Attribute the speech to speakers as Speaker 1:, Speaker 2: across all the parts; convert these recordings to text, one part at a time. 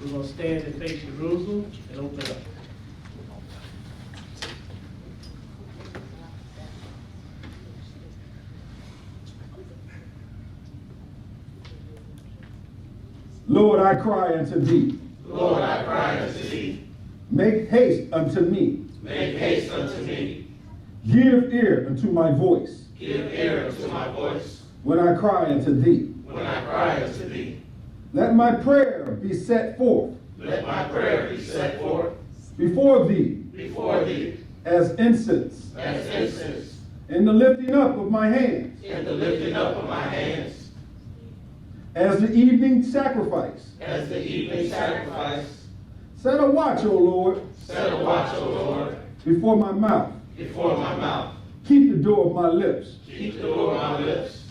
Speaker 1: We're going to stand and face Jerusalem and open up.
Speaker 2: Lord, I cry unto thee.
Speaker 3: Lord, I cry unto thee.
Speaker 2: Make haste unto me.
Speaker 3: Make haste unto me.
Speaker 2: Give ear unto my voice.
Speaker 3: Give ear unto my voice.
Speaker 2: When I cry unto thee.
Speaker 3: When I cry unto thee.
Speaker 2: Let my prayer be set forth.
Speaker 3: Let my prayer be set forth.
Speaker 2: Before thee.
Speaker 3: Before thee.
Speaker 2: As incense.
Speaker 3: As incense.
Speaker 2: In the lifting up of my hands.
Speaker 3: In the lifting up of my hands.
Speaker 2: As the evening sacrifice.
Speaker 3: As the evening sacrifice.
Speaker 2: Set a watch, O Lord.
Speaker 3: Set a watch, O Lord.
Speaker 2: Before my mouth.
Speaker 3: Before my mouth.
Speaker 2: Keep the door of my lips.
Speaker 3: Keep the door of my lips.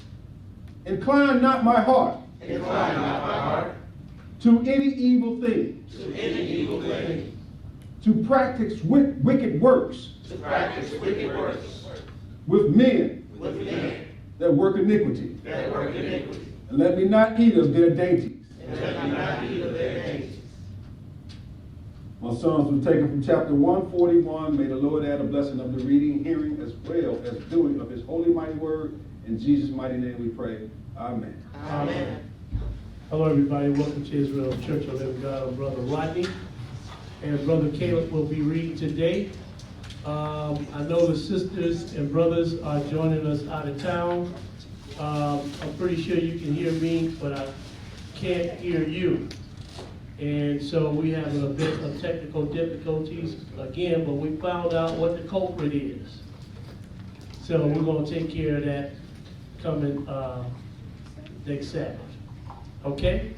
Speaker 2: Incline not my heart.
Speaker 3: Incline not my heart.
Speaker 2: To any evil thing.
Speaker 3: To any evil thing.
Speaker 2: To practice wicked works.
Speaker 3: To practice wicked works.
Speaker 2: With men.
Speaker 3: With men.
Speaker 2: That work iniquity.
Speaker 3: That work iniquity.
Speaker 2: And let me not eat of their dainties.
Speaker 3: And let me not eat of their dainties.
Speaker 2: My Psalms were taken from chapter 141. May the Lord add a blessing of the reading, hearing, as well as doing of his holy mighty word. In Jesus' mighty name we pray. Amen.
Speaker 3: Amen.
Speaker 1: Hello, everybody. Welcome to Israel Church of Living God. I'm Brother Rodney. And Brother Caleb will be reading today. I know the sisters and brothers are joining us out of town. I'm pretty sure you can hear me, but I can't hear you. And so we have a bit of technical difficulties again, but we found out what the culprit is. So we're going to take care of that coming next Sabbath. Okay?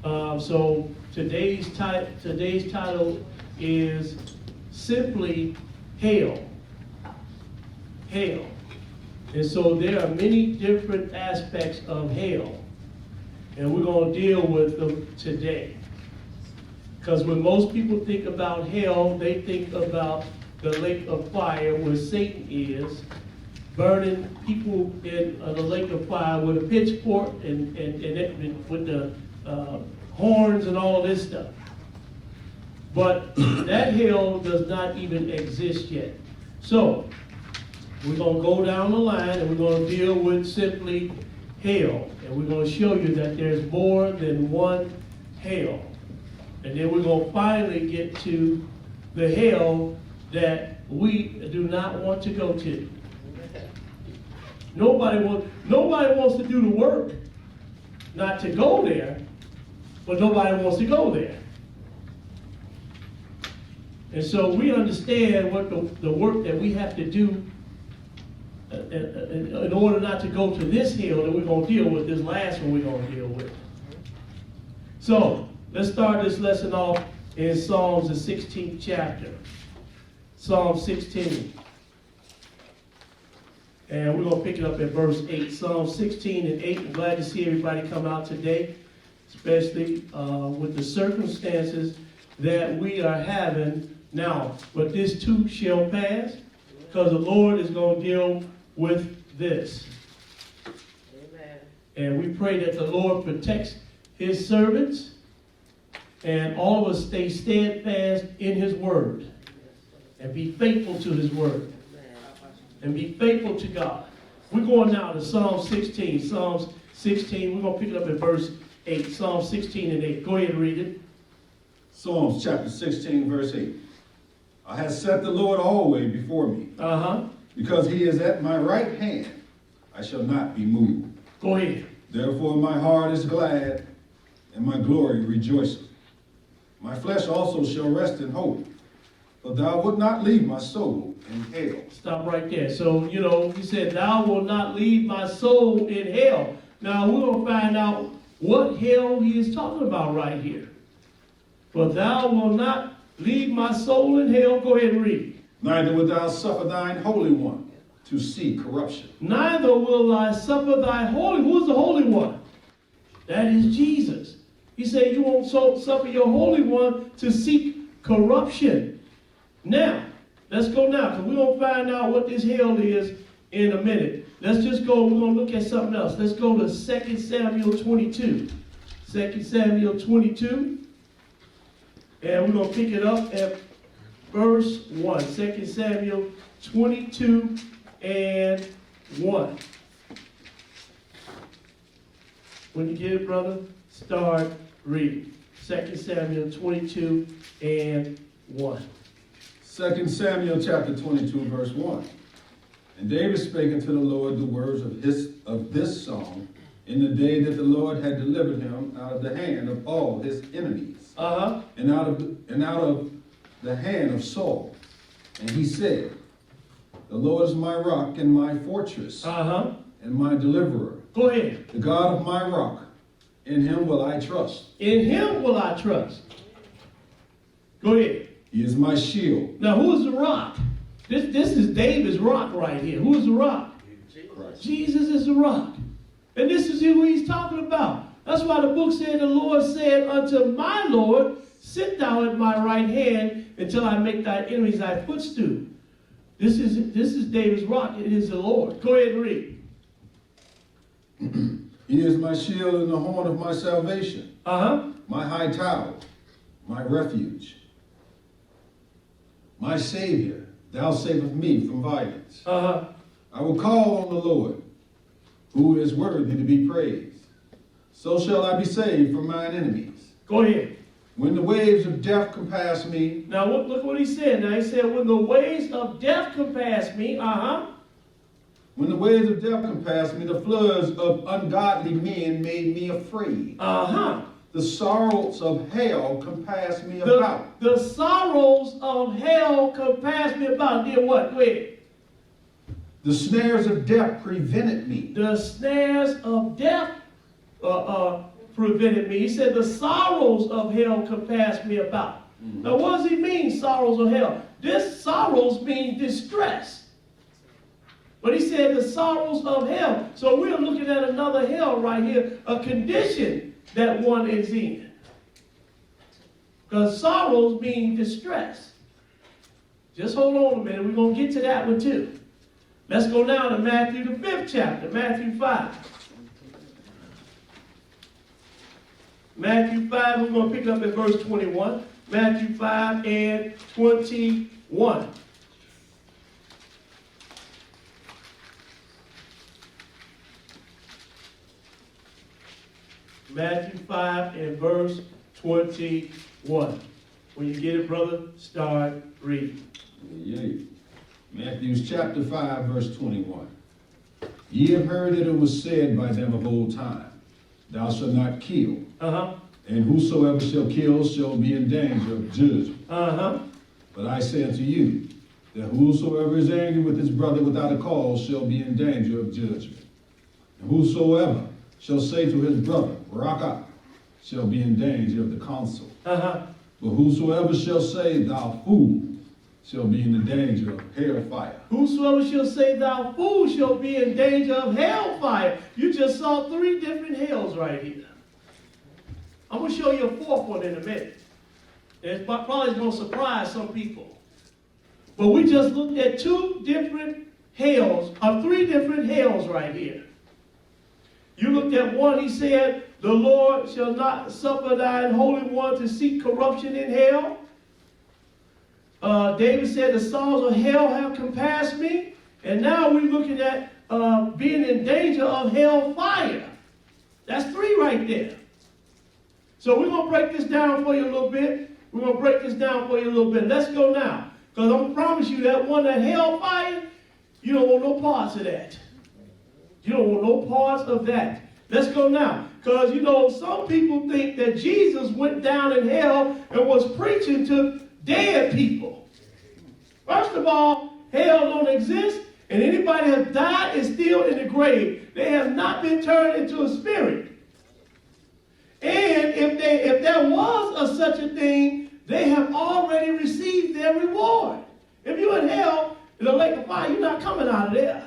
Speaker 1: So today's title is simply Hail. Hail. And so there are many different aspects of hail, and we're going to deal with them today. Because when most people think about hell, they think about the lake of fire where Satan is, burning people in the lake of fire with a pitchfork and with the horns and all this stuff. But that hell does not even exist yet. So, we're going to go down the line and we're going to deal with simply hell. And we're going to show you that there's more than one hell. And then we're going to finally get to the hell that we do not want to go to. Nobody wants to do the work not to go there, but nobody wants to go there. And so we understand what the work that we have to do in order not to go to this hill that we're going to deal with, this last one we're going to deal with. So, let's start this lesson off in Psalms, the 16th chapter. Psalm 16. And we're going to pick it up at verse 8. Psalm 16 and 8. I'm glad to see everybody come out today, especially with the circumstances that we are having now. But this too shall pass, because the Lord is going to deal with this. Amen. And we pray that the Lord protects his servants and all of us stay steadfast in his word and be faithful to his word and be faithful to God. We're going now to Psalm 16. Psalms 16, we're going to pick it up at verse 8. Psalm 16 and 8. Go ahead and read it.
Speaker 2: Psalms chapter 16, verse 8. I have set the Lord always before me. Because he is at my right hand, I shall not be moved.
Speaker 1: Go ahead.
Speaker 2: Therefore my heart is glad, and my glory rejoiceth. My flesh also shall rest in hope, for thou wilt not leave my soul in hell.
Speaker 1: Stop right there. So, he said, thou wilt not leave my soul in hell. Now, we're going to find out what hell he is talking about right here. For thou wilt not leave my soul in hell. Go ahead and read.
Speaker 2: Neither wilt thou suffer thine Holy One to see corruption.
Speaker 1: Neither will I suffer thy Holy. Who's the Holy One? That is Jesus. He said you won't suffer your Holy One to seek corruption. Now, let's go now, because we're going to find out what this hell is in a minute. Let's just go, we're going to look at something else. Let's go to 2 Samuel 22. 2 Samuel 22. And we're going to pick it up at verse 1. 2 Samuel 22 and 1. When you get it, brother, start reading. 2 Samuel 22 and 1.
Speaker 2: 2 Samuel chapter 22, verse 1. And David spake unto the Lord the words of this song in the day that the Lord had delivered him out of the hand of all his enemies, and out of the hand of Saul. And he said, the Lord is my rock and my fortress, and my deliverer.
Speaker 1: Go ahead.
Speaker 2: The God of my rock, in him will I trust.
Speaker 1: In him will I trust. Go ahead.
Speaker 2: He is my shield.
Speaker 1: Now, who is the rock? This is David's rock right here. Who is the rock?
Speaker 2: Christ.
Speaker 1: Jesus is the rock. And this is who he's talking about. That's why the book said, the Lord said unto my Lord, sit thou at my right hand until I make thy enemies thy footstool. This is David's rock. It is the Lord. Go ahead and read.
Speaker 2: He is my shield and the horn of my salvation. My high tower, my refuge. My Savior, thou savest me from violence. I will call on the Lord, who is worthy to be praised. So shall I be saved from mine enemies.
Speaker 1: Go ahead.
Speaker 2: When the waves of death compass me.
Speaker 1: Now look what he said. Now he said, when the waves of death compass me,
Speaker 2: When the waves of death compassed me, the floods of ungodly men made me afraid. The sorrows of hell compassed me about.
Speaker 1: The sorrows of hell compassed me about. Did what? Go ahead.
Speaker 2: The snares of death prevented me.
Speaker 1: The snares of death prevented me. He said, the sorrows of hell compassed me about. Now, what does he mean, sorrows of hell? This sorrows mean distress. But he said the sorrows of hell. So we're looking at another hell right here, a condition that one is in. Because sorrows mean distress. Just hold on a minute. We're going to get to that one too. Let's go now to Matthew, the 5th chapter, Matthew 5. Matthew 5, we're going to pick it up at verse 21. Matthew 5 and 21. Matthew 5 and verse 21. When you get it, brother, start reading.
Speaker 2: Yea. Matthew chapter 5, verse 21. Ye have heard that it was said by them of old time, thou shalt not kill. And whosoever shall kill shall be in danger of judgment. But I say unto you, that whosoever is angry with his brother without a cause shall be in danger of judgment. And whosoever shall say to his brother, Raca, shall be in danger of the council. But whosoever shall say, thou fool, shall be in the danger of hellfire.
Speaker 1: Whosoever shall say, thou fool, shall be in danger of hellfire. You just saw 3 different hells right here. I'm going to show you a 4th one in a minute. And it's probably going to surprise some people. But we just looked at 2 different hells, or 3 different hells right here. You looked at one, he said, the Lord shall not suffer thine Holy One to seek corruption in hell. David said, the sorrows of hell have compassed me. And now we're looking at being in danger of hell fire. That's 3 right there. So we're going to break this down for you a little bit. Let's go now. Because I'm going to promise you that one, that hell fire, you don't want no parts of that. You don't want no parts of that. Let's go now. Because, some people think that Jesus went down in hell and was preaching to dead people. First of all, hell don't exist, and anybody that died is still in the grave. They have not been turned into a spirit. And if there was such a thing, they have already received their reward. If you're in hell, in the lake of fire, you're not coming out of there.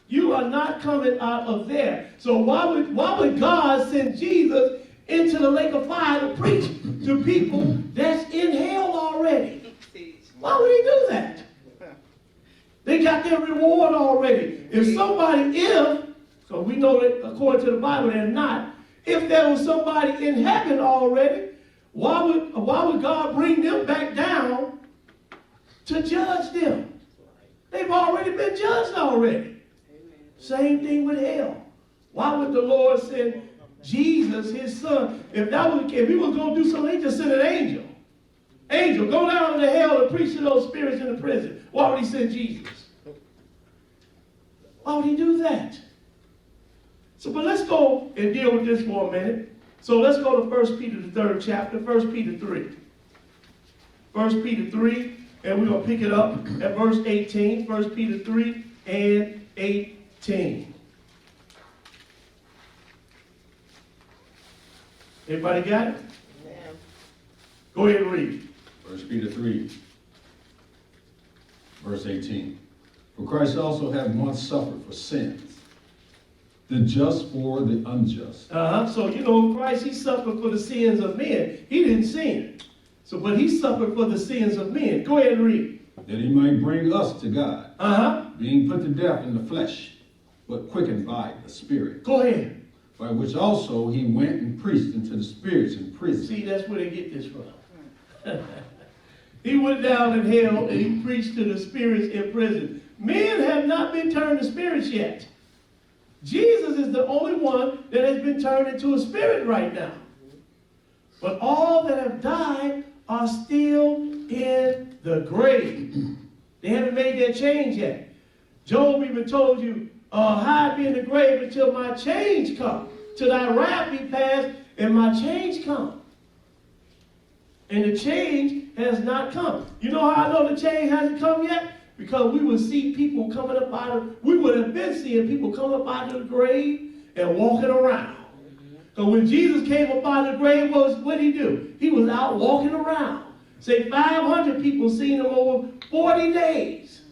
Speaker 1: You are not coming out of there. So why would God send Jesus into the lake of fire to preach to people that's in hell already? Why would he do that? They got their reward already. So we know that according to the Bible they're not, if there was somebody in heaven already, why would God bring them back down to judge them? They've already been judged already. Same thing with hell. Why would the Lord send Jesus, his son? If he was going to do something, he just sent an angel. Angel, go down into hell and preach to those spirits in the prison. Why would he send Jesus? Why would he do that? So, but let's go and deal with this for a minute. So let's go to 1 Peter, the 3rd chapter, 1 Peter 3. 1 Peter 3, and we're going to pick it up at verse 18. 1 Peter 3 and 18. Everybody got it? Go ahead and read.
Speaker 2: 1 Peter 3, verse 18. For Christ also hath once suffered for sins, the just for the unjust.
Speaker 1: So, Christ, he suffered for the sins of men. He didn't sin. So, but he suffered for the sins of men. Go ahead and read.
Speaker 2: That he might bring us to God, being put to death in the flesh, but quickened by the Spirit.
Speaker 1: Go ahead.
Speaker 2: By which also he went and preached unto the spirits in prison.
Speaker 1: See, that's where they get this from. He went down in hell and he preached to the spirits in prison. Men have not been turned to spirits yet. Jesus is the only one that has been turned into a spirit right now. But all that have died are still in the grave. They haven't made their change yet. Job even told you, hide me in the grave until my change come, till thy wrath be past and my change come. And the change has not come. You know how I know the change hasn't come yet? Because we would see people coming up we would have been seeing people come up out of the grave and walking around. So when Jesus came up out of the grave, what did he do? He was out walking around. Say 500 people seen him over 40 days.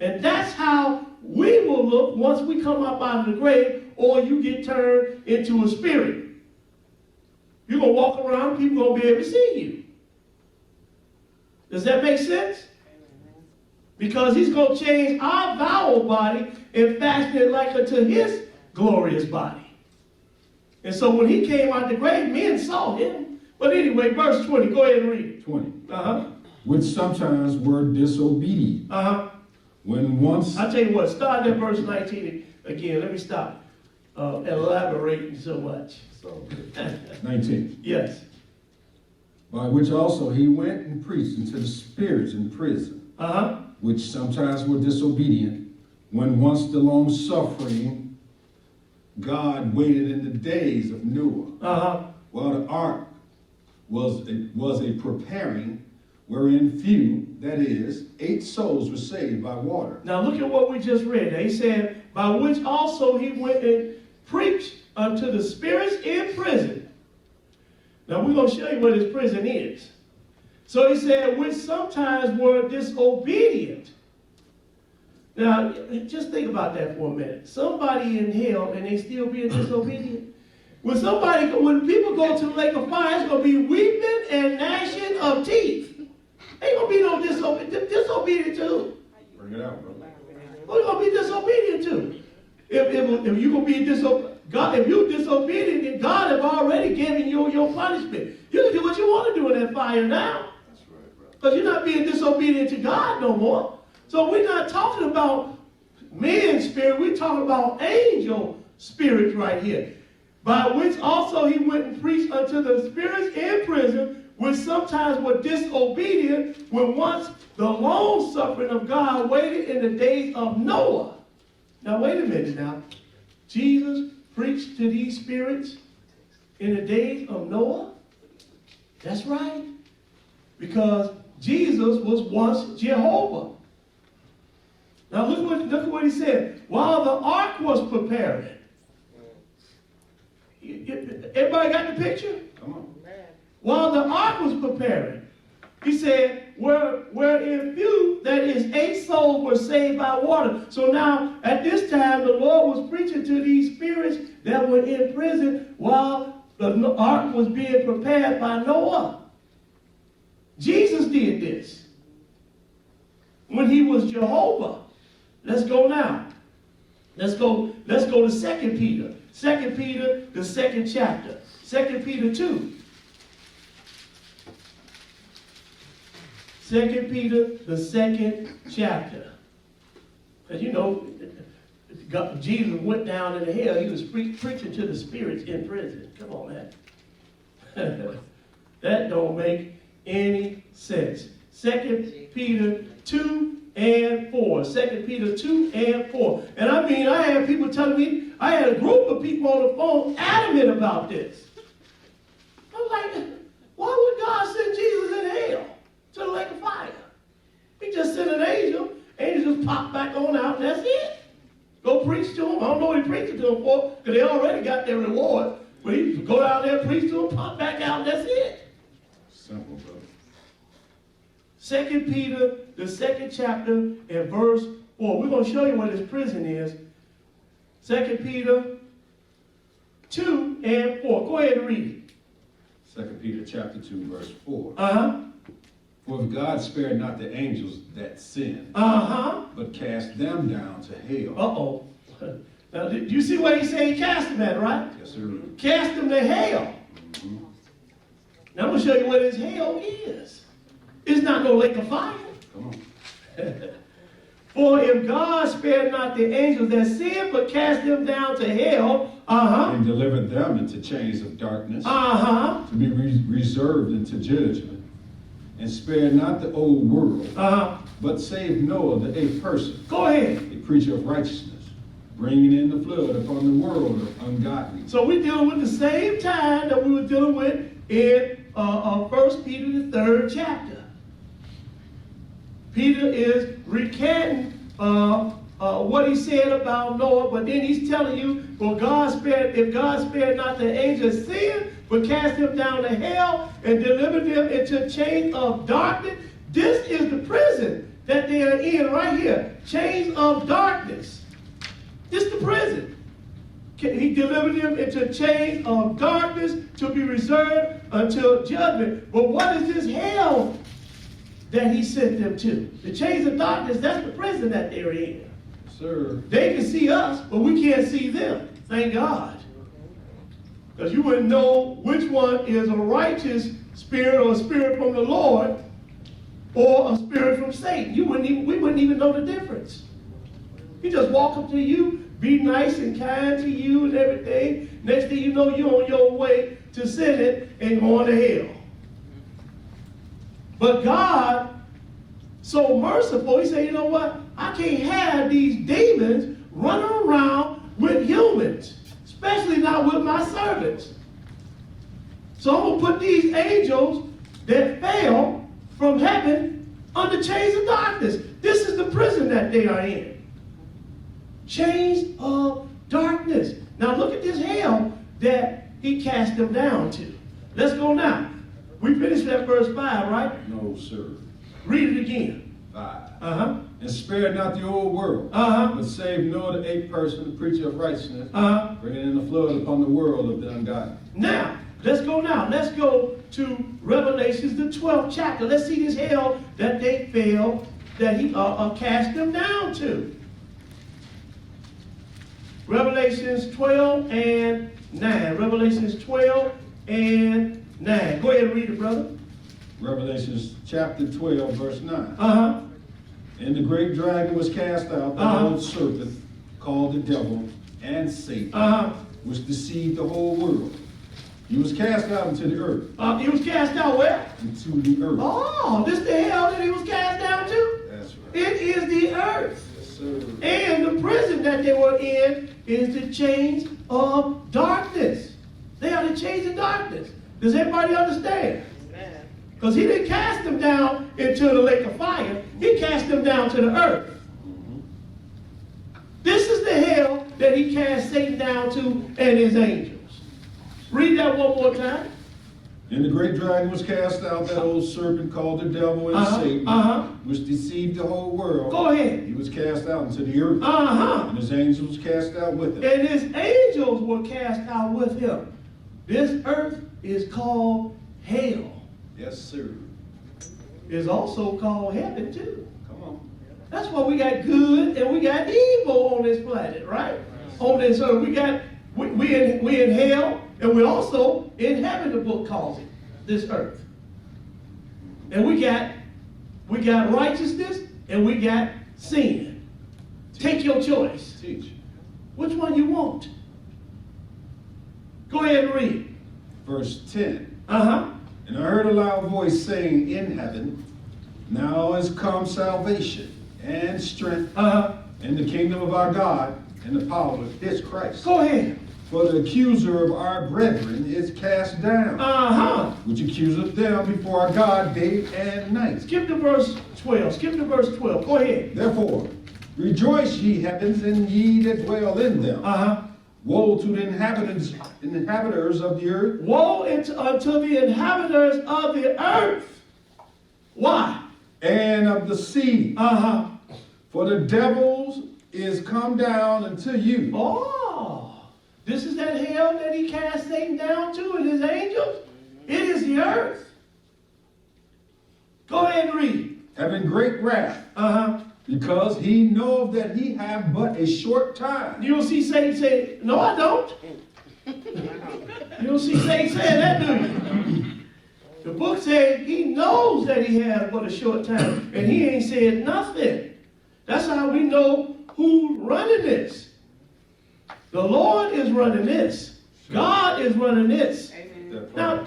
Speaker 1: And that's how we will look once we come up out of the grave or you get turned into a spirit. You're going to walk around, people are going to be able to see you. Does that make sense? Because he's going to change our foul body and fashion it like unto his glorious body. And so when he came out the grave, men saw him. But anyway, verse 20, go ahead and read it.
Speaker 2: 20. Which sometimes were disobedient. When once...
Speaker 1: I'll tell you what, start at verse 19 again. Let me stop elaborating so much.
Speaker 2: 19.
Speaker 1: Yes.
Speaker 2: By which also he went and preached unto the spirits in prison, which sometimes were disobedient, when once the long suffering God waited in the days of Noah, while the ark was a preparing, wherein few, that is, 8 souls were saved by water.
Speaker 1: Now look at what we just read. He said, by which also he went and preached unto the spirits in prison. Now we're going to show you what his prison is. So he said, which sometimes were disobedient. Now, just think about that for a minute. Somebody in hell and they still being disobedient. When people go to the lake of fire, it's going to be weeping and gnashing of teeth. Ain't going to be no disobedient to.
Speaker 2: Bring it out, bro.
Speaker 1: Who you going to be disobedient to? If you're going to be disobedient, if you're disobedient, then God have already given you your punishment. You can do what you want to do in that fire now.
Speaker 2: That's right, bro.
Speaker 1: Because you're not being disobedient to God no more. So we're not talking about man's spirit. We're talking about angel spirits right here. By which also he went and preached unto the spirits in prison, which sometimes were disobedient, when once the long suffering of God waited in the days of Noah. Now wait a minute now. Jesus preached to these spirits in the days of Noah? That's right. Because Jesus was once Jehovah. Now look at what he said. While the ark was preparing. Everybody got the picture?
Speaker 2: Come on.
Speaker 1: While the ark was preparing, he said, wherein few, that is 8 souls, were saved by water. So now, at this time, the Lord was preaching to these spirits that were in prison while the ark was being prepared by Noah. Jesus did this when he was Jehovah. Let's go now. Let's go to 2 Peter. 2 Peter, the 2nd chapter. 2 Peter 2. 2 Peter, the 2nd chapter. Because you know, Jesus went down into hell. He was preaching to the spirits in prison. Come on, man. That don't make any sense. 2 Peter 2 and 4. 2 Peter 2 and 4. And I mean, I had people telling me, I had a group of people on the phone adamant about this. I'm like, why would God send Jesus in hell to the lake of fire? He just sent an angel. Angel just pop back on out, and that's it. Go preach to them. I don't know what he preaching to them for, because they already got their reward. But he go down there, preach to them, pop back out, and that's it.
Speaker 2: Simple, brother.
Speaker 1: 2 Peter, the 2nd chapter, and verse 4. We're going to show you what his prison is. 2 Peter 2 and 4. Go ahead and read it.
Speaker 2: 2 Peter chapter 2, verse 4.
Speaker 1: Uh-huh.
Speaker 2: For if God spared not the angels that sinned,
Speaker 1: Uh-huh.
Speaker 2: but cast them down to hell.
Speaker 1: Uh-oh. Now, do you see where he said he cast them at, right?
Speaker 2: Yes, sir.
Speaker 1: Cast them to hell. Now, I'm going to show you what his hell is. It's not no lake of fire.
Speaker 2: Come on.
Speaker 1: For if God spared not the angels that sinned, but cast them down to hell,
Speaker 2: And delivered them into chains of darkness, to be reserved into judgment, and spared not the old world, but saved Noah, the eighth person,
Speaker 1: Go ahead.
Speaker 2: a preacher of righteousness, bringing in the flood upon the world of ungodly.
Speaker 1: So we're dealing with the same time that we were dealing with in 1 Peter, the 3rd chapter. Peter is recanting what he said about Noah, but then he's telling you, if God spared not the angels sin, but cast them down to hell and delivered them into chains of darkness. This is the prison that they are in right here. Chains of darkness. This is the prison. He delivered them into chains of darkness to be reserved until judgment. But what is this hell that he sent them to? The chains of darkness, that's the prison that they're in.
Speaker 2: Sir.
Speaker 1: They can see us, but we can't see them. Thank God. Because you wouldn't know which one is a righteous spirit or a spirit from the Lord or a spirit from Satan. We wouldn't even know the difference. He just walk up to you, be nice and kind to you and everything. Next thing you know, you're on your way to sinning and going to hell. But God, so merciful, he said, you know what? I can't have these demons running around with humans, especially not with my servants. So I'm going to put these angels that fell from heaven under chains of darkness. This is the prison that they are in. Chains of darkness. Now look at this hell that he cast them down to. Let's go now. We finished that verse 5, right?
Speaker 2: No, sir.
Speaker 1: Read it again.
Speaker 2: 5.
Speaker 1: Uh-huh.
Speaker 2: And spared not the old world,
Speaker 1: Uh-huh.
Speaker 2: but saved Noah, the eighth person, the preacher of righteousness,
Speaker 1: Uh-huh.
Speaker 2: bringing in the flood upon the world of the ungodly.
Speaker 1: Now, let's go now. Let's go to Revelations, the 12th chapter. Let's see this hell that they fell, that he cast them down to. Revelations 12 and 9. Revelations 12 and 9. Go ahead and read it, brother.
Speaker 2: Revelations chapter 12, verse 9.
Speaker 1: Uh-huh.
Speaker 2: And the great dragon was cast out, the old serpent, called the devil and Satan,
Speaker 1: Uh-huh.
Speaker 2: which deceived the whole world. He was cast out into the earth.
Speaker 1: He was cast out where?
Speaker 2: Into the earth.
Speaker 1: Oh, this the hell that he was cast down to?
Speaker 2: That's right.
Speaker 1: It is the earth.
Speaker 2: Yes, sir.
Speaker 1: And the prison that they were in is the chains of darkness. They are the chains of darkness. Does everybody understand? Because he didn't cast them down into the lake of fire. He cast them down to the earth. This is the hell that he cast Satan down to and his angels. Read that one more time.
Speaker 2: And the great dragon was cast out, that old serpent called the devil and Satan, which deceived the whole world.
Speaker 1: Go ahead.
Speaker 2: He was cast out into the earth. And his angels cast out with him.
Speaker 1: And his angels were cast out with him. This earth is called hell.
Speaker 2: Yes, sir.
Speaker 1: It's also called heaven too.
Speaker 2: Come on.
Speaker 1: That's why we got good and we got evil on this planet, right? On this earth, we in hell, and we're also in heaven. The book calls it this earth, and we got We got righteousness and we got sin. Take your choice.
Speaker 2: Teach.
Speaker 1: Which one you want? Go ahead and read.
Speaker 2: Verse 10.
Speaker 1: Uh-huh.
Speaker 2: And I heard a loud voice saying in heaven, now is come salvation and strength
Speaker 1: Uh-huh.
Speaker 2: in the kingdom of our God and the power of his Christ.
Speaker 1: Go ahead.
Speaker 2: For the accuser of our brethren is cast down,
Speaker 1: Uh-huh.
Speaker 2: which accuseth them before our God day and night.
Speaker 1: Skip to verse 12. Skip to verse 12. Go ahead.
Speaker 2: Therefore, rejoice ye heavens, and ye that dwell in them.
Speaker 1: Uh-huh.
Speaker 2: Woe to the inhabitants of the earth.
Speaker 1: Woe unto the inhabitants of the earth. Why?
Speaker 2: And of the sea.
Speaker 1: Uh-huh.
Speaker 2: For the devils is come down unto you.
Speaker 1: Oh, this is that hell that he cast Satan down to and his angels? It is the earth. Go ahead and read.
Speaker 2: Having great wrath,
Speaker 1: Uh-huh.
Speaker 2: because he knoweth that he have but a short time.
Speaker 1: You don't see Satan say, no, I don't. You don't see Satan saying that, do you? The book says he knows that he has but a short time, and he ain't said nothing. That's how we know who's running this. The Lord is running this. God is running this. Now,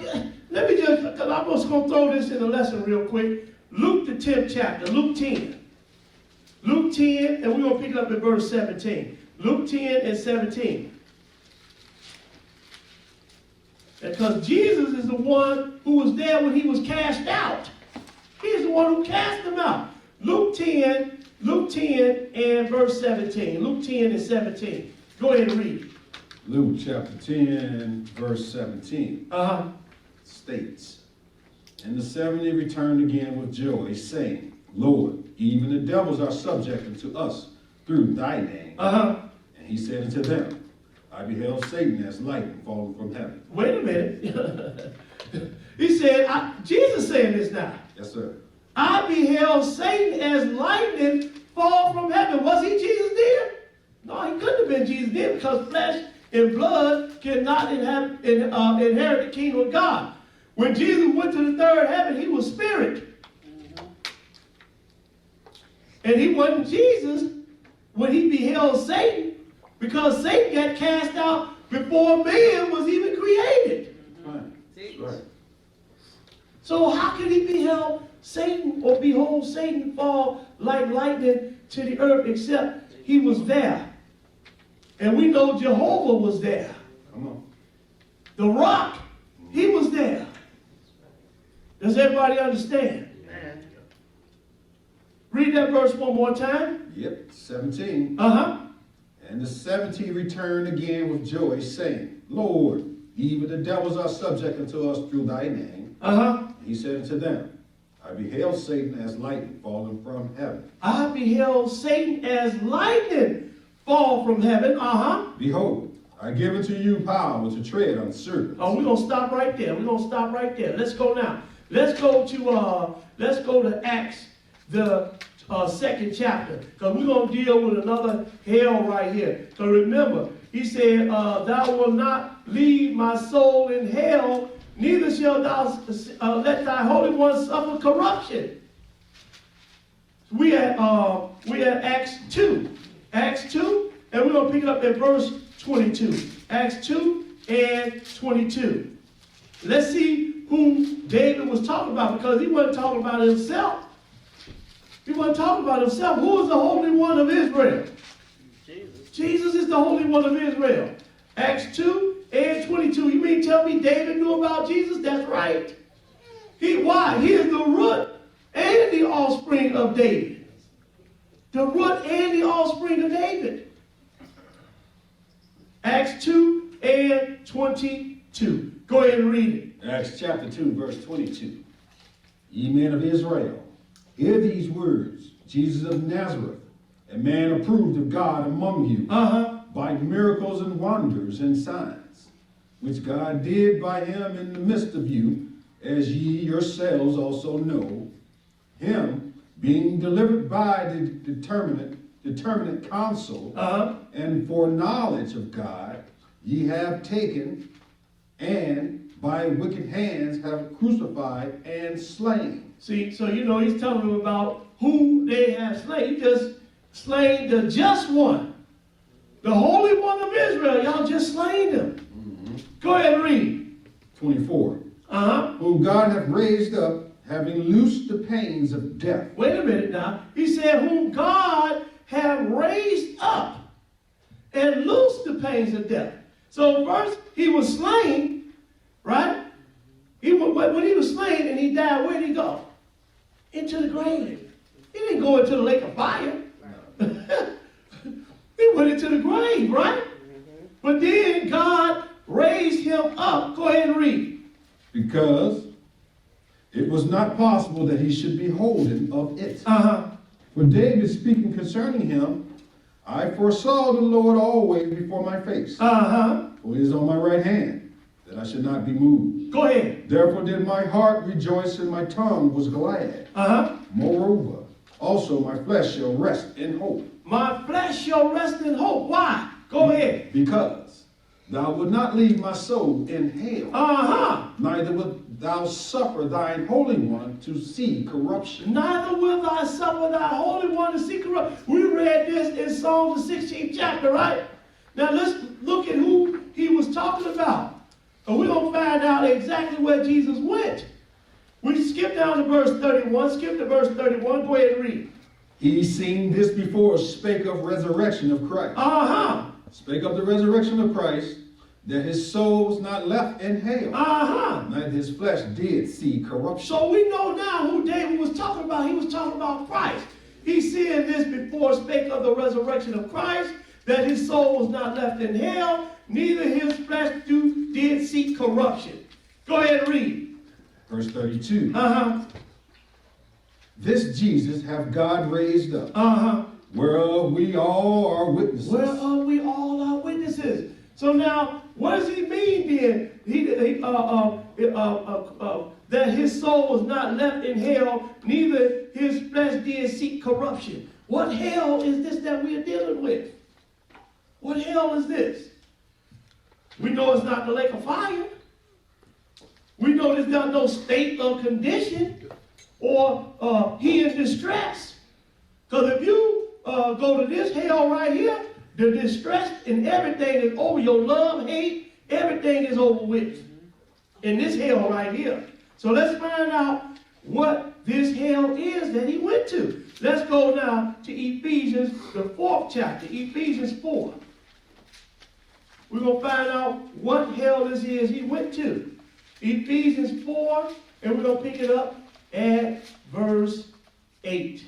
Speaker 1: let me just, because I'm just going to throw this in the lesson real quick. Luke the 10th chapter, Luke 10. Luke 10, and we're going to pick it up at verse 17. Luke 10 and 17. Because Jesus is the one who was there when he was cast out. He's the one who cast him out. Luke 10 and verse 17. Luke 10 and 17. Go ahead and read.
Speaker 2: Luke chapter 10, verse 17
Speaker 1: Uh-huh.
Speaker 2: states, and the 70 returned again with joy, saying, Lord, even the devils are subject unto us through thy name.
Speaker 1: Uh-huh.
Speaker 2: And he said unto them, I beheld Satan as lightning falling from heaven.
Speaker 1: Wait a minute. He said, Jesus saying this now.
Speaker 2: Yes, sir.
Speaker 1: I beheld Satan as lightning fall from heaven. Was he Jesus then? No, he couldn't have been Jesus then, because flesh and blood cannot inherit the kingdom of God. When Jesus went to the third heaven, he was spirit. And he wasn't Jesus when he beheld Satan, because Satan got cast out before man was even created.
Speaker 2: That's right.
Speaker 1: So how can he behold Satan fall like lightning to the earth, except he was there? And we know Jehovah was there.
Speaker 2: Come on.
Speaker 1: The rock, he was there. Does everybody understand?
Speaker 3: Amen.
Speaker 1: Read that verse one more time.
Speaker 2: Yep, 17.
Speaker 1: Uh-huh.
Speaker 2: And the 70 returned again with joy, saying, Lord, even the devils are subject unto us through thy name.
Speaker 1: Uh-huh.
Speaker 2: He said unto them, I beheld Satan as lightning falling from heaven.
Speaker 1: I beheld Satan as lightning fall from heaven. Uh-huh.
Speaker 2: Behold, I give unto you power to tread on serpents.
Speaker 1: Oh, we're gonna stop right there. We're gonna stop right there. Let's go now. Let's go to Acts, the second chapter, because we're gonna deal with another hell right here. So remember, he said, "Thou wilt not leave my soul in hell, neither shalt thou let thy Holy One suffer corruption." We at Acts 2, and we're gonna pick it up at verse 22. Acts 2 and 22. Let's see whom David was talking about, because he wasn't talking about himself. He wasn't talking about himself. Who is the Holy One of Israel?
Speaker 3: Jesus.
Speaker 1: Jesus is the Holy One of Israel. Acts 2 and 22. You mean tell me David knew about Jesus? That's right. Why? He is the root and the offspring of David. The root and the offspring of David. Acts 2 and 22. Go ahead and read it.
Speaker 2: Acts chapter 2, verse 22. Ye men of Israel, hear these words. Jesus of Nazareth, a man approved of God among you, by miracles and wonders and signs, which God did by him in the midst of you, as ye yourselves also know, him being delivered by the determinate counsel and foreknowledge of God, ye have taken and by wicked hands have crucified and slain.
Speaker 1: See, so he's telling them about who they have slain. He just slain the just one. The Holy One of Israel. Y'all just slain him. Go ahead and read.
Speaker 2: 24.
Speaker 1: Uh-huh.
Speaker 2: Whom God hath raised up, having loosed the pains of death.
Speaker 1: Wait a minute now. He said, whom God have raised up and loosed the pains of death. So first, he was slain, right? When he was slain and he died, where did he go? Into the grave. He didn't go into the lake of fire. He went into the grave, right? But then God raised him up. Go ahead and read.
Speaker 2: Because it was not possible that he should be holden of it.
Speaker 1: Uh-huh.
Speaker 2: For David speaking concerning him, I foresaw the Lord always before my face.
Speaker 1: Uh-huh.
Speaker 2: For he is on my right hand, that I should not be moved.
Speaker 1: Go ahead.
Speaker 2: Therefore did my heart rejoice and my tongue was glad.
Speaker 1: Uh-huh.
Speaker 2: Moreover, also my flesh shall rest in hope.
Speaker 1: My flesh shall rest in hope. Why? Go ahead.
Speaker 2: Because thou wilt not leave my soul in hell,
Speaker 1: Uh-huh.
Speaker 2: neither wilt thou suffer thine Holy One to see corruption.
Speaker 1: Neither will thy suffer thy Holy One to see corruption. We read this in Psalm the 16th chapter, right? Now let's look at who he was talking about. And we're going to find out exactly where Jesus went. We skip down to verse 31. Skip to verse 31. Go ahead and read.
Speaker 2: He seen this before, spake of resurrection of Christ.
Speaker 1: Uh-huh.
Speaker 2: Spake of the resurrection of Christ, that his soul was not left in hell,
Speaker 1: Uh-huh.
Speaker 2: neither his flesh did see corruption.
Speaker 1: So we know now who David was talking about. He was talking about Christ. He said this before, spake of the resurrection of Christ, that his soul was not left in hell, neither his flesh did see corruption. Go ahead and read.
Speaker 2: Verse 32.
Speaker 1: Uh-huh.
Speaker 2: This Jesus have God raised up,
Speaker 1: Uh-huh.
Speaker 2: whereof we all are witnesses.
Speaker 1: Whereof we all are witnesses. So now, what does he mean then? That his soul was not left in hell, neither his flesh did seek corruption. What hell is this that we are dealing with? What hell is this? We know it's not the lake of fire. We know there's not no state or condition or he in distress. Because if you go to this hell right here, the distress and everything is over. Your love, hate, everything is over with. In this hell right here. So let's find out what this hell is that he went to. Let's go now to Ephesians, the 4th chapter, Ephesians 4. We're going to find out what hell this is he went to. Ephesians 4, and we're going to pick it up at verse 8.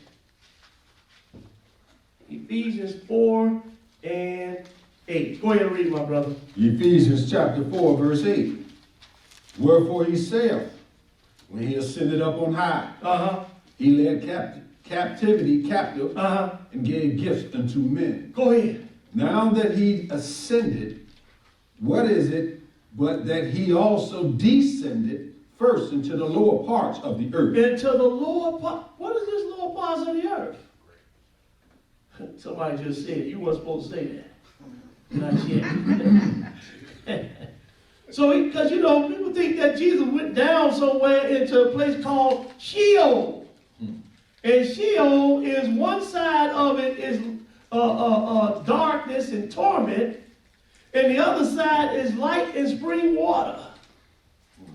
Speaker 1: Ephesians 4 and 8. Go ahead and read, my brother.
Speaker 2: Ephesians chapter 4, verse 8. Wherefore he saith, when he ascended up on high,
Speaker 1: Uh-huh.
Speaker 2: he led captivity captive,
Speaker 1: Uh-huh.
Speaker 2: and gave gifts unto men.
Speaker 1: Go ahead.
Speaker 2: Now that he ascended, what is it but that he also descended first into the lower parts of the earth?
Speaker 1: Into the lower part. What is this lower parts of the earth? Somebody just said, you weren't supposed to say that. Not yet. So, because people think that Jesus went down somewhere into a place called Sheol. And Sheol is one side of it is darkness and torment, and the other side is light and spring water.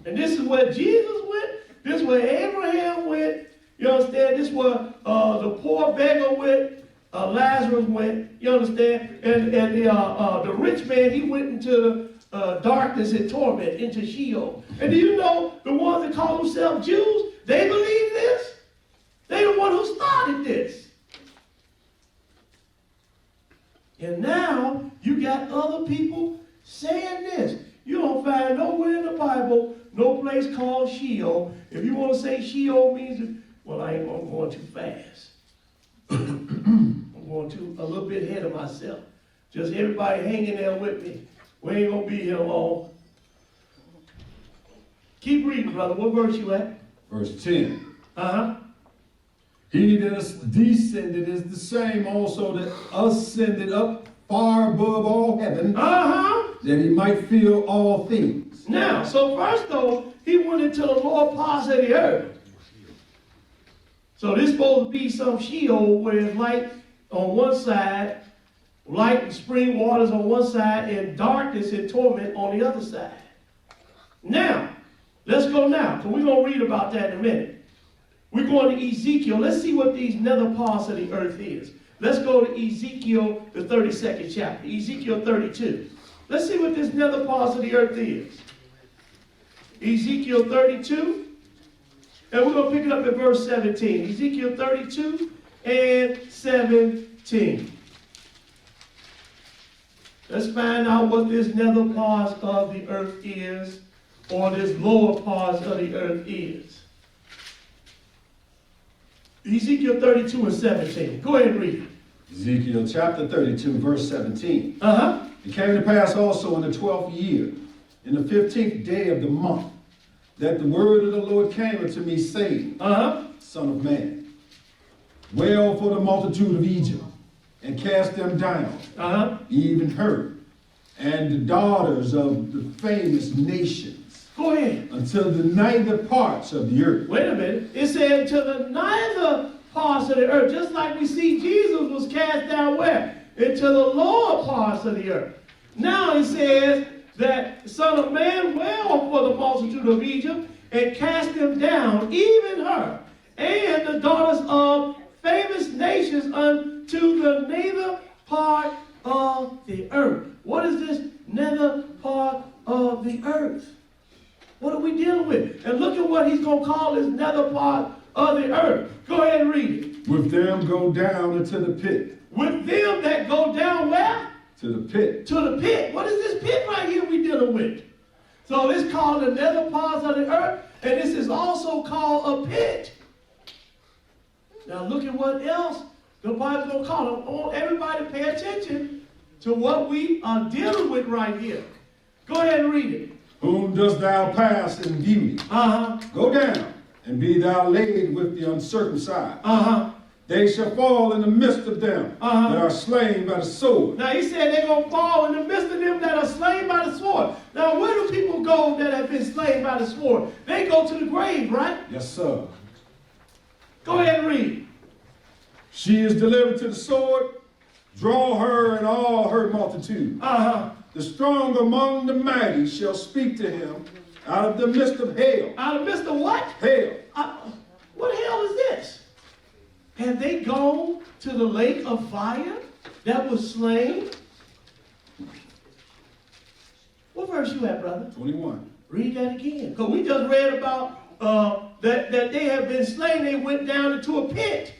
Speaker 1: And this is where Jesus went. This is where Abraham went. You understand? This is where the poor beggar went. Lazarus went. You understand? And the rich man, he went into darkness and torment, into Sheol. And do you know the ones that call themselves Jews? They believe this. They the one who started this. And now you got other people saying this. You don't find nowhere in the Bible no place called Sheol. If you want to say Sheol means, well, I'm going too fast. I'm going a little bit ahead of myself. Just everybody hanging there with me. We ain't going to be here long. Keep reading, brother. What verse you at?
Speaker 2: Verse 10.
Speaker 1: Uh-huh.
Speaker 2: He that descended is the same also that ascended up far above all heaven,
Speaker 1: Uh-huh.
Speaker 2: that he might fill all things.
Speaker 1: Now, so first though, he went into the lower parts of the earth. So this supposed to be some Sheol where it's light on one side, light and spring waters on one side, and darkness and torment on the other side. Now, let's go now, because we're going to read about that in a minute. We're going to Ezekiel. Let's see what these nether parts of the earth is. Let's go to Ezekiel, the 32nd chapter. Ezekiel 32. Let's see what this nether parts of the earth is. Ezekiel 32. And we're going to pick it up at verse 17. Ezekiel 32 and 17. Let's find out what this nether parts of the earth is, or this lower parts of the earth is. Ezekiel 32 and 17. Go ahead and read it.
Speaker 2: Ezekiel chapter 32, verse 17.
Speaker 1: Uh-huh.
Speaker 2: It came to pass also in the 12th year, in the 15th day of the month, that the word of the Lord came unto me, saying,
Speaker 1: Uh-huh.
Speaker 2: Son of man, wail for the multitude of Egypt, and cast them down,
Speaker 1: Uh-huh.
Speaker 2: even her, and the daughters of the famous nations,
Speaker 1: Go ahead.
Speaker 2: until the neither parts of the earth.
Speaker 1: Wait a minute. It said to the neither parts of the earth, just like we see Jesus was cast down where? Into the lower parts of the earth. Now it says that Son of Man, wail for the multitude of Egypt, and cast them down, even her, and the daughters of famous nations unto the nether part of the earth. What is this nether part of the earth? What are we dealing with? And look at what he's going to call this nether part of the earth. Go ahead and read it.
Speaker 2: With them go down into the pit.
Speaker 1: With them that go down where?
Speaker 2: To the pit.
Speaker 1: To the pit. What is this pit right here we dealing with? So it's called the nether parts of the earth, and this is also called a pit. Now look at what else the Bible's going to call it. I want everybody to pay attention to what we are dealing with right here. Go ahead and read it.
Speaker 2: Whom dost thou pass in beauty?
Speaker 1: Uh-huh.
Speaker 2: Go down, and be thou laid with the uncircumcised.
Speaker 1: Uh-huh.
Speaker 2: They shall fall in the midst of them that are slain by the sword.
Speaker 1: Now he said they're going to fall in the midst of them that are slain by the sword. Now where do people go that have been slain by the sword? They go to the grave, right?
Speaker 2: Yes, sir.
Speaker 1: Go ahead and read.
Speaker 2: She is delivered to the sword. Draw her and all her multitude.
Speaker 1: Uh-huh.
Speaker 2: The strong among the mighty shall speak to him out of the midst of hell.
Speaker 1: Out of the midst of what?
Speaker 2: Hell.
Speaker 1: What hell is this? Have they gone to the lake of fire that was slain? What verse you at, brother?
Speaker 2: 21.
Speaker 1: Read that again. Because we just read about that they have been slain. They went down into a pit.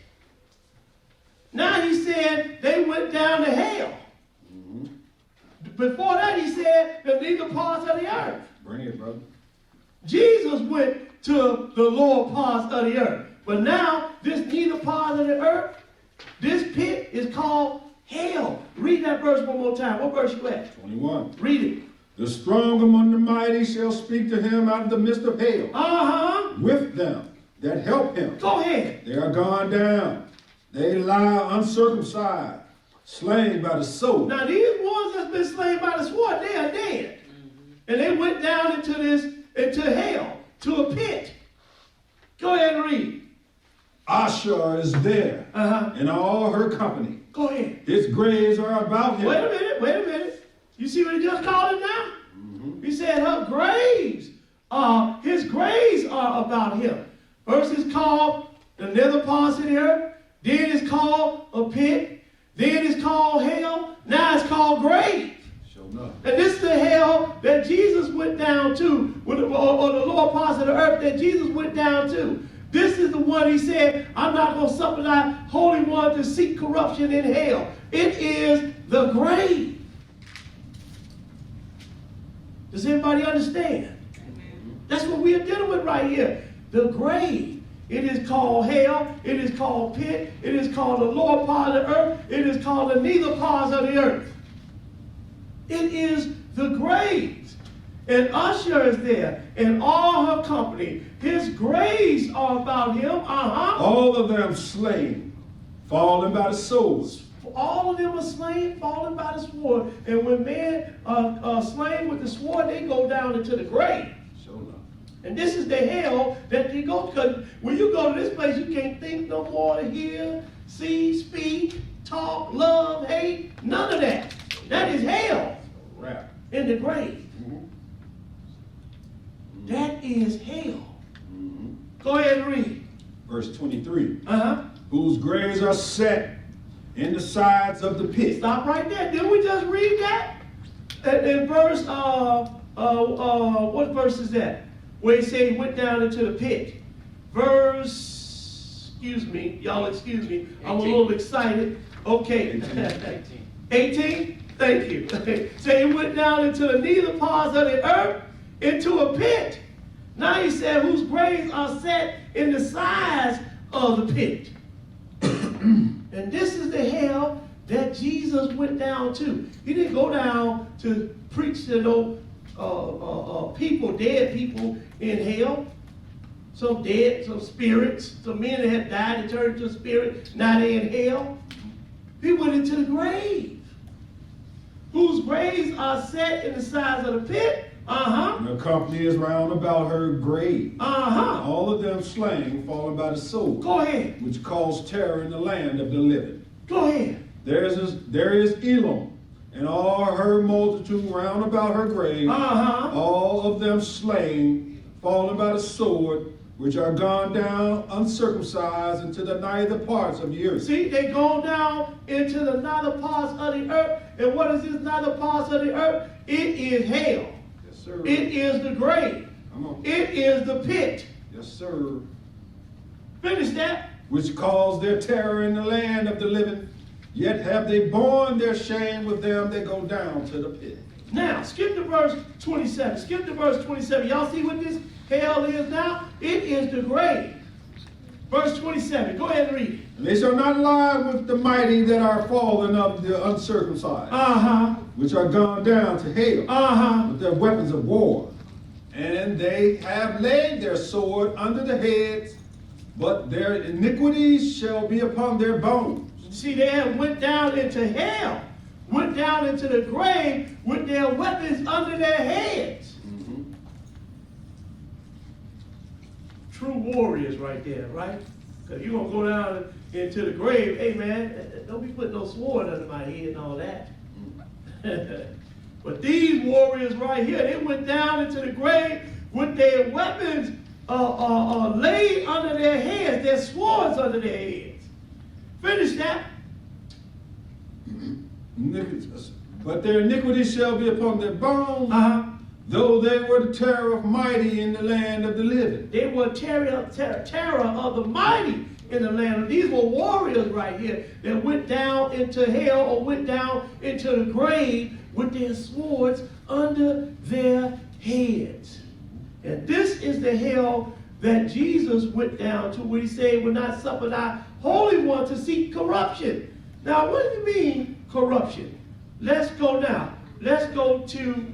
Speaker 1: Now he said they went down to hell. Before that he said that these are parts of the earth.
Speaker 2: Bring it, brother.
Speaker 1: Jesus went to the lower parts of the earth. But now, this neither part of the earth, this pit is called hell. Read that verse one more time. What verse you at?
Speaker 2: 21.
Speaker 1: Read it.
Speaker 2: The strong among the mighty shall speak to him out of the midst of hell.
Speaker 1: Uh-huh.
Speaker 2: With them that help him.
Speaker 1: Go ahead.
Speaker 2: They are gone down. They lie uncircumcised, slain by the sword.
Speaker 1: Now, these ones that's been slain by the sword, they are dead. And they went down into hell, to a pit. Go ahead and read.
Speaker 2: Asher is there, and all her company.
Speaker 1: Go ahead.
Speaker 2: His graves are about him.
Speaker 1: Wait a minute. You see what he just called it now? He said her graves, his graves are about him. First it's called the nether parts of the earth. Then it's called a pit. Then it's called hell. Now it's called grave.
Speaker 2: Sure enough.
Speaker 1: And this is the hell that Jesus went down to, or the lower parts of the earth that Jesus went down to. This is the one he said, I'm not going to suffer thy Holy One to seek corruption in hell. It is the grave. Does everybody understand? That's what we are dealing with right here. The grave. It is called hell. It is called pit. It is called the lower part of the earth. It is called the neither parts of the earth. It is the graves. And Usher is there, and all her company. His graves are about him.
Speaker 2: All of them slain, fallen by the sword.
Speaker 1: all of them are slain, fallen by the sword. And when men are slain with the sword, they go down into the grave.
Speaker 2: Sure enough.
Speaker 1: And this is the hell that they go to. Because when you go to this place, you can't think no more, hear, see, speak, talk, love, hate, none of that. That is hell
Speaker 2: Rap.
Speaker 1: in the grave.
Speaker 2: Mhm.
Speaker 1: That is hell.
Speaker 2: Mhm.
Speaker 1: Go ahead and read.
Speaker 2: Verse 23.
Speaker 1: Uh-huh.
Speaker 2: Whose graves are set in the sides of the pit.
Speaker 1: Stop right there. Didn't we just read that? In verse, what verse is that? Where he said he went down into the pit. Verse, excuse me, y'all excuse me. I'm a little excited. Okay. 18? Thank you. So he went down into the neither parts of the earth, into a pit. Now he said, whose graves are set in the sides of the pit. And this is the hell that Jesus went down to. He didn't go down to preach to no people, dead people in hell. Some dead, some spirits, some men that had died and turned to a spirit, now they're in hell. He went into the grave. Whose graves are set in the sides of the pit. Uh-huh.
Speaker 2: And the company is round about her grave.
Speaker 1: Uh-huh.
Speaker 2: All of them slain, fallen by the sword.
Speaker 1: Go ahead.
Speaker 2: Which caused terror in the land of the living.
Speaker 1: Go ahead.
Speaker 2: There is Elam, and all her multitude round about her grave.
Speaker 1: Uh-huh.
Speaker 2: All of them slain, fallen by the sword, which are gone down uncircumcised into the neither parts of the earth.
Speaker 1: See, they gone down into the nether parts of the earth. And what is this nether parts of the earth? It is hell.
Speaker 2: Yes, sir.
Speaker 1: It is the grave.
Speaker 2: Come on.
Speaker 1: It is the pit.
Speaker 2: Yes, sir.
Speaker 1: Finish that.
Speaker 2: Which caused their terror in the land of the living. Yet have they borne their shame with them that go down to the pit.
Speaker 1: Now, skip to verse 27. Skip to verse 27. Y'all see what this hell is now? It is the grave. Verse 27. Go ahead and read it.
Speaker 2: And they shall not lie with the mighty that are fallen of the uncircumcised,
Speaker 1: Uh-huh.
Speaker 2: which are gone down to hell
Speaker 1: Uh-huh.
Speaker 2: with their weapons of war. And they have laid their sword under the heads, but their iniquities shall be upon their bones.
Speaker 1: See, they have went down into hell. Went down into the grave with their weapons under their heads. True warriors right there, right? Because you're going to go down into the grave. Hey, man, don't be putting no sword under my head and all that. But these warriors right here, they went down into the grave with their weapons laid under their heads, their swords under their heads. Finish that.
Speaker 2: But their iniquities shall be upon their bones,
Speaker 1: Uh-huh.
Speaker 2: though they were the terror of mighty in the land of the living.
Speaker 1: They were terror of the mighty in the land. These were warriors right here that went down into hell or went down into the grave with their swords under their heads. And this is the hell that Jesus went down to, where he said, will not suffer thy Holy One to see corruption. Now, what do you mean corruption? Let's go now. Let's go to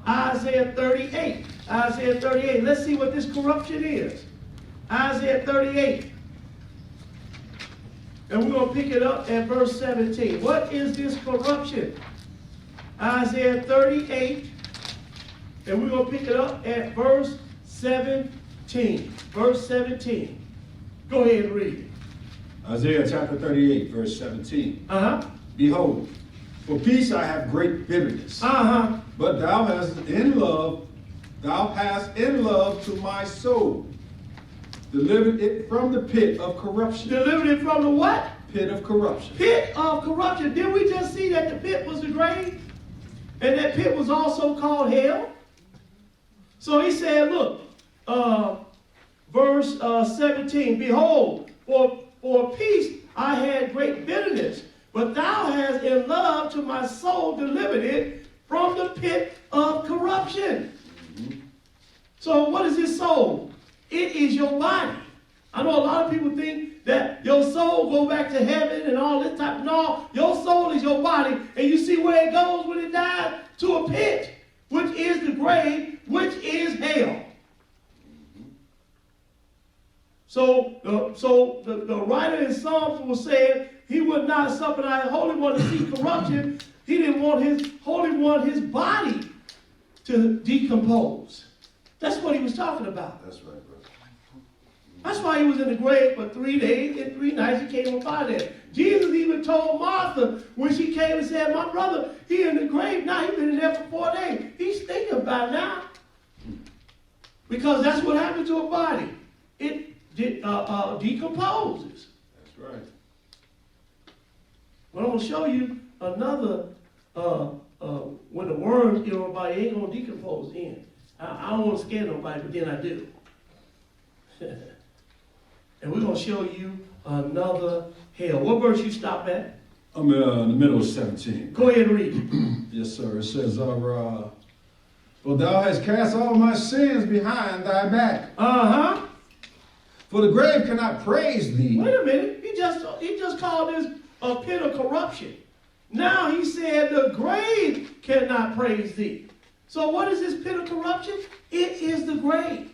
Speaker 1: Isaiah 38. Isaiah 38. Let's see what this corruption is. Isaiah 38. And we're going to pick it up at verse 17. What is this corruption? Isaiah 38. And we're going to pick it up at verse 17. Verse 17. Go ahead and read it.
Speaker 2: Isaiah chapter 38, verse 17.
Speaker 1: Uh-huh.
Speaker 2: Behold, for peace I have great bitterness.
Speaker 1: Uh-huh.
Speaker 2: But thou hast in love to my soul, delivered it from the pit of corruption.
Speaker 1: Delivered it from the what?
Speaker 2: Pit of corruption.
Speaker 1: Pit of corruption. Didn't we just see that the pit was the grave? And that pit was also called hell? So he said, look, verse 17, behold, for peace I had great bitterness, but thou hast in love to my soul delivered it from the pit of corruption. Mm-hmm. So what is his soul? It is your body. I know a lot of people think that your soul go back to heaven and all this type. No, your soul is your body, and you see where it goes when it dies? To a pit, which is the grave, which is hell. So the writer in Psalms was saying he would not suffer thy Holy One to see corruption. He didn't want his Holy One, his body, to decompose. That's what he was talking about.
Speaker 2: That's right, brother.
Speaker 1: That's why he was in the grave for 3 days and 3 nights. He came up out of there. Jesus even told Martha when she came and said, my brother, he in the grave now. He's been in there for 4 days. He's thinking about it now. Because that's what happens to a body. It decomposes.
Speaker 2: That's right.
Speaker 1: But I'm going to show you another, when the worms get on a body, it ain't going to decompose in. I don't want to scare nobody, but then I do. And we're going to show you another hell. What verse you stop at?
Speaker 2: I'm in the middle of 17.
Speaker 1: Go ahead and read it.
Speaker 2: Yes, sir. It says, for thou hast cast all my sins behind thy back.
Speaker 1: Uh-huh.
Speaker 2: For the grave cannot praise thee.
Speaker 1: Wait a minute. He just called this a pit of corruption. Now he said the grave cannot praise thee. So what is this pit of corruption? It is the grave.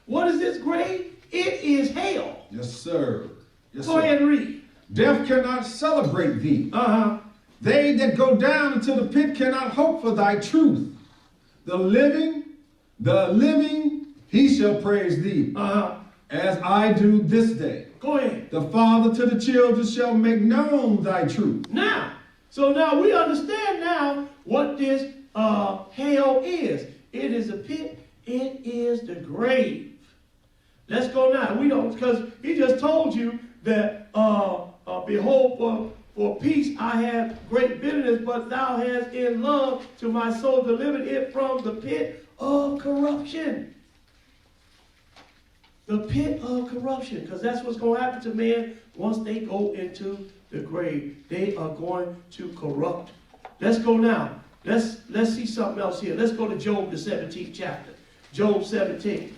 Speaker 1: What is this grave? It is hell.
Speaker 2: Yes, sir. Yes,
Speaker 1: Go ahead and read.
Speaker 2: Death cannot celebrate thee.
Speaker 1: Uh-huh.
Speaker 2: They that go down into the pit cannot hope for thy truth. The living, he shall praise thee.
Speaker 1: Uh-huh.
Speaker 2: As I do this day.
Speaker 1: Go ahead.
Speaker 2: The Father to the children shall make known thy truth.
Speaker 1: Now we understand now what this hell is. It is a pit. It is the grave. Let's go now. We don't, because he just told you that, behold, for peace I have great bitterness, but thou hast in love to my soul delivered it from the pit of corruption. The pit of corruption, because that's what's going to happen to man once they go into the grave. They are going to corrupt. Let's go now. Let's see something else here. Let's go to Job, the 17th chapter. Job 17.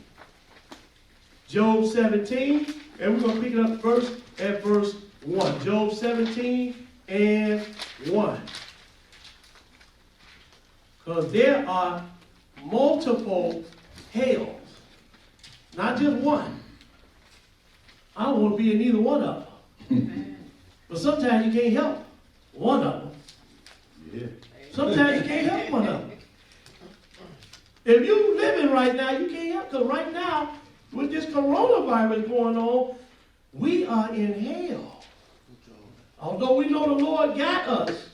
Speaker 1: Job 17, and we're going to pick it up at verse 1. Job 17 and 1. Because there are multiple hells. Not just one. I don't want to be in either one of them. But sometimes you can't help one of them.
Speaker 2: Yeah.
Speaker 1: Sometimes you can't help one of them. If you're living right now, you can't help. Because right now, with this coronavirus going on, we are in hell. Although we know the Lord got us.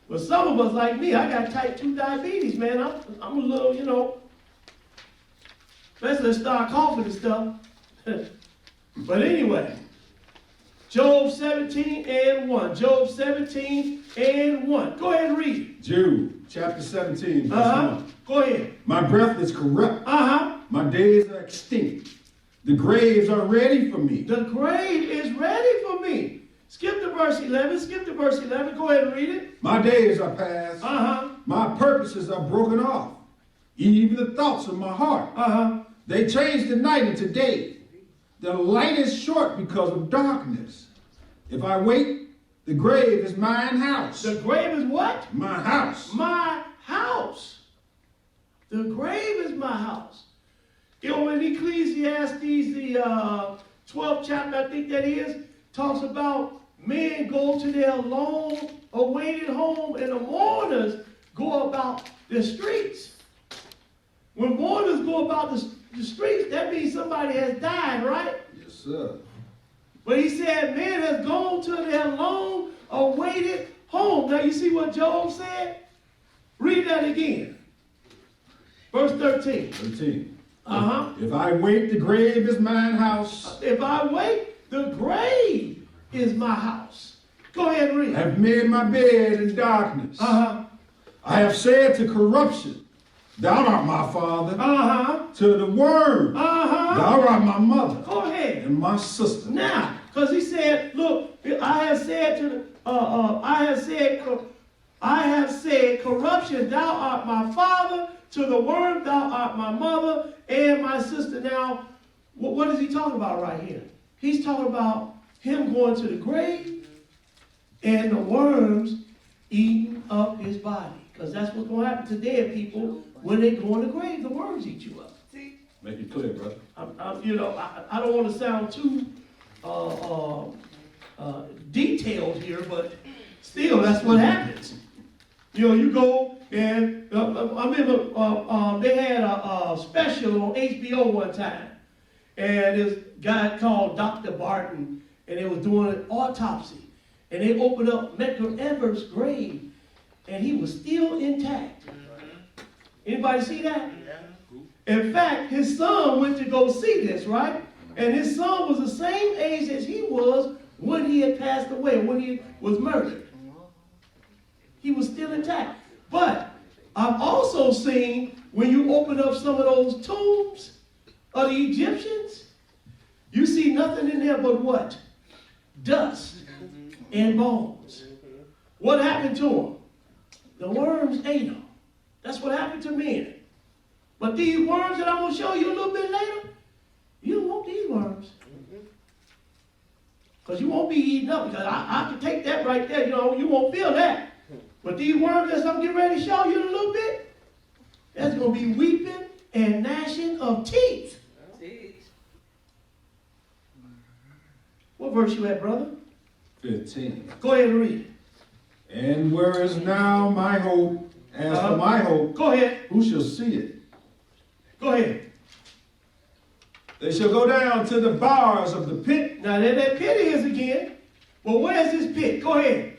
Speaker 1: But some of us, like me, I got type 2 diabetes, man. I'm a little, especially start coughing and stuff. But anyway, Job 17 and 1. Job 17 and 1. Go ahead and read.
Speaker 2: Jude, chapter 17, verse 1.
Speaker 1: Go ahead.
Speaker 2: My breath is corrupt.
Speaker 1: Uh-huh.
Speaker 2: My days are extinct. The graves are ready for me.
Speaker 1: The grave is ready for me. Skip to verse 11. Skip to verse 11. Go ahead and read it.
Speaker 2: My days are past.
Speaker 1: Uh-huh.
Speaker 2: My purposes are broken off. Even the thoughts of my heart.
Speaker 1: Uh-huh.
Speaker 2: They change the night into day. The light is short because of darkness. If I wait, the grave is mine house.
Speaker 1: The grave is what?
Speaker 2: My house.
Speaker 1: My house. The grave is my house. In Ecclesiastes, the 12th chapter, I think that is, talks about men go to their long-awaited home, and the mourners go about the streets. When mourners go about the streets, that means somebody has died, right?
Speaker 2: Yes, sir.
Speaker 1: But he said, man has gone to their long-awaited home. Now you see what Job said? Read that again. Verse 13.
Speaker 2: 13.
Speaker 1: Uh-huh.
Speaker 2: If I wait, the grave is mine house.
Speaker 1: If I wait, the grave is my house. Go ahead and read.
Speaker 2: I have made my bed in darkness.
Speaker 1: Uh-huh.
Speaker 2: I have said to corruption, thou art my father.
Speaker 1: Uh-huh.
Speaker 2: To the worm,
Speaker 1: Uh-huh.
Speaker 2: thou art my mother
Speaker 1: Go ahead.
Speaker 2: and my sister.
Speaker 1: Now, because he said, look, I have said corruption, thou art my father, to the worm, thou art my mother, and my sister. Now, what is he talking about right here? He's talking about him going to the grave and the worms eating up his body. Because that's what's going to happen to dead people when they go in the grave. The worms eat you up.
Speaker 3: See,
Speaker 2: Make it clear, brother.
Speaker 1: I don't want to sound too detailed here, but still, that's what happens. You go and I remember they had a special on HBO one time, and this guy called Dr. Barton, and they was doing an autopsy, and they opened up Medgar Evers' grave, and he was still intact. Anybody see that? In fact, his son went to go see this, right? And his son was the same age as he was when he had passed away, when he was murdered. He was still intact. But I've also seen when you open up some of those tombs of the Egyptians, you see nothing in there but what? Dust and bones. What happened to them? The worms ate them. That's what happened to men. But these worms that I'm going to show you a little bit later, you don't want these worms. Because you won't be eaten up. Because I can take that right there. You won't feel that. But these worms that I'm getting ready to show you in a little bit, that's going to be weeping and gnashing of teeth. What verse you at, brother?
Speaker 2: 15.
Speaker 1: Go ahead and read it.
Speaker 2: And where is now my hope? As for my hope,
Speaker 1: go ahead.
Speaker 2: who shall see it?
Speaker 1: Go ahead.
Speaker 2: They shall go down to the bars of the pit.
Speaker 1: Now there that pit is again. Well, where's this pit? Go ahead.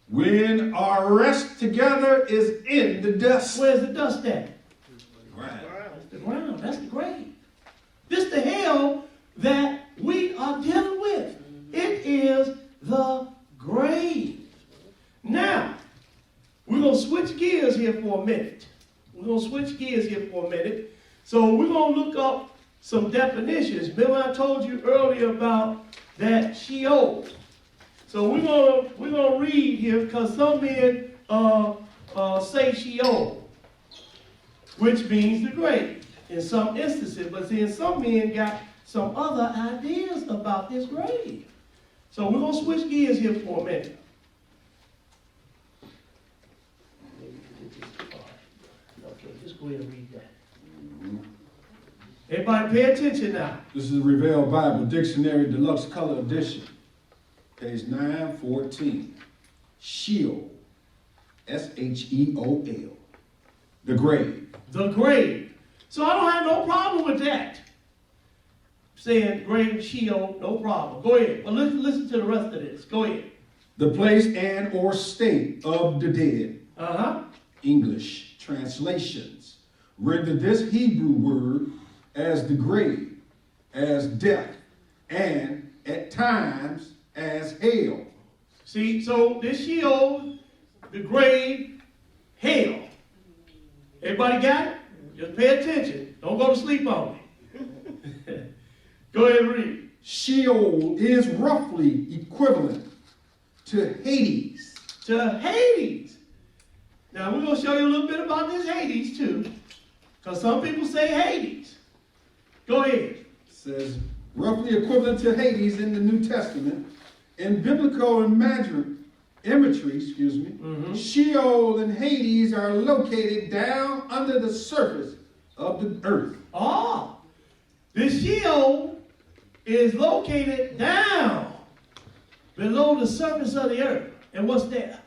Speaker 2: When our rest together is in the dust.
Speaker 1: Where's the dust at?
Speaker 2: Right.
Speaker 1: That's the ground. That's the grave. This the hell that we are dealing with. It is the grave. Now, we're going to switch gears here for a minute. So we're going to look up some definitions. Remember I told you earlier about that Sheol. So we're gonna read here because some men say Sheol, which means the grave in some instances. But then some men got some other ideas about this grave. So we're gonna switch gears here for a minute. Okay, just go ahead and read that. Everybody pay attention now.
Speaker 2: This is the Revell Bible Dictionary Deluxe Color Edition. Page 914. Sheol. S-H-E-O-L. The grave.
Speaker 1: The grave. So I don't have no problem with that. Saying grave, Sheol, no problem. Go ahead. But listen to the rest of this. Go ahead.
Speaker 2: The place and or state of the dead. English translations render this Hebrew word as the grave, as death, and at times as hell.
Speaker 1: See, so this Sheol, the grave, hell. Everybody got it? Just pay attention. Don't go to sleep on me. Go ahead and read.
Speaker 2: Sheol is roughly equivalent to Hades.
Speaker 1: To Hades. Now we're going to show you a little bit about this Hades too. Because some people say Hades. Go ahead.
Speaker 2: It says roughly equivalent to Hades in the New Testament. In biblical imagery, Sheol and Hades are located down under the surface of the earth.
Speaker 1: Oh, the Sheol is located down below the surface of the earth. And what's there?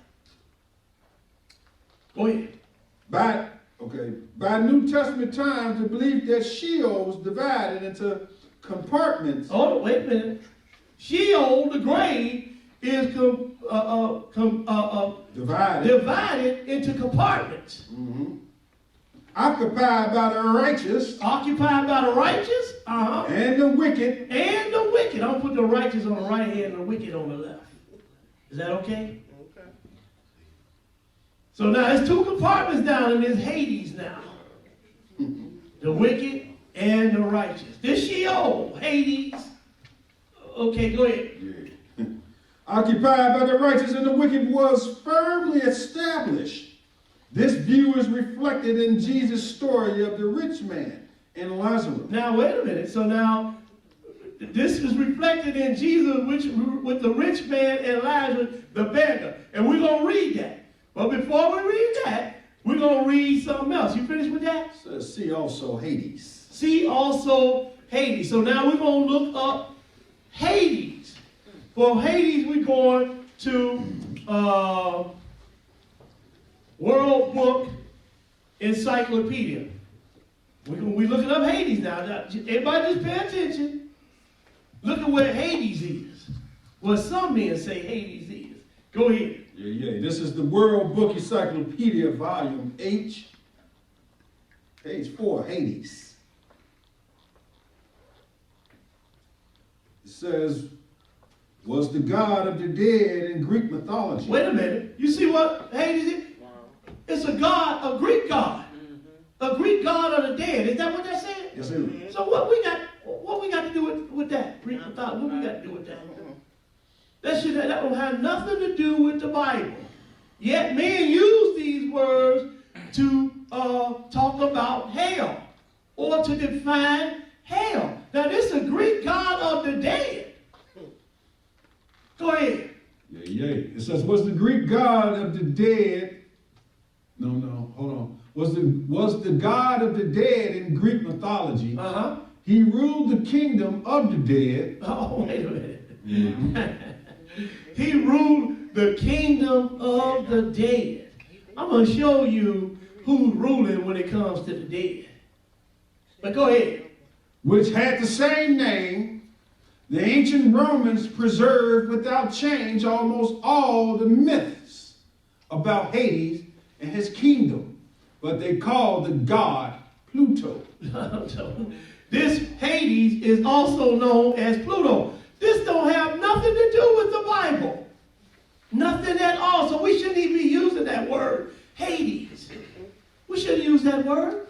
Speaker 1: Go ahead.
Speaker 2: By New Testament times, the belief that Sheol was divided into compartments.
Speaker 1: Oh, wait a minute. Sheol, the grave, is divided into compartments.
Speaker 2: Occupied by the righteous.
Speaker 1: Occupied by the righteous.
Speaker 2: And the wicked.
Speaker 1: And the wicked. I'm going to put the righteous on the right hand and the wicked on the left. Is that okay? Okay. So now there's two compartments down in this Hades now. The wicked and the righteous. This Sheol, Hades. Okay, go ahead.
Speaker 2: Yeah. Occupied by the righteous and the wicked was firmly established. This view is reflected in Jesus' story of the rich man and Lazarus.
Speaker 1: Now, wait a minute. So now, this is reflected in Jesus with the rich man and Lazarus, the beggar. And we're going to read that. But before we read that, we're going to read something else. You finished with that?
Speaker 2: So see also Hades.
Speaker 1: See also Hades. So now we're going to look up Hades. For Hades, we're going to World Book Encyclopedia. We're looking up Hades now. Everybody just pay attention. Look at what Hades is. What some men say Hades is. Go ahead.
Speaker 2: Yeah. This is the World Book Encyclopedia, volume H, page 4, Hades. It says, was the god of the dead in Greek mythology.
Speaker 1: Wait a minute. You see what Hades is? It's a god, a Greek god. A Greek god of the dead. Is that what they're saying?
Speaker 2: Yes, it is.
Speaker 1: So what we got to do with that? Greek mythology. What we got to do with that? That don't have nothing to do with the Bible. Yet men use these words to talk about hell or to define hell. Now this is a Greek god of the dead. Go ahead.
Speaker 2: Yeah. It says, was the Greek god of the dead. No, hold on. Was the god of the dead in Greek mythology.
Speaker 1: Uh-huh.
Speaker 2: He ruled the kingdom of the dead.
Speaker 1: Oh, wait a minute.
Speaker 2: Mhm.
Speaker 1: He ruled the kingdom of the dead. I'm going to show you who's ruling when it comes to the dead. But go ahead.
Speaker 2: Which had the same name. The ancient Romans preserved without change almost all the myths about Hades and his kingdom, but they called the god Pluto.
Speaker 1: This Hades is also known as Pluto. This don't have nothing to do with the Bible. Nothing at all. So we shouldn't even be using that word, Hades. We shouldn't use that word.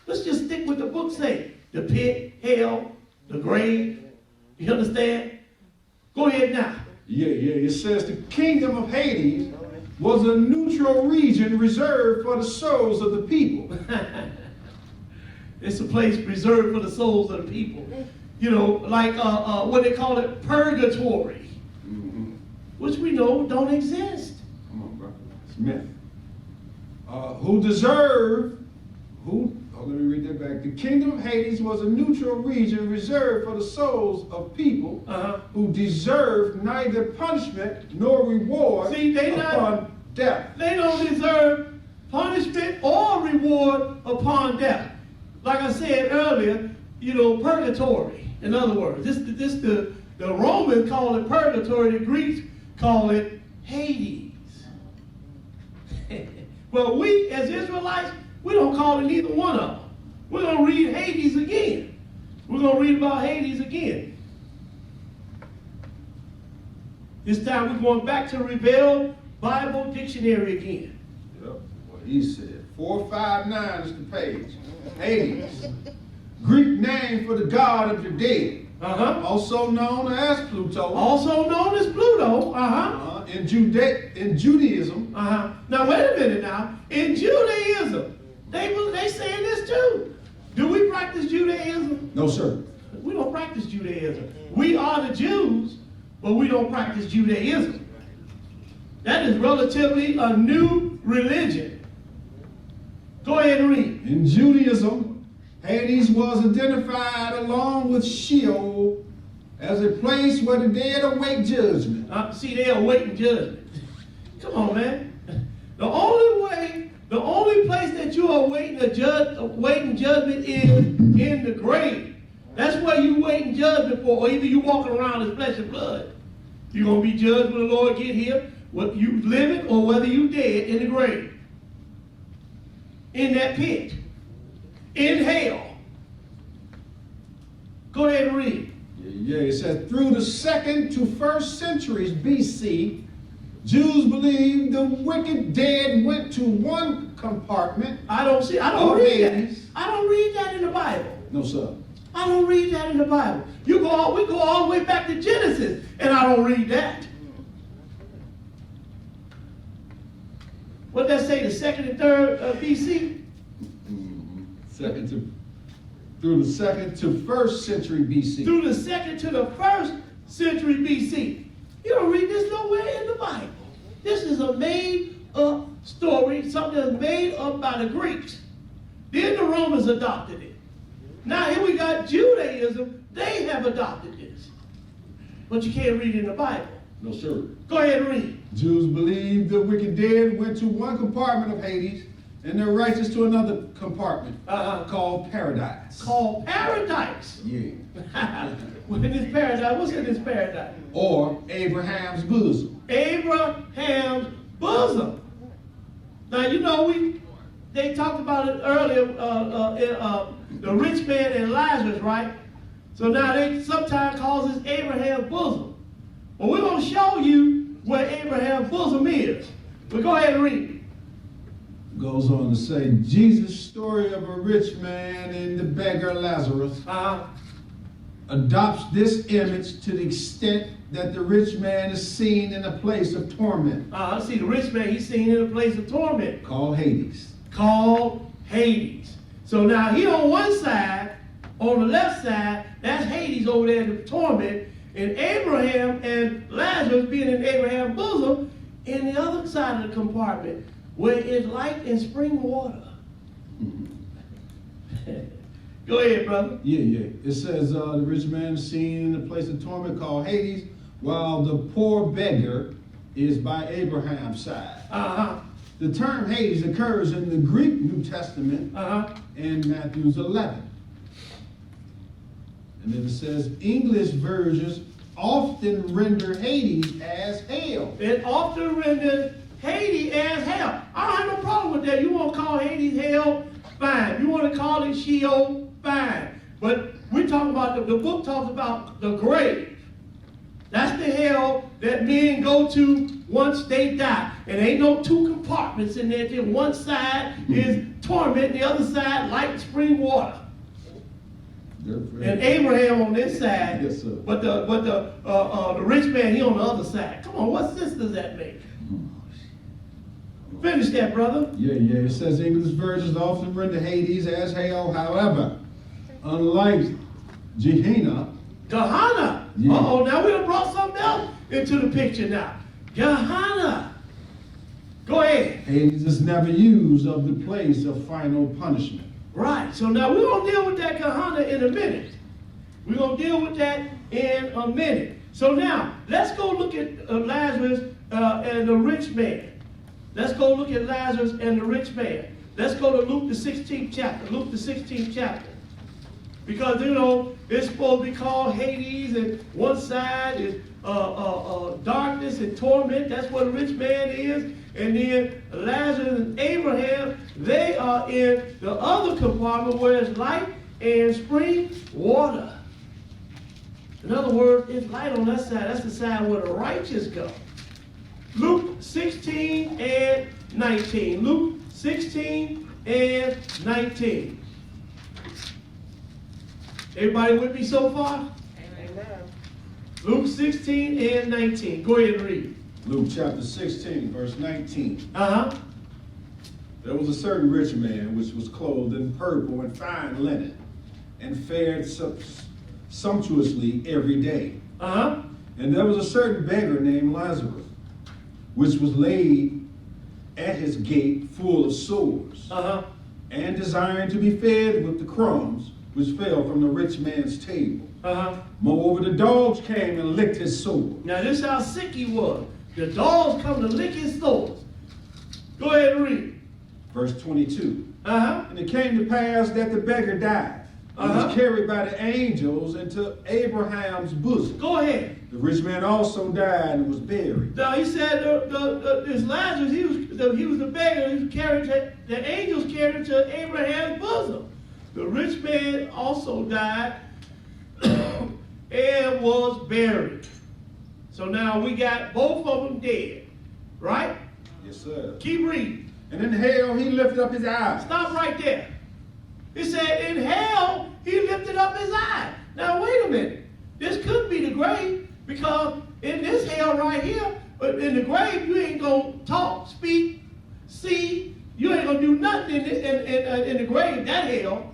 Speaker 1: Let's just stick with the book say. The pit, hell, the grave. You understand? Go ahead now.
Speaker 2: Yeah. It says the kingdom of Hades was a neutral region reserved for the souls of the people.
Speaker 1: It's a place reserved for the souls of the people. You know, like what they call it, purgatory, which we know don't exist.
Speaker 2: Come on, bro. It's myth. Let me read that back. The kingdom of Hades was a neutral region reserved for the souls of people who deserved neither punishment nor reward upon death.
Speaker 1: They don't deserve punishment or reward upon death. Like I said earlier, you know, purgatory. In other words, the Romans call it purgatory. The Greeks call it Hades. Well, we as Israelites, we don't call it neither one of them. We're going to read Hades again. We're going to read about Hades again. This time we're going back to Revell Bible Dictionary again.
Speaker 2: Yep. What he said. 459 is the page. Hades. Greek name for the god of the dead. Also known as Pluto.
Speaker 1: Also known as Pluto.
Speaker 2: In Judaism.
Speaker 1: Now wait a minute now. In Judaism, they saying this too. Do we practice Judaism?
Speaker 2: No, sir.
Speaker 1: We don't practice Judaism. We are the Jews, but we don't practice Judaism. That is relatively a new religion. Go ahead and read.
Speaker 2: In Judaism, Hades was identified along with Sheol as a place where the dead await judgment.
Speaker 1: See, they're awaiting judgment. Come on, man. The only place that you are awaiting judgment is in the grave. That's where you waiting judgment for, or either you walking around as flesh and blood. You're going to be judged when the Lord get here, whether you living or whether you dead in the grave. In that pit. In hell. Go ahead and read.
Speaker 2: Yeah, it says, through the 2nd to 1st centuries BC, Jews believed the wicked dead went to one compartment.
Speaker 1: I don't read that. I don't read that in the Bible.
Speaker 2: No, sir.
Speaker 1: I don't read that in the Bible. We go all the way back to Genesis, and I don't read that. What did that say, the 2nd and 3rd BC?
Speaker 2: Through the 2nd to 1st century BC.
Speaker 1: Through the 2nd to the 1st century BC. You don't read this nowhere in the Bible. This is a made-up story, something that's made up by the Greeks. Then the Romans adopted it. Now here we got Judaism. They have adopted this. But you can't read it in the Bible.
Speaker 2: No, sir.
Speaker 1: Go ahead and read.
Speaker 2: Jews believe the wicked dead went to one compartment of Hades and the righteous to another compartment called paradise.
Speaker 1: Called paradise.
Speaker 2: Yeah.
Speaker 1: What in this paradise? What's in this paradise?
Speaker 2: Or Abraham's bosom.
Speaker 1: Abraham's bosom. Now you know they talked about it earlier. The rich man and Lazarus, right? So now they sometimes calls this Abraham's bosom. Well, we're gonna show you where Abraham's bosom is. But go ahead and read.
Speaker 2: Goes on to say, Jesus' story of a rich man and the beggar Lazarus adopts this image to the extent that the rich man is seen in a place of torment.
Speaker 1: See, the rich man, he's seen in a place of torment.
Speaker 2: Called Hades.
Speaker 1: Called Hades. So now he on one side, on the left side, that's Hades over there in the torment, and Abraham and Lazarus being in Abraham's bosom in the other side of the compartment, where it's light and spring water. Go ahead, brother.
Speaker 2: Yeah. It says the rich man is seen in a place of torment called Hades, while the poor beggar is by Abraham's side. The term Hades occurs in the Greek New Testament in Matthew 11. And then it says English versions often render Hades as hell.
Speaker 1: It often renders Hades as hell. I don't have no problem with that. You want to call Hades hell? Fine. You want to call it Sheol? Fine. But we're talking about, the book talks about the grave. That's the hell that men go to once they die. And ain't no two compartments in there. One side is torment, the other side light spring water. And Abraham on this side,
Speaker 2: yes, sir.
Speaker 1: but the rich man, he on the other side. Come on, what sense does that make? Finish that, brother.
Speaker 2: Yeah. It says English versions often render Hades as hell. However, unlike Gehenna.
Speaker 1: Yeah. Now we done brought something else into the picture now. Gehenna. Go ahead.
Speaker 2: Hades is never used of the place of final punishment.
Speaker 1: Right. So now we're going to deal with that Gehenna in a minute. We're going to deal with that in a minute. So now, let's go look at Lazarus and the rich man. Let's go look at Lazarus and the rich man. Let's go to Luke the 16th chapter. Luke the 16th chapter. Because, it's supposed to be called Hades, and one side is darkness and torment. That's what a rich man is. And then Lazarus and Abraham, they are in the other compartment where it's light and spring water. In other words, it's light on that side. That's the side where the righteous go. Luke 16 and 19. Luke 16 and 19. Everybody with me so far?
Speaker 3: Amen.
Speaker 1: Luke 16 and 19. Go ahead and read.
Speaker 2: Luke chapter 16, verse 19. There was a certain rich man which was clothed in purple and fine linen, and fared sumptuously every day. And there was a certain beggar named Lazarus, which was laid at his gate full of sores, and desiring to be fed with the crumbs which fell from the rich man's table. Moreover, the dogs came and licked his sores.
Speaker 1: Now this is how sick he was. The dogs come to lick his sores. Go ahead and read.
Speaker 2: Verse 22.
Speaker 1: Uh-huh.
Speaker 2: And it came to pass that the beggar died, and was carried by the angels into Abraham's bosom.
Speaker 1: Go ahead.
Speaker 2: The rich man also died and was buried.
Speaker 1: Now he said this Lazarus, he was the beggar. He was carried the angels carried him to Abraham's bosom. The rich man also died and was buried. So now we got both of them dead, right?
Speaker 2: Yes, sir.
Speaker 1: Keep reading.
Speaker 2: And in hell he lifted up his eyes.
Speaker 1: Stop right there. He said in hell he lifted up his eye. Now wait a minute. This could be the grave, because in this hell right here, but in the grave you ain't gonna talk, speak, see. You ain't gonna do nothing in the grave, that hell.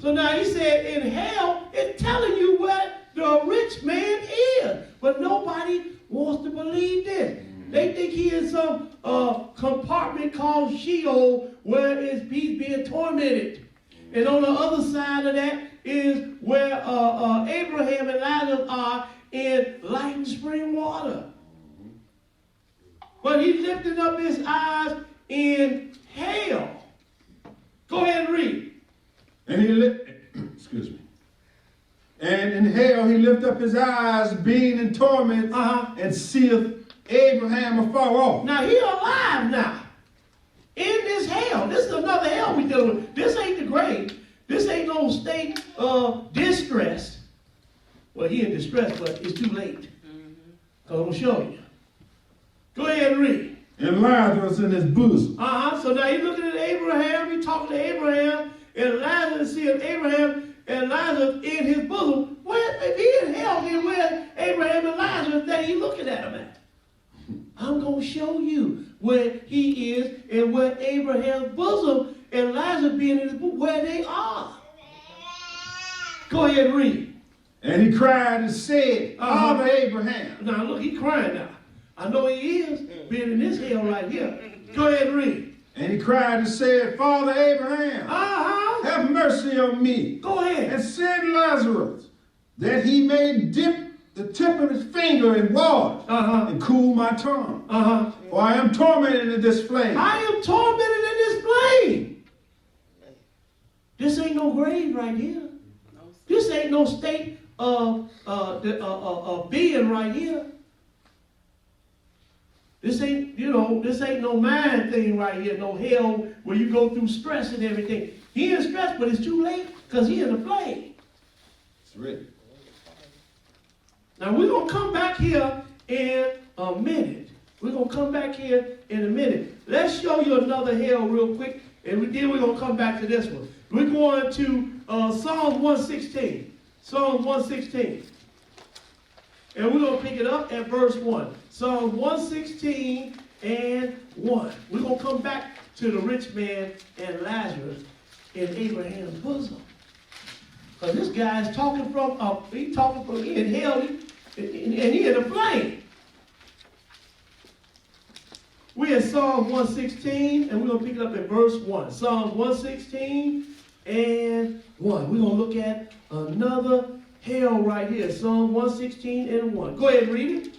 Speaker 1: So now he said in hell, it's telling you where the rich man is. But nobody wants to believe this. They think he is some compartment called Sheol where he's being tormented. And on the other side of that is where Abraham and Lazarus are in light and spring water. But he lifted up his eyes in hell. Go ahead and read.
Speaker 2: And excuse me. And in hell he lifted up his eyes, being in torment, and seeth Abraham afar off.
Speaker 1: Now he alive now. In this hell. This is another hell we dealing with. This ain't the grave. This ain't no state of distress. Well, he in distress, but it's too late. So I'm going to show you. Go ahead and read.
Speaker 2: And Lazarus in his bosom.
Speaker 1: So now he's looking at Abraham. He's talking to Abraham. And Lazarus seeing Abraham and Lazarus in his bosom. Where, if he in hell, then where Abraham and Lazarus that he looking at him at? I'm going to show you where he is and where Abraham's bosom and Lazarus being in his bosom, where they are. Go ahead and read.
Speaker 2: And he cried and said, Father Abraham.
Speaker 1: Now look, he crying now. I know he is, being in this hell right here. Go ahead and read.
Speaker 2: And he cried and said, Father Abraham, have mercy on me.
Speaker 1: Go ahead.
Speaker 2: And send Lazarus, that he may dip the tip of his finger in water and cool my tongue. For I am tormented in this flame.
Speaker 1: I am tormented in this flame. This ain't no grave right here. This ain't no state of being right here. This ain't, this ain't no mind thing right here, no hell where you go through stress and everything. He in stress, but it's too late because he in the flame.
Speaker 2: It's written.
Speaker 1: Now we're going to come back here in a minute. We're going to come back here in a minute. Let's show you another hell real quick, and then we're going to come back to this one. We're going to Psalm 116. Psalm 116. And we're going to pick it up at verse 1. Psalm 116 and 1. We're going to come back to the rich man and Lazarus in Abraham's bosom. Because this guy is talking from, he in hell, and he in the flame. We're in Psalm 116, and we're going to pick it up at verse 1. Psalm 116 and 1. We're going to look at another hell right here. Psalm 116 and 1. Go ahead and read it.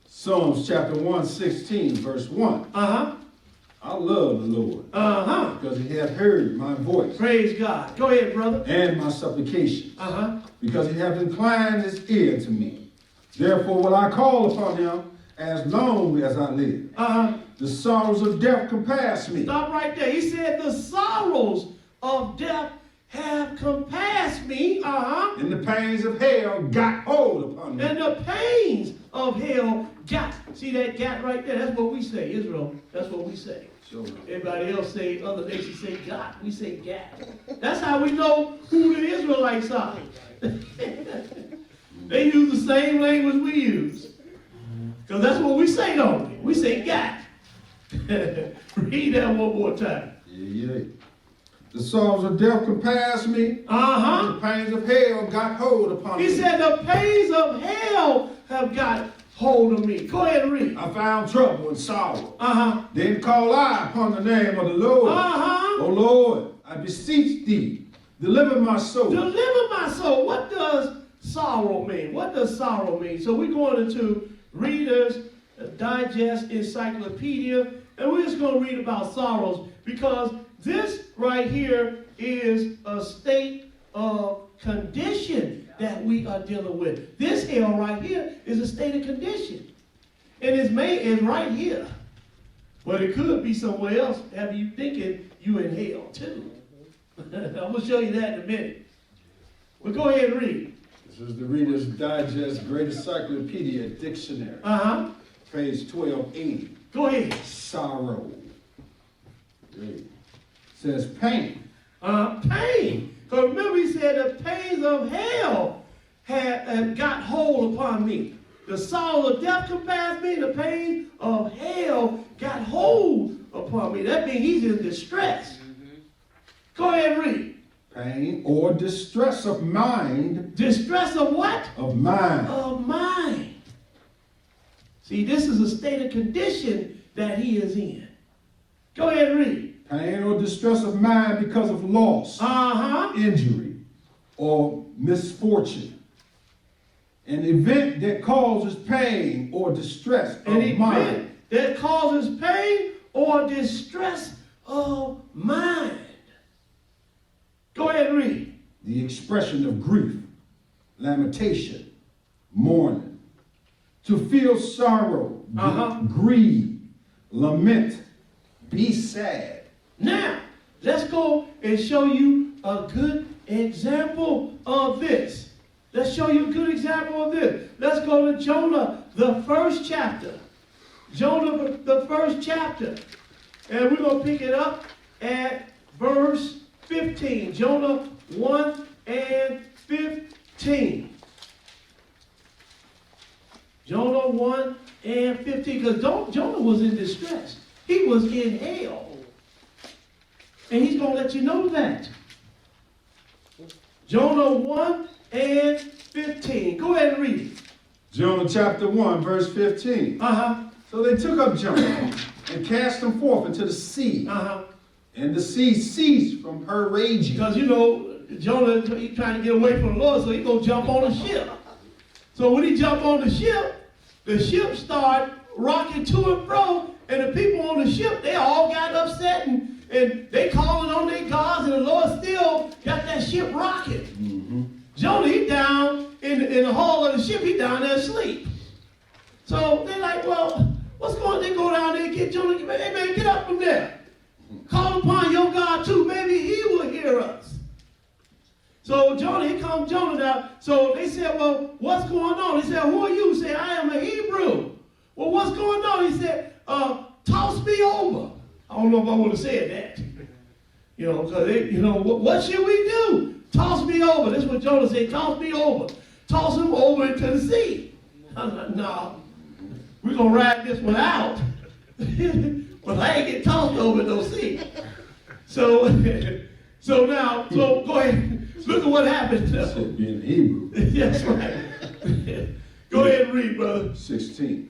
Speaker 2: Psalms chapter 116, verse 1. I love the Lord. Because he hath heard my voice.
Speaker 1: Praise God. Go ahead, brother.
Speaker 2: And my supplications. Because he hath inclined his ear to me. Therefore will I call upon him as long as I live. The sorrows of death compass me.
Speaker 1: Stop right there. He said the sorrows of death have compassed me.
Speaker 2: And the pains of hell got hold upon me.
Speaker 1: And the pains of hell got. See that got right there? That's what we say, Israel. That's what we say.
Speaker 2: Sure.
Speaker 1: Everybody else say, other nations say got. We say got. That's how we know who the Israelites are. They use the same language we use. Because that's what we say, don't we? We say got. Read that one more time.
Speaker 2: Yeah. The sorrows of death compassed me. And the pains of hell got hold upon me.
Speaker 1: He said the pains of hell have got hold of me. Go ahead and read.
Speaker 2: I found trouble and sorrow. Then call I upon the name of the Lord. O Lord, I beseech thee, deliver my soul.
Speaker 1: Deliver my soul. What does sorrow mean? What does sorrow mean? So we're going into Reader's Digest Encyclopedia, and we're just going to read about sorrows because this right here is a state of condition that we are dealing with. This hell right here is a state of condition. And it's right here. But it could be somewhere else. Have you thinking you in hell too? I'm going to show you that in a minute. Well, go ahead and read.
Speaker 2: This is the Reader's Digest Great Encyclopedia Dictionary. Page 1280.
Speaker 1: Go ahead.
Speaker 2: Sorrow. It says pain.
Speaker 1: Pain. Because remember he said the pains of hell had got hold upon me. The sorrow of death compassed me. The pain of hell got hold upon me. That means he's in distress. Go ahead and read.
Speaker 2: Pain or distress of mind.
Speaker 1: Distress of what?
Speaker 2: Of mind.
Speaker 1: Of mind. See, this is a state of condition that he is in. Go ahead and read.
Speaker 2: Pain or distress of mind because of loss, injury, or misfortune. An event that causes pain or distress
Speaker 1: An
Speaker 2: of mind.
Speaker 1: event that causes pain or distress of mind. Go ahead and read.
Speaker 2: The expression of grief, lamentation, mourning. To feel sorrow, grieve, lament, be sad.
Speaker 1: Now, let's go and show you a good example of this. Let's show you a good example of this. Let's go to Jonah, the first chapter. Jonah, the first chapter. And we're going to pick it up at verse 15. Jonah 1 and 15. Jonah 1 and 15. Because Jonah was in distress. He was in hell. And he's going to let you know that. Jonah 1 and 15. Go ahead and read it.
Speaker 2: Jonah chapter 1, verse 15. So they took up Jonah and cast him forth into the sea. And the sea ceased from her raging.
Speaker 1: Because, Jonah, he's trying to get away from the Lord, so he's going to jump on a ship. So when he jumped on the ship started rocking to and fro, and the people on the ship, they all got upset, and they calling on their gods, and the Lord still got that ship rocking. Jonah, he down in the hull of the ship, he down there asleep. So they're like, well, what's going on? They go down there and get Jonah. Hey, man, get up from there. Call upon your God too. Maybe he will hear us. So Jonah, here comes Jonah now. So they said, well, what's going on? He said, who are you? He said, I am a Hebrew. Well, what's going on? He said, toss me over. I don't know if I would have said that. Because what should we do? Toss me over. That's what Jonah said. Toss me over. Toss him over into the sea. I was like, no, we're going to ride this one out. But I ain't get tossed over in no sea. So now, go ahead. Look at what happened.
Speaker 2: Being Hebrew.
Speaker 1: That's right. Go ahead and read, brother.
Speaker 2: 16.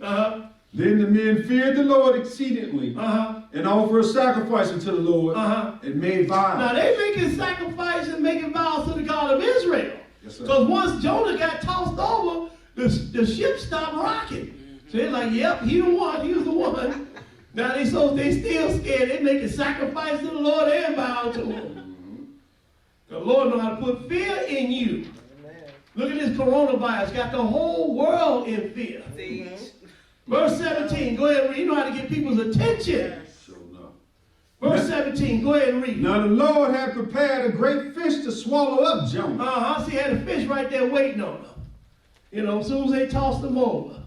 Speaker 2: Then the men feared the Lord exceedingly and offered a sacrifice unto the Lord and made vows.
Speaker 1: Now they making sacrifice and making vows to the God of Israel.
Speaker 2: Yes, sir.
Speaker 1: Because once Jonah got tossed over, the ship stopped rocking. So they're like, yep, he the one, he was the one. Now they still scared. They making sacrifice to the Lord and vow to him. The Lord know how to put fear in you. Look at this coronavirus. Got the whole world in fear. Verse 17, go ahead and read. You know how to get people's attention.
Speaker 2: Sure enough.
Speaker 1: Verse 17, go ahead and read.
Speaker 2: Now the Lord had prepared a great fish to swallow up Jonah.
Speaker 1: See, he had a fish right there waiting on him. As soon as they tossed him over.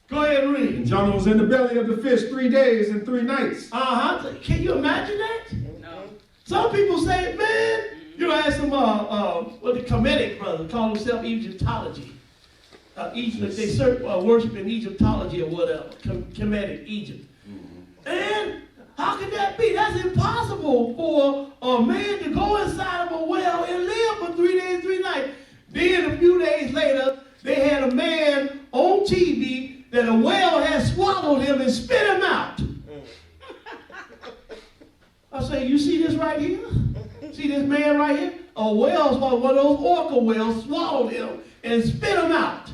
Speaker 1: Go ahead and read.
Speaker 2: And Jonah was in the belly of the fish 3 days and 3 nights.
Speaker 1: Can you imagine that? No. Some people say, man, I had some, the Kemetic brothers call themselves Egyptology. They worship in Egyptology or whatever, Kemetic Egypt. And how can that be? That's impossible for a man to go inside of a well and live for 3 days, 3 nights. Then a few days later, they had a man on TV that a whale had swallowed him and spit him out. I say, you see this right here? See this man right here? A whale, one of those orca whales, swallowed him and spit him out.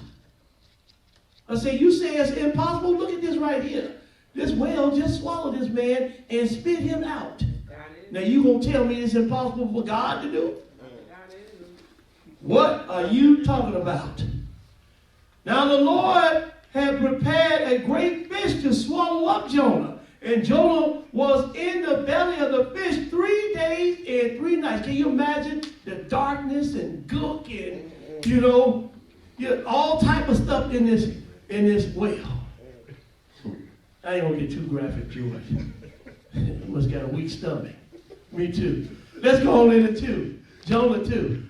Speaker 1: I say, you say it's impossible? Look at this right here. This whale just swallowed this man and spit him out. Now you gonna tell me it's impossible for God to do? What are you talking about? Now the Lord had prepared a great fish to swallow up Jonah. And Jonah was in the belly of the fish 3 days and 3 nights. Can you imagine the darkness and gook and, all type of stuff in this whale? I ain't gonna get too graphic, George. You must got a weak stomach. Me too. Let's go on into 2. Jonah 2.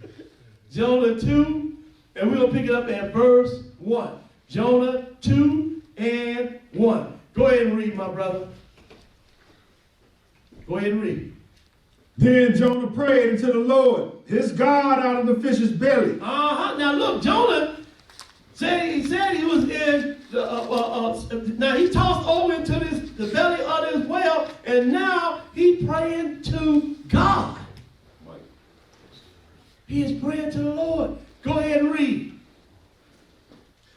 Speaker 1: Jonah 2, and we're gonna pick it up at verse 1. Jonah 2 and 1. Go ahead and read, my brother. Go ahead and read.
Speaker 2: Then Jonah prayed unto the Lord, his God, out of the fish's belly.
Speaker 1: Now look, Jonah said he was in now he tossed over into the belly of this whale, and now He praying to God. He is praying to the Lord. Go ahead and read.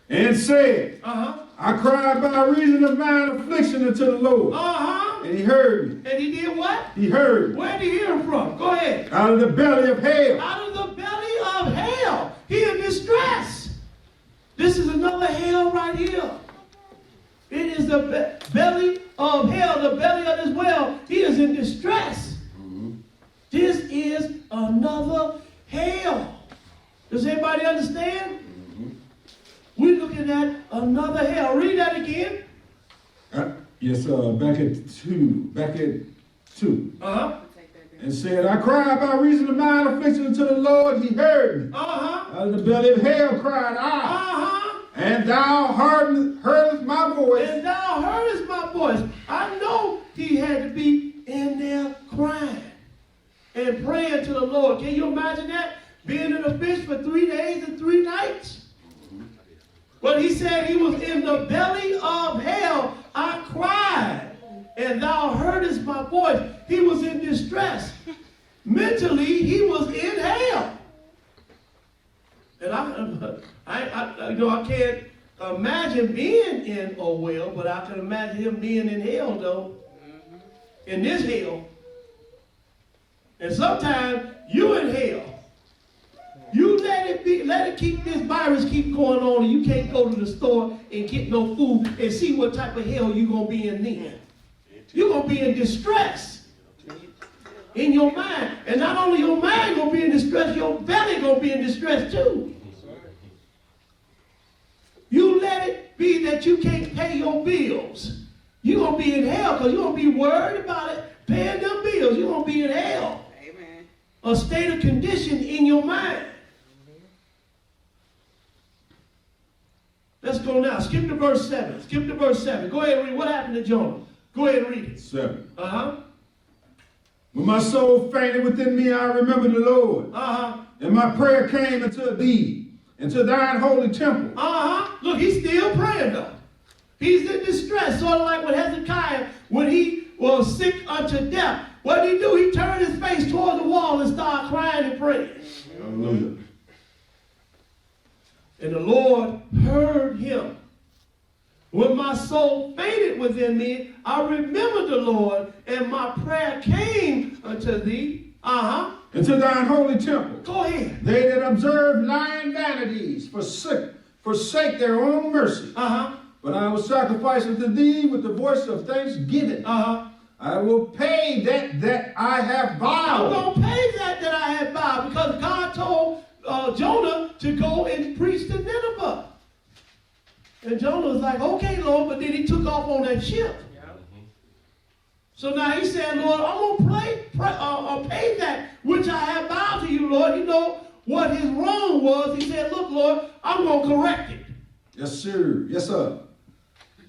Speaker 2: And said,
Speaker 1: Uh-huh.
Speaker 2: I cried by reason of mine affliction unto the Lord.
Speaker 1: Uh-huh.
Speaker 2: And he heard me.
Speaker 1: And he did what?
Speaker 2: He heard me.
Speaker 1: Where did he hear him from? Go ahead.
Speaker 2: Out of the belly of hell.
Speaker 1: Out of the belly of hell. He in distress. This is another hell right here. It is the belly of hell, the belly of this well. He is in distress. This is another hell. Does everybody understand? We're looking at another hell. Read that again.
Speaker 2: Yes, back at 2. Back at 2.
Speaker 1: Uh-huh.
Speaker 2: And said, I cried by reason of mine affliction unto the Lord. He heard me.
Speaker 1: Uh-huh.
Speaker 2: Out of the belly of hell cried I.
Speaker 1: Uh-huh.
Speaker 2: And thou heardest my voice.
Speaker 1: And thou heardest my voice. I know he had to be in there crying and praying to the Lord. Can you imagine that? Being in a fish for 3 days and 3 nights? But he said he was in the belly of hell. I cried, and thou heardest my voice. He was in distress. Mentally, he was in hell. And I can't imagine being in a well, but I can imagine him being in hell, though. In this hell. And sometimes you in hell. You let it keep this virus keep going on, and you can't go to the store and get no food and see what type of hell you're going to be in then. You're going to be in distress in your mind. And not only your mind going to be in distress, your belly going to be in distress too. You let it be that you can't pay your bills. You're going to be in hell because you're going to be worried about it, paying them bills. You're going to be in hell.
Speaker 3: Amen.
Speaker 1: A state of condition in your mind. Let's go now. Skip to verse 7. Skip to verse 7. Go ahead and read. What happened to Jonah? Go ahead and read it.
Speaker 2: 7.
Speaker 1: Uh-huh.
Speaker 2: When my soul fainted within me, I remembered the Lord.
Speaker 1: Uh-huh.
Speaker 2: And my prayer came unto thee, into thine holy temple.
Speaker 1: Uh-huh. Look, he's still praying though. He's in distress, sort of like with Hezekiah when he was sick unto death. What did he do? He turned his face toward the wall and started crying and praying.
Speaker 2: Hallelujah.
Speaker 1: And the Lord heard him. When my soul fainted within me, I remembered the Lord, and my prayer came unto thee. Uh-huh.
Speaker 2: Into thine holy temple.
Speaker 1: Go ahead.
Speaker 2: They that observe lying vanities forsake their own mercy.
Speaker 1: Uh-huh.
Speaker 2: But I will sacrifice unto thee with the voice of thanksgiving.
Speaker 1: Uh-huh.
Speaker 2: I will pay that I have
Speaker 1: I'm
Speaker 2: vowed.
Speaker 1: going to pay that I had vowed, because God told Jonah to go and preach to Nineveh. And Jonah was like, okay, Lord, but then he took off on that ship. So now he said, Lord, I'm going to pay that which I have vowed to you, Lord. You know what his wrong was. He said, look, Lord, I'm going to correct it.
Speaker 2: Yes, sir. Yes, sir.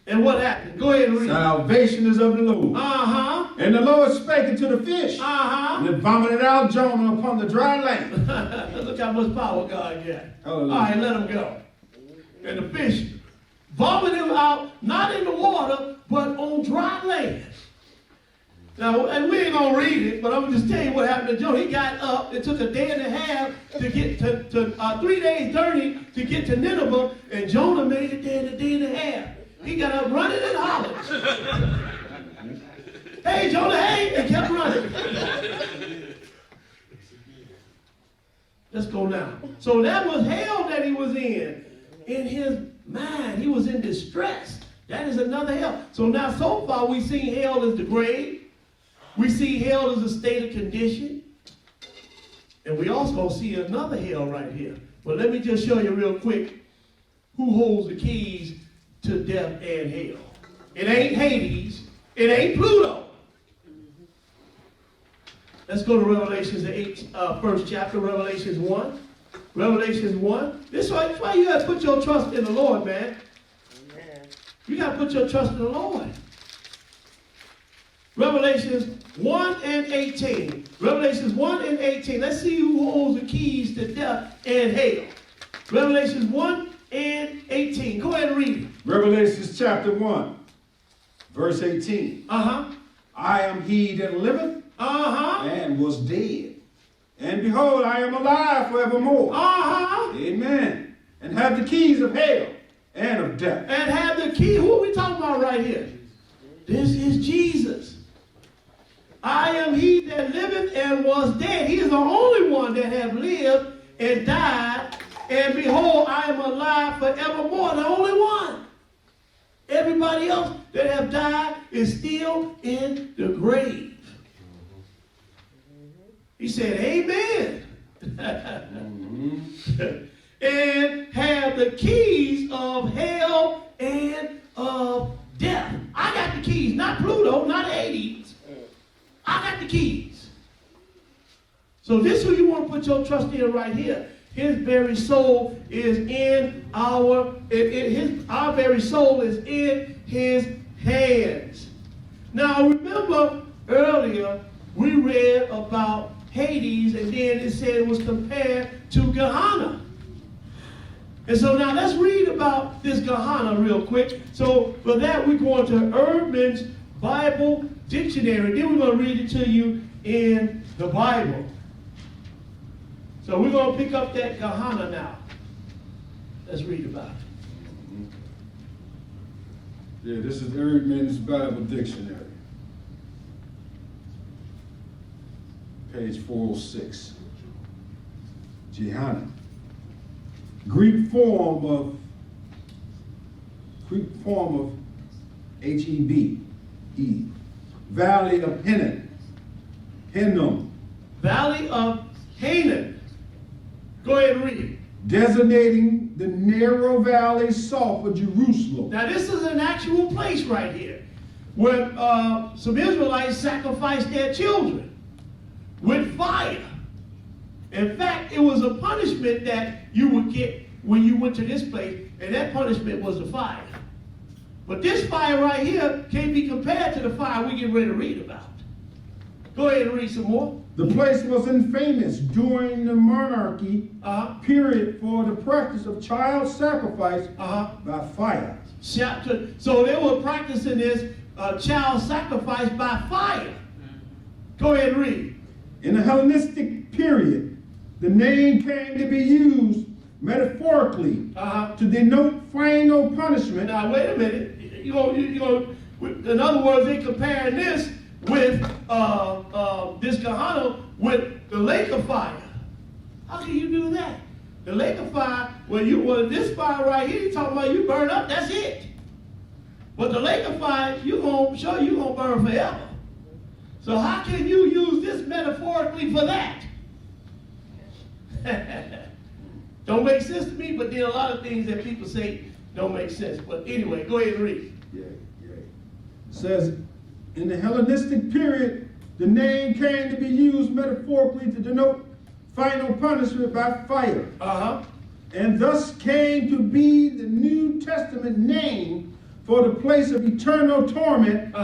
Speaker 1: And what happened? Go ahead and read.
Speaker 2: Salvation is of the Lord.
Speaker 1: Uh-huh.
Speaker 2: And the Lord spake unto the fish.
Speaker 1: Uh-huh.
Speaker 2: And it vomited out Jonah upon the dry land.
Speaker 1: Look how much power God got.
Speaker 2: Hallelujah.
Speaker 1: All right, let him go. And the fish vomited him out, not in the water, but on dry land. Now, and we ain't going to read it, but I'm going to just tell you what happened to Jonah. He got up. It took a day and a half to get to 3 days journey to get to Nineveh, and Jonah made it there in a day and a half. He got up running and hollering. Hey, Jonah, hey, and kept running. Let's go now. So that was hell that he was in his mind. He was in distress. That is another hell. So now, so far, we see hell as the grave. We see hell as a state of condition. And we also see another hell right here. But let me just show you real quick who holds the keys to death and hell. It ain't Hades. It ain't Pluto. Let's go to Revelations, the first chapter, Revelations 1. Revelations 1. This is why you got to put your trust in the Lord, man. Amen. You got to put your trust in the Lord. Revelations 1 and 18. Revelations 1 and 18. Let's see who holds the keys to death and hell. Revelations 1 and 18. Go ahead and read it.
Speaker 2: Revelations chapter 1, verse 18.
Speaker 1: Uh-huh.
Speaker 2: I am he that liveth
Speaker 1: Uh-huh.
Speaker 2: and was dead. And behold, I am alive forevermore.
Speaker 1: Uh-huh.
Speaker 2: Amen. And have the keys of hell and of death.
Speaker 1: And have the key. Who are we talking about right here? This is Jesus. I am he that liveth and was dead. He is the only one that have lived and died. And behold, I am alive forevermore. The only one. Everybody else that have died is still in the grave. He said, amen. And have the keys of hell and of death. I got the keys, not Pluto, not Hades. I got the keys. So this is who you want to put your trust in right here. His very soul is in our very soul is in his hands. Now remember earlier we read about Hades, and then it said it was compared to Gehenna. And so now let's read about this Gehenna real quick. So for that we're going to Urban's Bible Dictionary. Then we're going to read it to you in the Bible. So we're going to pick up that Gehenna now. Let's read about it.
Speaker 2: Yeah, this is Erdman's Bible Dictionary. Page 406. Gehenna. Greek form of Heb, E. Valley of Hinnom. Hinnom.
Speaker 1: Valley of Hinnom. Go ahead and read it.
Speaker 2: Designating the narrow valley south of Jerusalem.
Speaker 1: Now this is an actual place right here where some Israelites sacrificed their children with fire. In fact, it was a punishment that you would get when you went to this place, and that punishment was the fire. But this fire right here can't be compared to the fire we get ready to read about. Go ahead and read some more.
Speaker 2: The place was infamous during the monarchy period for the practice of child sacrifice by fire.
Speaker 1: So they were practicing this child sacrifice by fire. Go ahead and read.
Speaker 2: In the Hellenistic period, the name came to be used metaphorically to denote final punishment.
Speaker 1: Now wait a minute. In other words, they comparing this with this Gehenna with the lake of fire. How can you do that? The lake of fire, this fire right here, you talking about you burn up, that's it. But the lake of fire, you're gonna burn forever. So how can you use this metaphorically for that? Don't make sense to me, but there are a lot of things that people say don't make sense. But anyway, go ahead and read.
Speaker 2: Yeah. It says, in the Hellenistic period, the name came to be used metaphorically to denote final punishment by fire. And thus came to be the New Testament name for the place of eternal torment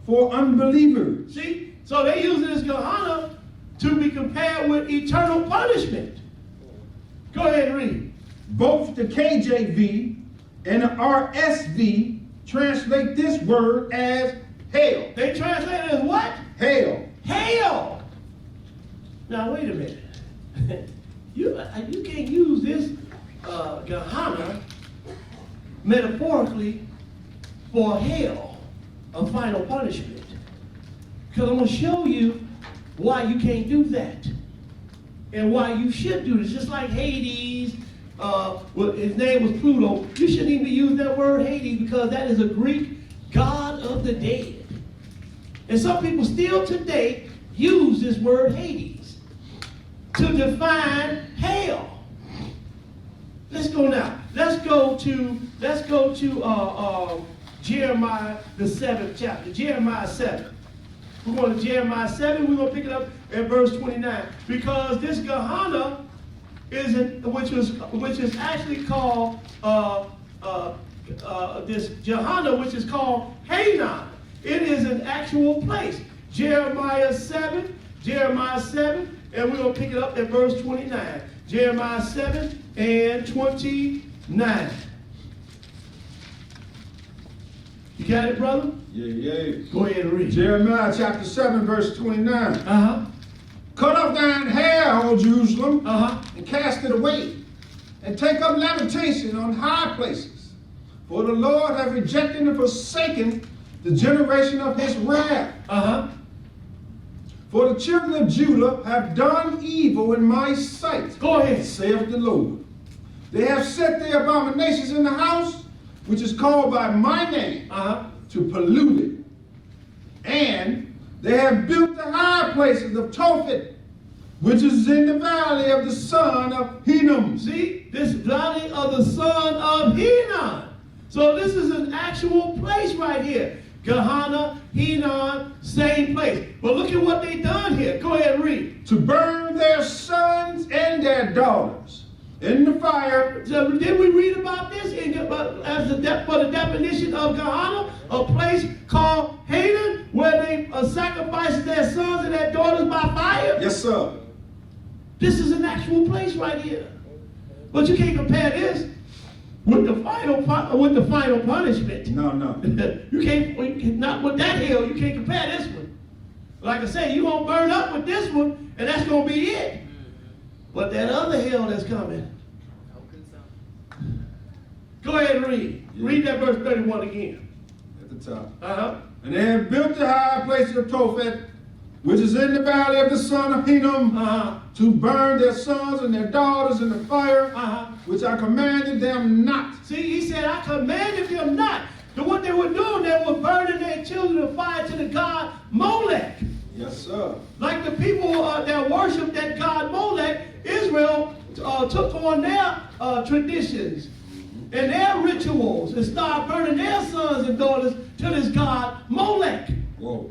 Speaker 2: for unbelievers.
Speaker 1: See? So they using this Gehenna to be compared with eternal punishment. Go ahead and read.
Speaker 2: Both the KJV and the RSV translate this word as hell.
Speaker 1: They translate it as what?
Speaker 2: Hell.
Speaker 1: Hell. Now wait a minute. You can't use this Gehenna metaphorically for hell, a final punishment. Because I'm going to show you why you can't do that. And why you should do this. Just like Hades, his name was Pluto. You shouldn't even use that word Hades because that is a Greek god of the dead. And some people still today use this word Hades to define hell. Let's go now. Let's go to Jeremiah, the 7th chapter. Jeremiah 7. We're going to Jeremiah 7. We're going to pick it up at verse 29. Because this Gehenna which is actually called this Gehenna, which is called Hinnom. It is an actual place. Jeremiah 7, and we're going to pick it up at verse 29. Jeremiah 7 and 29. You got it, brother?
Speaker 2: Yeah.
Speaker 1: Go ahead and read.
Speaker 2: Jeremiah chapter 7, verse 29.
Speaker 1: Uh-huh.
Speaker 2: Cut off thine hair, O Jerusalem,
Speaker 1: Uh-huh.
Speaker 2: and cast it away, and take up lamentation on high places. For the Lord hath rejected and forsaken the generation of his wrath.
Speaker 1: Uh-huh.
Speaker 2: For the children of Judah have done evil in my sight,
Speaker 1: Go ahead.
Speaker 2: saith the Lord. They have set their abominations in the house, which is called by my name,
Speaker 1: Uh-huh.
Speaker 2: to pollute it. And they have built the high places of Tophet, which is in the valley of the son of Hinnom.
Speaker 1: See, this valley of the son of Hinnom. So this is an actual place right here. Gehenna, Hinnom, same place. But look at what they done here. Go ahead and read.
Speaker 2: To burn their sons and their daughters in the fire.
Speaker 1: So did we read about this for the definition of Gehenna, a place called Hanan, where they sacrificed their sons and their daughters by fire?
Speaker 2: Yes, sir.
Speaker 1: This is an actual place right here. But you can't compare this with the final punishment.
Speaker 2: No.
Speaker 1: You can't, not with that hill, you can't compare this one. Like I say, you're going to burn up with this one, and that's going to be it. But that other hill that's coming, go ahead and read.
Speaker 2: Yeah.
Speaker 1: Read that verse 31 again.
Speaker 2: At the top.
Speaker 1: Uh-huh.
Speaker 2: And they have built the high places of Tophet, which is in the valley of the son of Hinnom,
Speaker 1: Uh-huh.
Speaker 2: to burn their sons and their daughters in the fire,
Speaker 1: Uh-huh.
Speaker 2: which I commanded them not.
Speaker 1: See, he said, I commanded them not. So what they were doing, they were burning their children in fire to the god Molech.
Speaker 2: Yes, sir.
Speaker 1: Like the people that worship that god Molech, Israel took on their traditions and their rituals and started burning their sons and daughters to this god Molech.
Speaker 2: Whoa.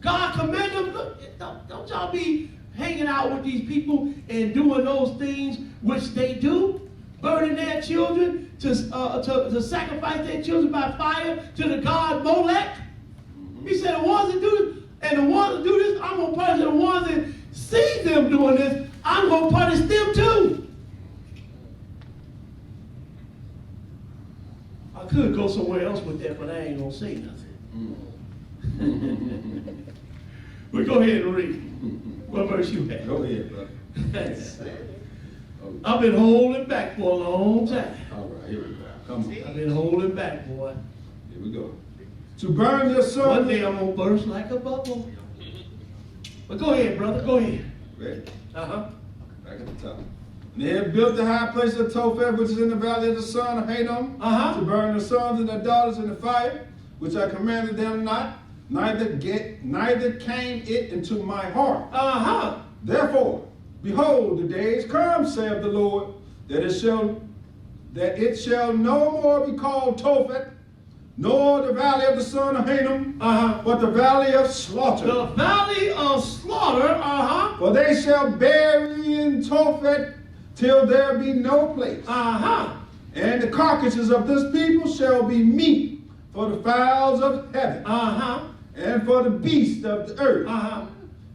Speaker 1: God commanded them, look, don't y'all be hanging out with these people and doing those things which they do, burning their children to sacrifice their children by fire to the god Molech. He said the ones that do this, and the ones that do this, I'm going to punish the ones that see them doing this, I'm going to punish them too. I could go somewhere else with that, but I ain't going to say nothing. But go ahead and read. What verse you have?
Speaker 2: Go ahead, brother.
Speaker 1: I've been holding back for a long time.
Speaker 2: All right, here we go. Come on.
Speaker 1: I've been holding back, boy.
Speaker 2: Here we go. To burn their
Speaker 1: One
Speaker 2: sons.
Speaker 1: day I'm going to burst like a bubble. But go ahead, brother. Go ahead.
Speaker 2: Ready?
Speaker 1: Uh-huh.
Speaker 2: Back at the top. And they have built the high place of Tophet, which is in the valley of the son of Hinnom,
Speaker 1: Uh-huh.
Speaker 2: to burn their sons and their daughters in the fire, which I commanded them not, neither came it into my heart.
Speaker 1: Uh-huh.
Speaker 2: Therefore, behold, the days come, saith the Lord, that it shall no more be called Tophet, nor the valley of the son of Hinnom,
Speaker 1: Uh-huh.
Speaker 2: but the valley of slaughter.
Speaker 1: The valley of slaughter, uh-huh.
Speaker 2: For they shall bury in Tophet till there be no place.
Speaker 1: Uh-huh.
Speaker 2: And the carcasses of this people shall be meat for the fowls of heaven,
Speaker 1: Uh-huh.
Speaker 2: and for the beasts of the earth.
Speaker 1: Uh-huh.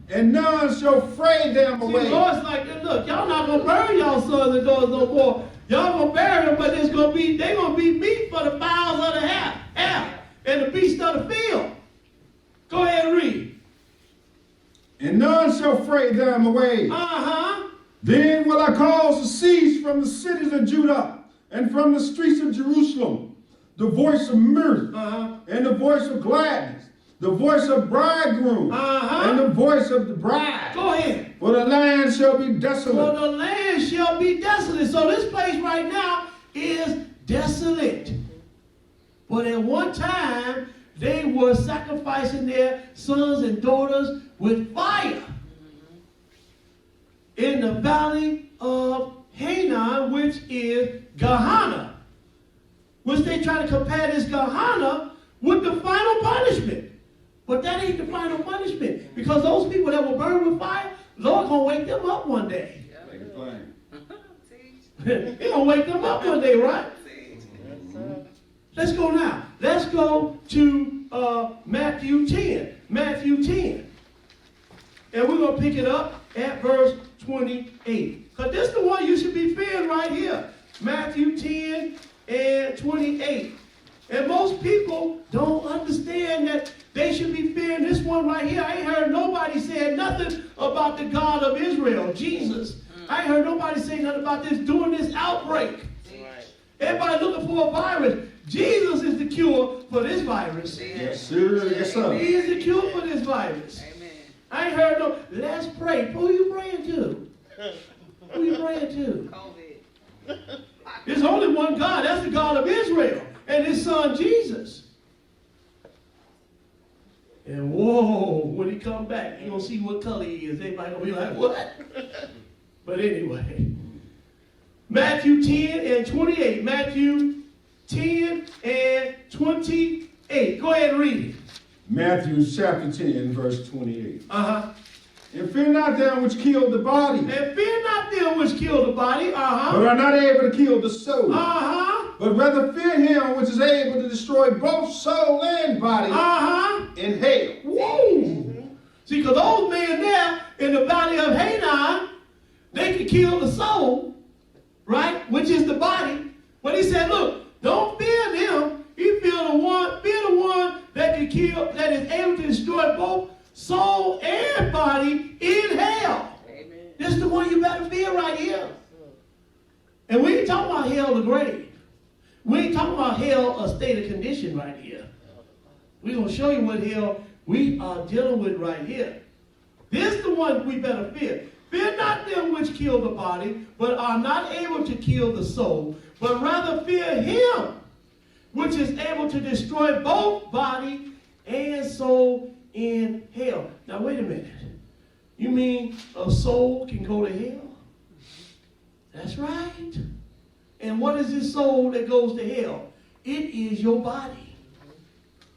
Speaker 2: And none shall fray them
Speaker 1: See,
Speaker 2: away.
Speaker 1: the Lord's like, look, y'all not going to bury y'all sons and daughters no more. Y'all going to bury them, but they're going to be meat for the fowls of the air and the beasts of the field. Go ahead and read.
Speaker 2: And none shall fray them away.
Speaker 1: Uh-huh.
Speaker 2: Then will I cause to cease from the cities of Judah and from the streets of Jerusalem the voice of mirth,
Speaker 1: Uh-huh.
Speaker 2: and the voice of gladness, the voice of bridegroom,
Speaker 1: Uh-huh.
Speaker 2: and the voice of the bride.
Speaker 1: Go ahead.
Speaker 2: For the land shall be
Speaker 1: For
Speaker 2: desolate.
Speaker 1: the land shall be desolate. So this place right now is desolate. But at one time, they were sacrificing their sons and daughters with fire in the valley of Hinnom, which is Gehenna. Which they try to compare this Gehenna with the final punishment. But that ain't the final punishment. Because those people that were burned with fire, Lord gonna wake them up one day.
Speaker 2: Make it plain.
Speaker 1: He gonna wake them up one day, right? Let's go now. Let's go to Matthew 10. Matthew 10. And we're going to pick it up at verse 28. Because this is the one you should be fearing right here. Matthew 10 and 28. And most people don't understand that they should be fearing this one right here. I ain't heard nobody say nothing about the God of Israel, Jesus. I ain't heard nobody say nothing about this during this outbreak. Everybody looking for a virus. Jesus is the cure for this virus.
Speaker 2: Yes, sir. Yes, sir.
Speaker 1: He is the cure for this virus.
Speaker 3: Amen.
Speaker 1: I ain't heard no, let's pray. Who you praying to? Who you praying to?
Speaker 3: COVID.
Speaker 1: There's only one God. That's the God of Israel and his son Jesus. And whoa, when he come back, you're going to see what color he is. Everybody going to be like, what? But anyway, Matthew 10 and 28. Matthew 10 and 28. Go ahead and read it.
Speaker 2: Matthew chapter 10, verse 28.
Speaker 1: Uh-huh.
Speaker 2: And fear not them which kill the body,
Speaker 1: And fear not them which kill the body. Uh-huh.
Speaker 2: but are not able to kill the soul.
Speaker 1: Uh-huh.
Speaker 2: But rather fear him which is able to destroy both soul and body
Speaker 1: Uh-huh.
Speaker 2: in hell.
Speaker 1: Whoa. See, because those men there in the valley of Hanan, they could kill the soul, right? Which is the body. But he said, look, don't fear them. You fear the one that can kill, that is able to destroy both soul and body in hell.
Speaker 3: Amen.
Speaker 1: This is the one you better fear right here. And we ain't talking about hell, the grave. We ain't talking about hell, a state of condition right here. We're going to show you what hell we are dealing with right here. This is the one we better fear. Fear not them which kill the body, but are not able to kill the soul, but rather fear him which is able to destroy both body and soul in hell. Now wait a minute. You mean a soul can go to hell? That's right. And what is this soul that goes to hell? It is your body.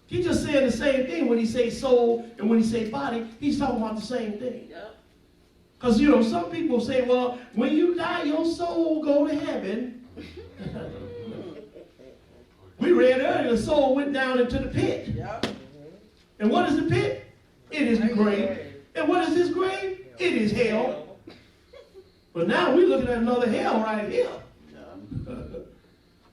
Speaker 1: He's just saying the same thing when he says soul and when he says body. He's talking about the same thing. Because, you know, some people say, well, when you die, your soul will go to heaven. We read earlier, the soul went down into the pit. And what is the pit? It is the grave. And what is this grave? It is hell. But now we're looking at another hell right here.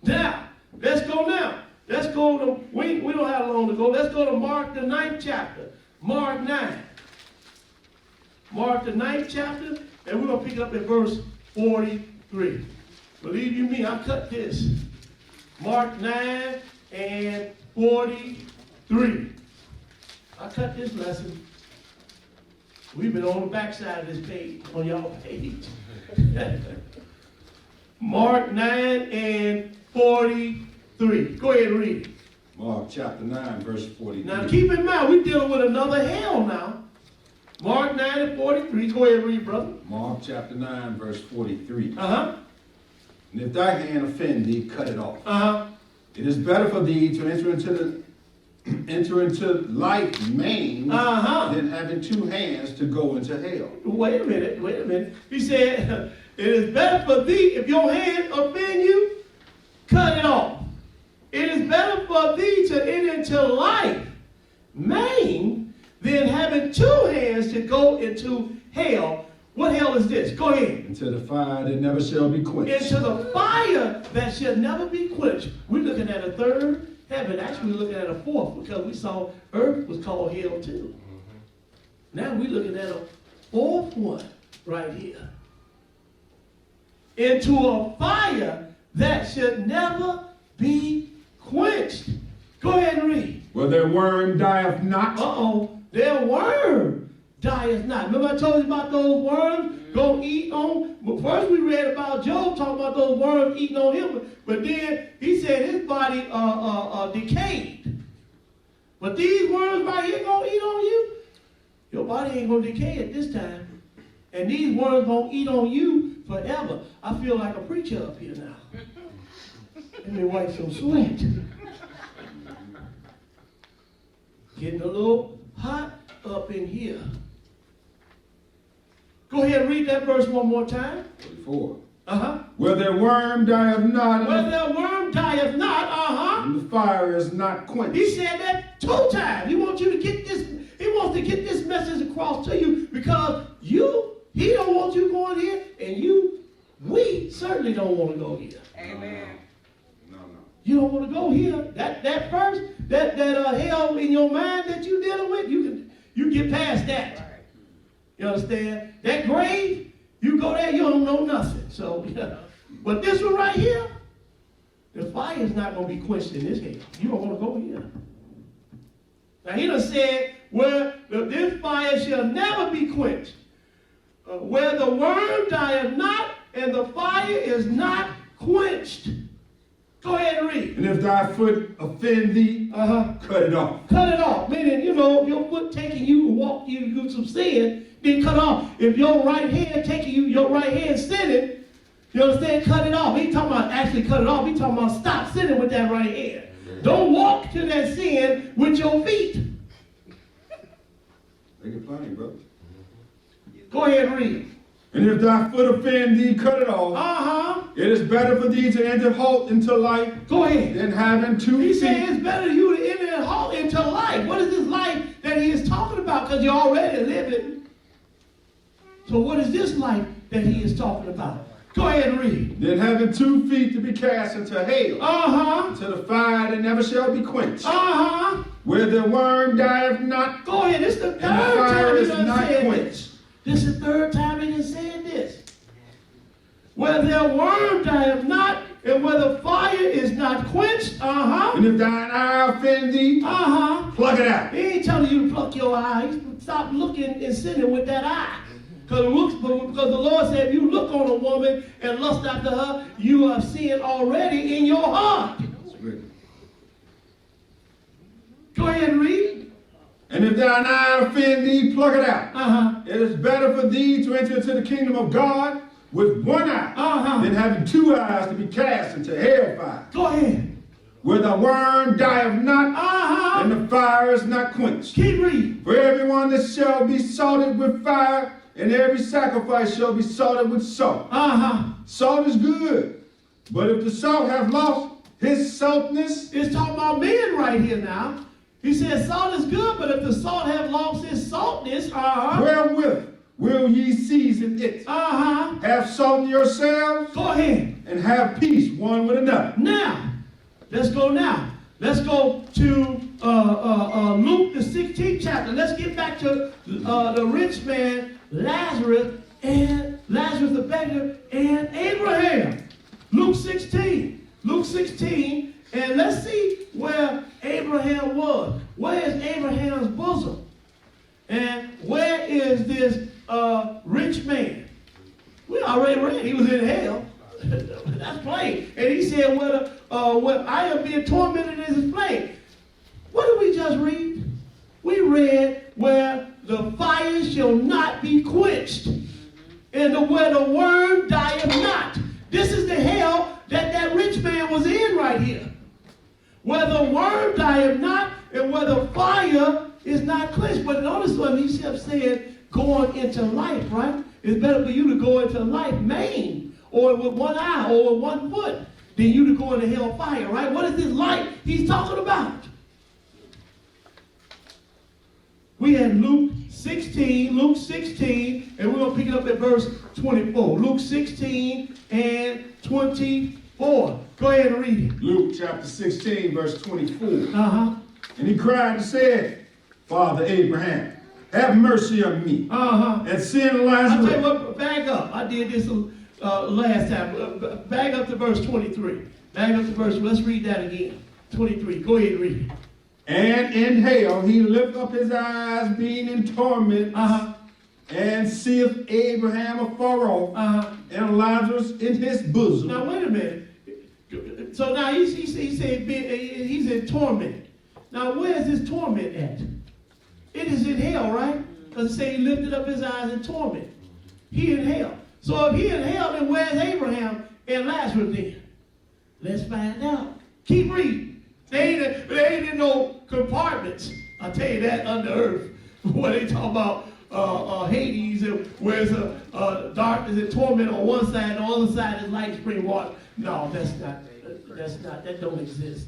Speaker 1: Now, let's go now. Let's go to, we don't have long to go. Let's go to Mark the 9th chapter. Mark 9. Mark the 9th chapter, and we're going to pick it up at verse 43. Believe you me, I cut this. Mark 9 and 43. I cut this lesson. We've been on the backside of this page, on y'all page. Mark 9 and 43. Go ahead and read it.
Speaker 2: Mark chapter 9, verse 43.
Speaker 1: Now keep in mind, we're dealing with another hell now. Mark 9 and 43. Go ahead and read, brother.
Speaker 2: Mark chapter 9, verse 43.
Speaker 1: Uh-huh.
Speaker 2: And if thy hand offend thee, cut it off.
Speaker 1: Uh-huh.
Speaker 2: It is better for thee to enter into life maimed than having two hands to go into hell.
Speaker 1: Wait a minute. He said, it is better for thee, if your hand offend you, cut it off. It is better for thee to enter into life maimed than having two hands to go into hell. What hell is this? Go ahead.
Speaker 2: Into the fire that never shall be quenched.
Speaker 1: Into the fire that shall never be quenched. We're looking at a third heaven. Actually, we're looking at a fourth because we saw earth was called hell too. Now we're looking at a fourth one right here. Into a fire that should never be quenched. Go ahead and read.
Speaker 2: Where their worm dieth not.
Speaker 1: Their worm dieth not. Remember I told you about those worms go eat on? Well, first we read about Job talking about those worms eating on him. But then he said his body decayed. But these worms right here gonna eat on you. Your body ain't gonna decay at this time. And these worms gonna eat on you forever. I feel like a preacher up here now. Let me wipe some sweat. Getting a little hot up in here. Go ahead and read that verse one more time.
Speaker 2: 44.
Speaker 1: Uh-huh.
Speaker 2: Where their worm dieth not.
Speaker 1: Where their worm dieth not, uh-huh.
Speaker 2: And the fire is not quenched.
Speaker 1: He said that 2 times. He wants you to get this, he wants to get this message across to you because he don't want you going here, and we certainly don't want to go here.
Speaker 3: Amen.
Speaker 2: No.
Speaker 1: You don't want to go here. That first, that hell in your mind that you dealing with, you get past that. You understand? That grave, you go there, you don't know nothing. So, but this one right here, the fire is not going to be quenched in this hell. You don't want to go here. Now he done said, where this fire shall never be quenched, where the worm dieth not, and the fire is not quenched. Go ahead and read.
Speaker 2: And if thy foot offend thee, cut it off.
Speaker 1: Cut it off. Meaning, if your foot taking you to walk you to some sin, then cut off. If your right hand taking you, your right hand sinning, you understand? Cut it off. He talking about actually cut it off. He talking about stop sinning with that right hand. Don't walk to that sin with your feet.
Speaker 2: Make it plain, brother.
Speaker 1: Go ahead and read.
Speaker 2: And if thy foot offend thee, cut it off. It is better for thee to enter halt into life
Speaker 1: Go ahead.
Speaker 2: than having 2
Speaker 1: He
Speaker 2: feet.
Speaker 1: said it's better you to enter and halt into life. What is this life that he is talking about? Because you're already living. So what is this life that he is talking about? Go ahead and read.
Speaker 2: Than having 2 feet to be cast into hell. Into the fire that never shall be quenched. Where the worm dieth not.
Speaker 1: Go ahead. This is the third
Speaker 2: And the fire
Speaker 1: time he
Speaker 2: is
Speaker 1: done
Speaker 2: not
Speaker 1: said
Speaker 2: quenched.
Speaker 1: this. This is the third time he done said this. Where their worm dieth not, and where the fire is not quenched.
Speaker 2: And if thine eye offend thee, pluck it out.
Speaker 1: He ain't telling you to pluck your eyes. Stop looking and sinning with that eye. Because the Lord said if you look on a woman and lust after her, you have sinned already in your heart. Go ahead and read.
Speaker 2: And if thine eye offend thee, pluck it out. It is better for thee to enter into the kingdom of God with one eye than having 2 eyes to be cast into hellfire.
Speaker 1: Go ahead.
Speaker 2: Where the worm dieth not, and the fire is not quenched.
Speaker 1: Keep reading.
Speaker 2: For everyone that shall be salted with fire, and every sacrifice shall be salted with salt. Salt is good, but if the salt have lost his saltness,
Speaker 1: It's talking about men right here now. He says salt is good, but if the salt have lost its saltness,
Speaker 2: wherewith will ye season it? Have salt in yourselves,
Speaker 1: Go ahead.
Speaker 2: and have peace one with another.
Speaker 1: Now, let's go now. Let's go to Luke, the 16th chapter. Let's get back to the rich man, Lazarus the beggar, and Abraham. Luke 16. Luke 16. And let's see where Abraham was. Where is Abraham's bosom? And where is this rich man? We already read he was in hell. That's plain. And he said, what I am being tormented in his flame. What did we just read? We read where the fire shall not be quenched, and where the worm dieth not. This is the hell that rich man was in right here. Where the worm dieth not, and where the fire is not quenched. But notice when he kept saying, going into life, right? It's better for you to go into life maimed, or with one eye, or with one foot, than you to go into hellfire, right? What is this life he's talking about? We had Luke 16, and we're going to pick it up at verse 24. Luke 16 and 24. Go ahead and read it.
Speaker 2: Luke chapter 16, verse 24.
Speaker 1: And
Speaker 2: he cried and said, Father Abraham, have mercy on me, and send Lazarus.
Speaker 1: I'll tell you what, back up. I did this last time. Back up to verse 23. Let's read that again. 23. Go ahead and read it.
Speaker 2: And in hell he lift up his eyes, being in torment, and seeth Abraham afar off, and Lazarus in his bosom.
Speaker 1: Now wait a minute. So now he said he's in torment. Now where is his torment at? It is in hell, right? Because it say he lifted up his eyes in torment. He in hell. So if he in hell, then where's Abraham and Lazarus then? Let's find out. Keep reading. They ain't in no compartments. I tell you that under earth. What they talk about Hades, and where's darkness and torment on one side, and on the other side is light spring water. No, that don't exist.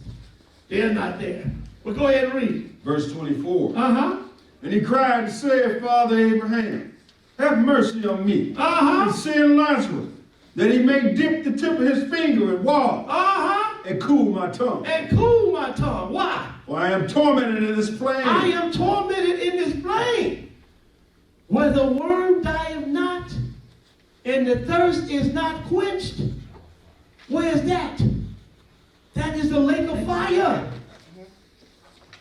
Speaker 1: They're not there. But go ahead and read.
Speaker 2: Verse 24. And he cried and said, Father Abraham, have mercy on me, and send Lazarus, that he may dip the tip of his finger in water, and cool my tongue.
Speaker 1: And cool my tongue. Why?
Speaker 2: For I am tormented in this flame.
Speaker 1: I am tormented in this flame, where the worm dieth not, and the thirst is not quenched. Where is that? That is the lake of fire.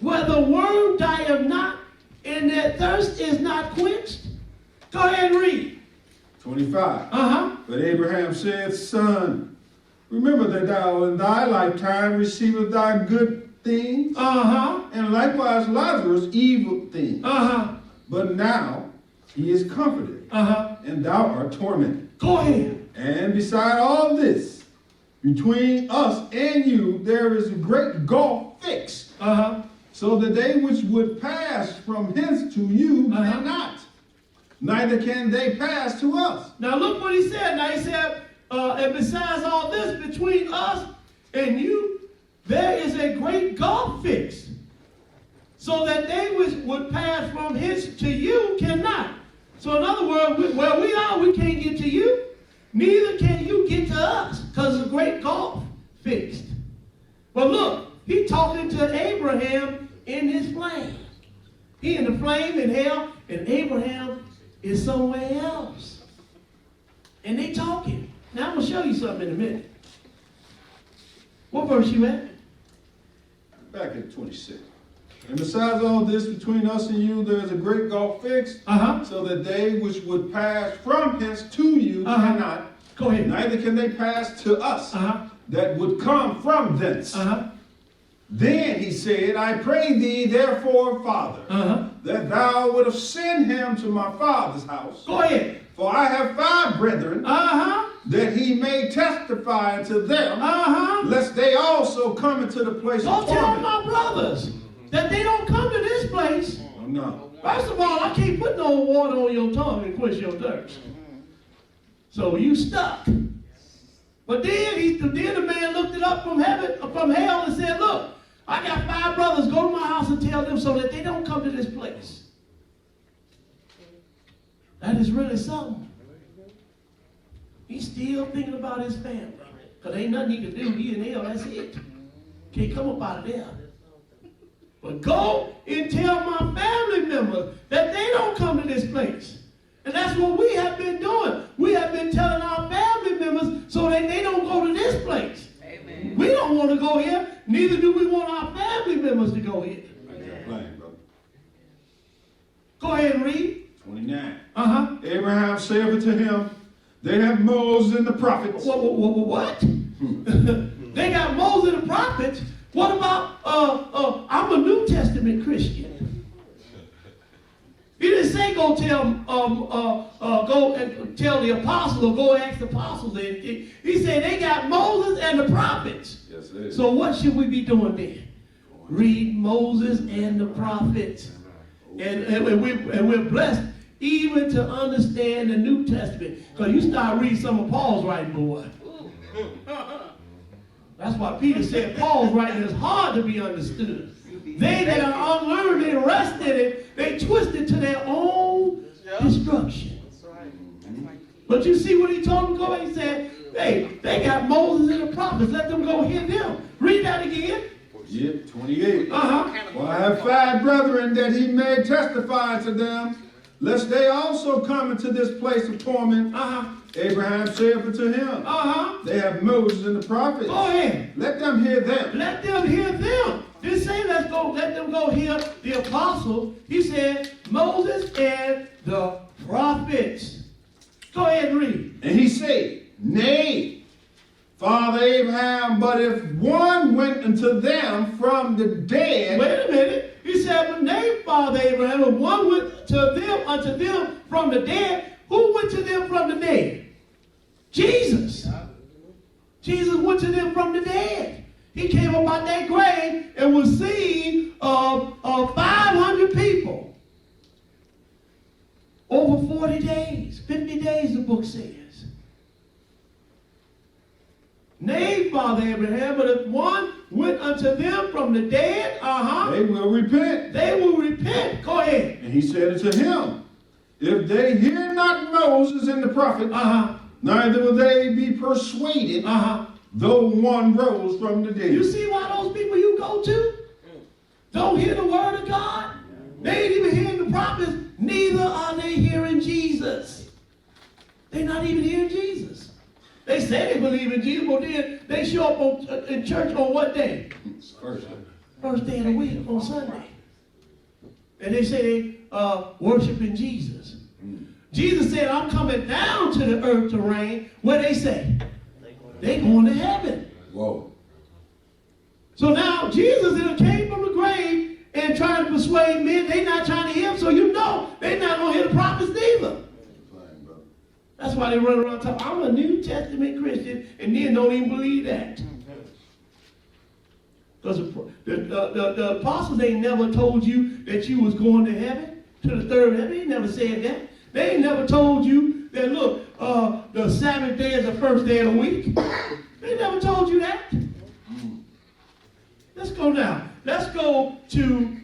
Speaker 1: Where the worm dieth not, and the thirst is not quenched. Go ahead and read.
Speaker 2: 25.
Speaker 1: Uh-huh.
Speaker 2: But Abraham said, Son, remember that thou in thy lifetime receivest thy good things,
Speaker 1: Uh-huh.
Speaker 2: and likewise Lazarus evil things.
Speaker 1: Uh-huh.
Speaker 2: But now he is comforted,
Speaker 1: Uh-huh.
Speaker 2: and thou art tormented.
Speaker 1: Go ahead.
Speaker 2: And beside all this, between us and you, there is a great gulf fixed,
Speaker 1: Uh-huh.
Speaker 2: so that they which would pass from hence to you
Speaker 1: Uh-huh.
Speaker 2: cannot, neither can they pass to us.
Speaker 1: Now look what he said. Now he said, and besides all this, between us and you, there is a great gulf fixed, so that they which would pass from hence to you cannot. So in other words, where we are, we can't get to you. Neither can you get to us, because there's a great gulf fixed. But look, he talking to Abraham in his flame. He in the flame in hell, and Abraham is somewhere else. And they talking. Now I'm going to show you something in a minute. What verse you at?
Speaker 2: Back at 26. And besides all this, between us and you, there is a great gulf fixed,
Speaker 1: Uh-huh.
Speaker 2: so that they which would pass from hence to you
Speaker 1: Uh-huh.
Speaker 2: cannot,
Speaker 1: Go ahead.
Speaker 2: neither can they pass to us
Speaker 1: Uh-huh.
Speaker 2: that would come from thence.
Speaker 1: Uh-huh.
Speaker 2: Then he said, I pray thee, therefore, Father,
Speaker 1: Uh-huh.
Speaker 2: that thou wouldst send him to my father's house.
Speaker 1: Go ahead.
Speaker 2: For I have 5 brethren,
Speaker 1: Uh-huh.
Speaker 2: that he may testify unto them,
Speaker 1: Uh-huh.
Speaker 2: lest they also come into the place
Speaker 1: Go
Speaker 2: of
Speaker 1: tell
Speaker 2: torment.
Speaker 1: my brothers that they don't come to this place.
Speaker 2: Oh, no.
Speaker 1: First of all, I can't put no water on your tongue and quench your thirst. So you stuck. But then the man looked it up from heaven, from hell, and said, look, I got 5 brothers. Go to my house and tell them so that they don't come to this place. That is really something. He's still thinking about his family. Because ain't nothing he can do. He in hell, that's it. Can't come up out of there. But go and tell my family members that they don't come to this place. And that's what we have been doing. We have been telling our family members so that they don't go to this place.
Speaker 3: Amen.
Speaker 1: We don't want to go here. Neither do we want our family members to go here.
Speaker 2: Playing, brother.
Speaker 1: Go ahead and read.
Speaker 2: 29.
Speaker 1: Uh-huh.
Speaker 2: Abraham saith unto him, they have Moses and the prophets.
Speaker 1: What? They got Moses and the prophets. What about, I'm a New Testament Christian. He didn't say go tell, go and tell the apostles or go ask the apostles anything. He said they got Moses and the prophets.
Speaker 2: Yes, it is.
Speaker 1: So what should we be doing then? Read Moses and the prophets. And we're blessed even to understand the New Testament. Because you start reading some of Paul's writing, boy. That's why Peter said Paul's writing is hard to be understood. They that are unlearned, they rest in it, they twist it to their own destruction. But you see what he told them to go? He said, hey, they got Moses and the prophets. Let them go hear them. Read that again.
Speaker 2: Yep, 28.
Speaker 1: Uh-huh.
Speaker 2: For I have 5 brethren that he may testify to them, lest they also come into this place of torment.
Speaker 1: Uh-huh.
Speaker 2: Abraham saith unto him,
Speaker 1: Uh-huh.
Speaker 2: they have Moses and the prophets.
Speaker 1: Go ahead.
Speaker 2: Let them hear them.
Speaker 1: Let them hear them. Didn't say let them go hear the apostles. He said Moses and the prophets. Go ahead and read.
Speaker 2: And he said, Nay, Father Abraham, but if one went unto them from the dead.
Speaker 1: Wait a minute. He said, but nay, Father Abraham, if one went to them unto them from the dead. Who went to them from the dead? Jesus. Jesus went to them from the dead. He came up out that grave and was seen of 500 people. Over 40 days, 50 days, the book says. Nay, Father Abraham, but if one went unto them from the dead,
Speaker 2: They will repent.
Speaker 1: they will repent. Go ahead.
Speaker 2: And he said unto him, if they hear not Moses and the prophets, neither will they be persuaded, though one rose from the dead.
Speaker 1: You see why those people you go to don't hear the word of God? They ain't even hearing the prophets. Neither are they hearing Jesus. They're not even hearing Jesus. They say they believe in Jesus, but then they show up in church on what day? First day of the week, on Sunday. And they say they worshiping Jesus. Jesus said, I'm coming down to the earth to reign. What they say? They going to heaven.
Speaker 2: Whoa.
Speaker 1: So now Jesus came from the grave and trying to persuade men. They not trying to hear him, so you know they not going to hear the prophets neither. That's why they run around talking, I'm a New Testament Christian, and then don't even believe that. Because the apostles ain't never told you that you was going to heaven, to the third heaven. They ain't never said that. They ain't never told you that, look, the Sabbath day is the first day of the week. They never told you that. Let's go now. Let's go to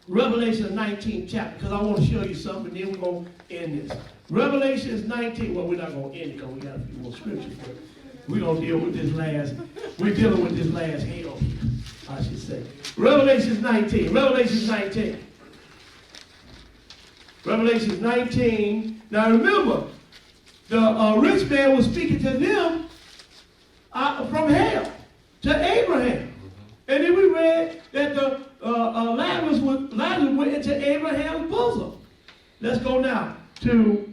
Speaker 1: Revelation 19 chapter, because I want to show you something, and then we're going to end this. Revelation 19, well, we're not going to end it because we got a few more scriptures, but we're going to deal with this we're dealing with this last hell here, I should say. Revelation 19. Revelation 19. Now remember, the rich man was speaking to them from hell, to Abraham. And then we read that the Lazarus went into Abraham's bosom. Let's go now to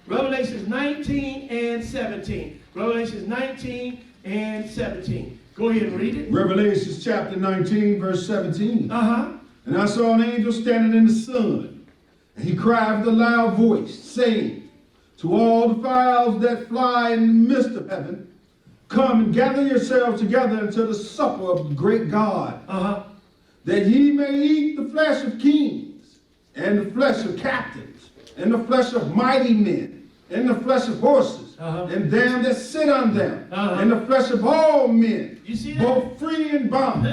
Speaker 1: Revelation 19 and 17. Revelation 19 and 17. Go ahead and read it.
Speaker 2: Revelation chapter 19, verse 17.
Speaker 1: Uh-huh.
Speaker 2: And I saw an angel standing in the sun, and he cried with a loud voice, saying, to all the fowls that fly in the midst of heaven, come and gather yourselves together unto the supper of the great God, that ye may eat the flesh of kings, and the flesh of captains, and the flesh of mighty men, and the flesh of horses, and them that sit on them, and the flesh of all men,
Speaker 1: You see that?
Speaker 2: both free and bond,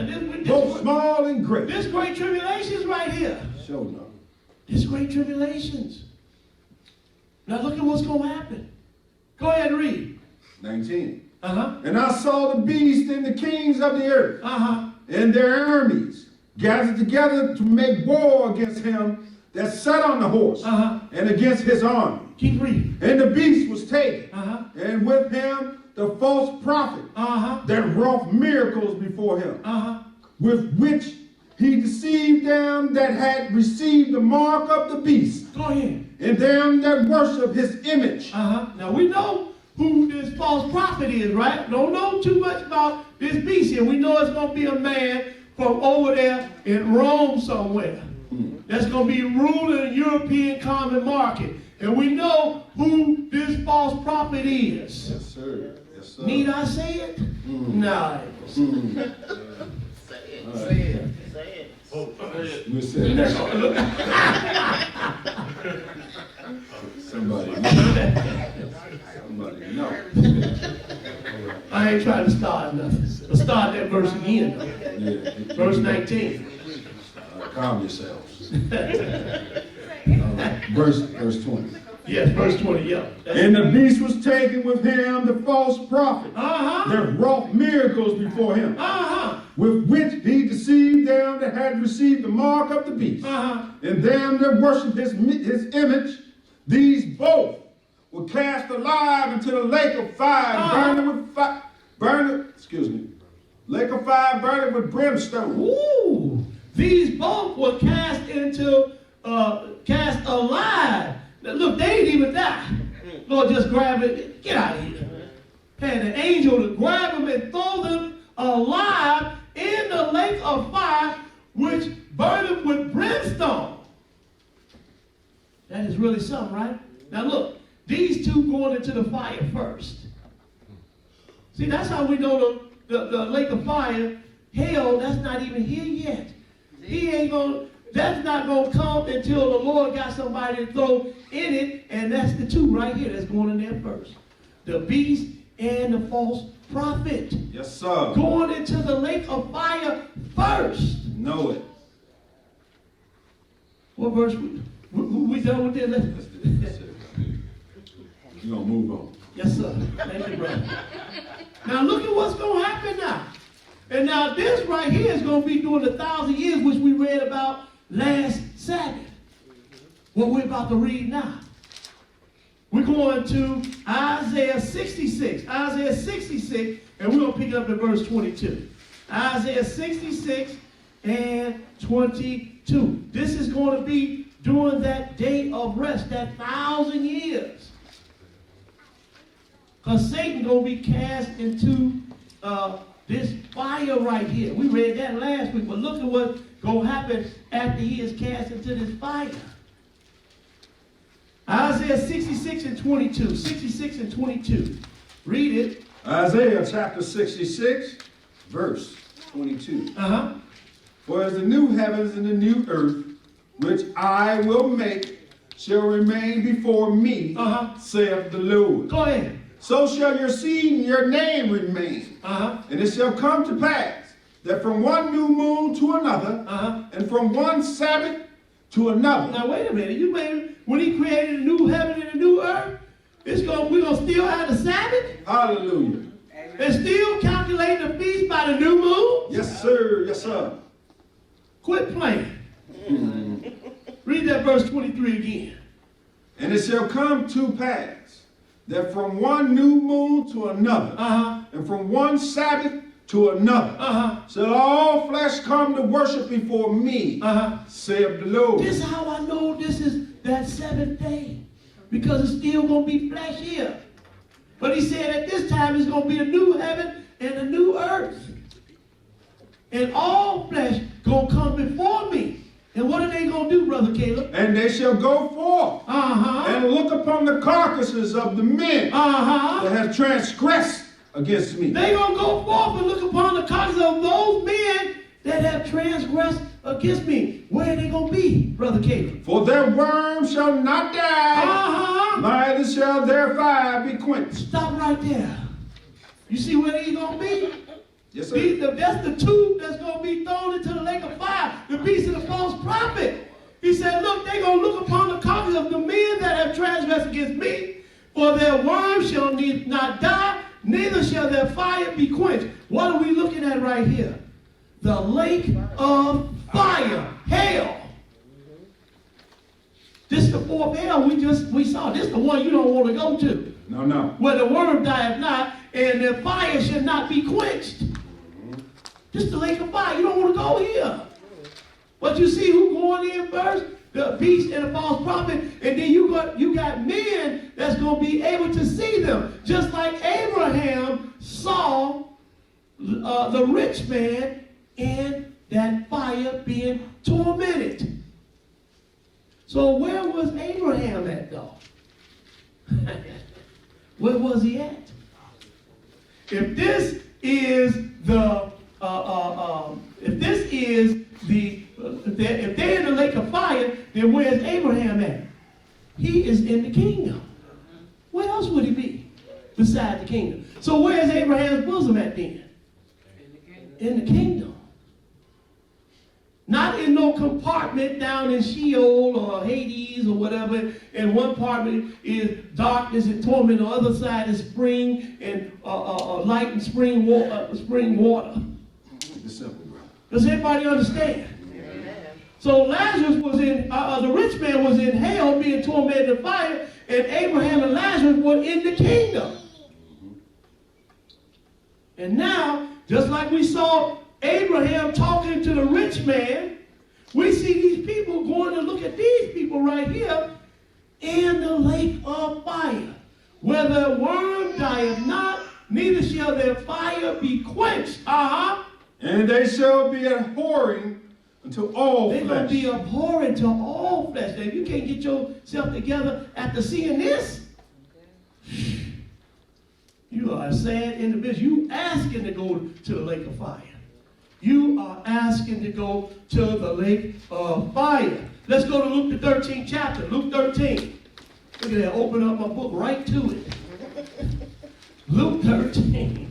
Speaker 2: both small and great.
Speaker 1: This great tribulations right here.
Speaker 2: Show no.
Speaker 1: This great tribulations. Now look at what's going to happen. Go ahead and read.
Speaker 2: 19.
Speaker 1: Uh-huh.
Speaker 2: And I saw the beast and the kings of the earth, and their armies gathered together to make war against him that sat on the horse, and against his army.
Speaker 1: Keep reading.
Speaker 2: And the beast was taken, and with him the false prophet that wrought miracles before him, with which he deceived them that had received the mark of the beast,
Speaker 1: Go ahead.
Speaker 2: and them that worship his image.
Speaker 1: Now we know who this false prophet is, right? Don't know too much about this beast here. We know it's going to be a man from over there in Rome somewhere. That's going to be ruling the European common market. And we know who this false prophet is.
Speaker 2: Yes, sir. Yes, sir.
Speaker 1: Need I say it? No.
Speaker 3: Say it.
Speaker 2: We said somebody. Somebody. No.
Speaker 1: I ain't trying to start nothing. Let's start that verse again, though.
Speaker 2: Yeah.
Speaker 1: Verse 19.
Speaker 2: Calm yourselves. Verse 20.
Speaker 1: Yes, verse 20, yeah.
Speaker 2: And the beast was taken with him, the false prophet, that wrought miracles before him, with which he deceived them that had received the mark of the beast, and them that worshipped his image. These both were cast alive into the lake of fire, lake of fire burning with brimstone.
Speaker 1: Ooh, these both were cast alive. Now, look, they didn't even die. Lord, just grab it. Get out of here. Had an angel to grab them and throw them alive in the lake of fire, which burned with brimstone. That is really something, right? Now look, these two going into the fire first. See, that's how we know the lake of fire, hell, that's not even here yet. That's not going to come until the Lord got somebody to throw in it, and that's the two right here that's going in there first. The beast and the false prophet.
Speaker 2: Yes, sir.
Speaker 1: Going into the lake of fire first.
Speaker 2: Know it.
Speaker 1: What verse? We done with this?
Speaker 2: We're going to move on.
Speaker 1: Yes, sir. Thank you, brother. Now look at what's going to happen now. And now this right here is going to be during the 1,000 years, which we read about last Sabbath. What we're about to read now. We're going to Isaiah 66. Isaiah 66, and we're going to pick it up at verse 22. Isaiah 66 and 22. This is going to be during that day of rest, that 1,000 years. Because Satan going to be cast into this fire right here. We read that last week, but look at what's going to happen after he is cast into this fire. Isaiah 66 and 22. 66 and 22. Read it.
Speaker 2: Isaiah chapter 66, verse 22.
Speaker 1: Uh-huh.
Speaker 2: For as the new heavens and the new earth, which I will make, shall remain before me, saith the Lord.
Speaker 1: Go ahead.
Speaker 2: So shall your seed and your name remain. And it shall come to pass that from one new moon to another, and from one Sabbath to another.
Speaker 1: Now wait a minute. When he created a new heaven and a new earth, we're going to still have the Sabbath?
Speaker 2: Hallelujah.
Speaker 1: And still calculate the feast by the new moon?
Speaker 2: Yes, sir. Yes, sir.
Speaker 1: Quit playing. Read that verse 23 again.
Speaker 2: And it shall come to pass that from one new moon to another, and from one Sabbath to another, shall all flesh come to worship before me, saith the Lord.
Speaker 1: This is how I know this is that seventh day. Because it's still going to be flesh here. But he said at this time it's going to be a new heaven and a new earth. And all flesh going to come before me. And what are they going to do, Brother Caleb?
Speaker 2: And they shall go forth and look upon the carcasses of the men that have transgressed against me.
Speaker 1: They're going to go forth and look upon the carcasses of those men that have transgressed against me. Where are they going to be, Brother Caleb?
Speaker 2: For their worm shall not die, neither shall their fire be quenched.
Speaker 1: Stop right there. You see where they're going to be?
Speaker 2: Yes, sir.
Speaker 1: That's the tube that's going to be thrown into the lake of fire, the beast of the false prophet. He said, look, they're going to look upon the carcass of the men that have transgressed against me, for their worm shall not die, neither shall their fire be quenched. What are we looking at right here? The lake of fire, hell. This is the fourth hell we saw. This is the one you don't want to go to.
Speaker 2: No.
Speaker 1: Where the worm dieth not, and the fire shall not be quenched. This is the lake of fire. You don't want to go here. But you see who going in first? The beast and the false prophet. And then you got men that's going to be able to see them. Just like Abraham saw the rich man in that fire being tormented. So where was Abraham at, though? Where was he at? If this is the if they're in the lake of fire, then where's Abraham at? He is in the kingdom. Where else would he be besides the kingdom? So where's Abraham's bosom at then? In the kingdom. Not in no compartment down in Sheol or Hades or whatever. And one compartment is darkness and torment. On the other side is spring and light and spring water.
Speaker 2: It's simple, bro.
Speaker 1: Does everybody understand? Amen. So Lazarus was in, the rich man was in hell being tormented in fire, and Abraham and Lazarus were in the kingdom. And now, just like we saw Abraham talking to the rich man, we see these people going to look at these people right here in the lake of fire, where the worm dieth not, neither shall their fire be quenched.
Speaker 2: And they shall be abhorring unto all flesh.
Speaker 1: They're going to be abhorrent to all flesh. Now, if you can't get yourself together after seeing this, you are a sad individual. You asking to go to the lake of fire. You are asking to go to the lake of fire. Let's go to Luke the 13th chapter. Luke 13. Look at that. Open up my book right to it. Luke 13.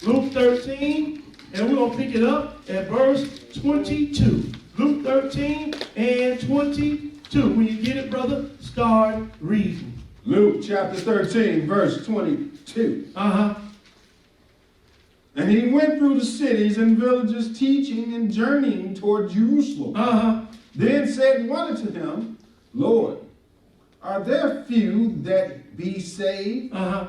Speaker 1: Luke 13, and we're going to pick it up at verse 22. Luke 13 and 22. When you get it, brother, start reading.
Speaker 2: Luke chapter 13, verse 22.
Speaker 1: Uh-huh.
Speaker 2: And he went through the cities and villages, teaching and journeying toward Jerusalem.
Speaker 1: Uh-huh.
Speaker 2: Then said one unto him, Lord, are there few that be saved?
Speaker 1: Uh-huh.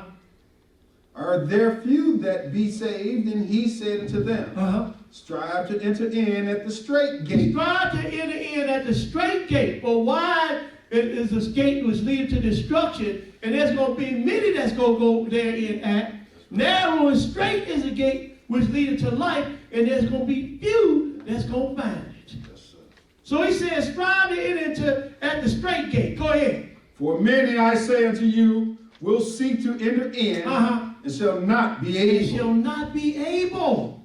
Speaker 2: Are there few that be saved? And he said unto them,
Speaker 1: Uh-huh.
Speaker 2: strive to enter in at the straight gate.
Speaker 1: Strive to enter in at the straight gate. For wide is the gate which leads to destruction, and there's going to be many that's going to go therein at. Narrow and straight is the gate which leads to life, and there's going to be few that's going to find it. So he says, strive to enter at the straight gate. Go ahead.
Speaker 2: For many, I say unto you, will seek to enter in,
Speaker 1: Uh-huh.
Speaker 2: and shall not be
Speaker 1: They
Speaker 2: able.
Speaker 1: shall not be able.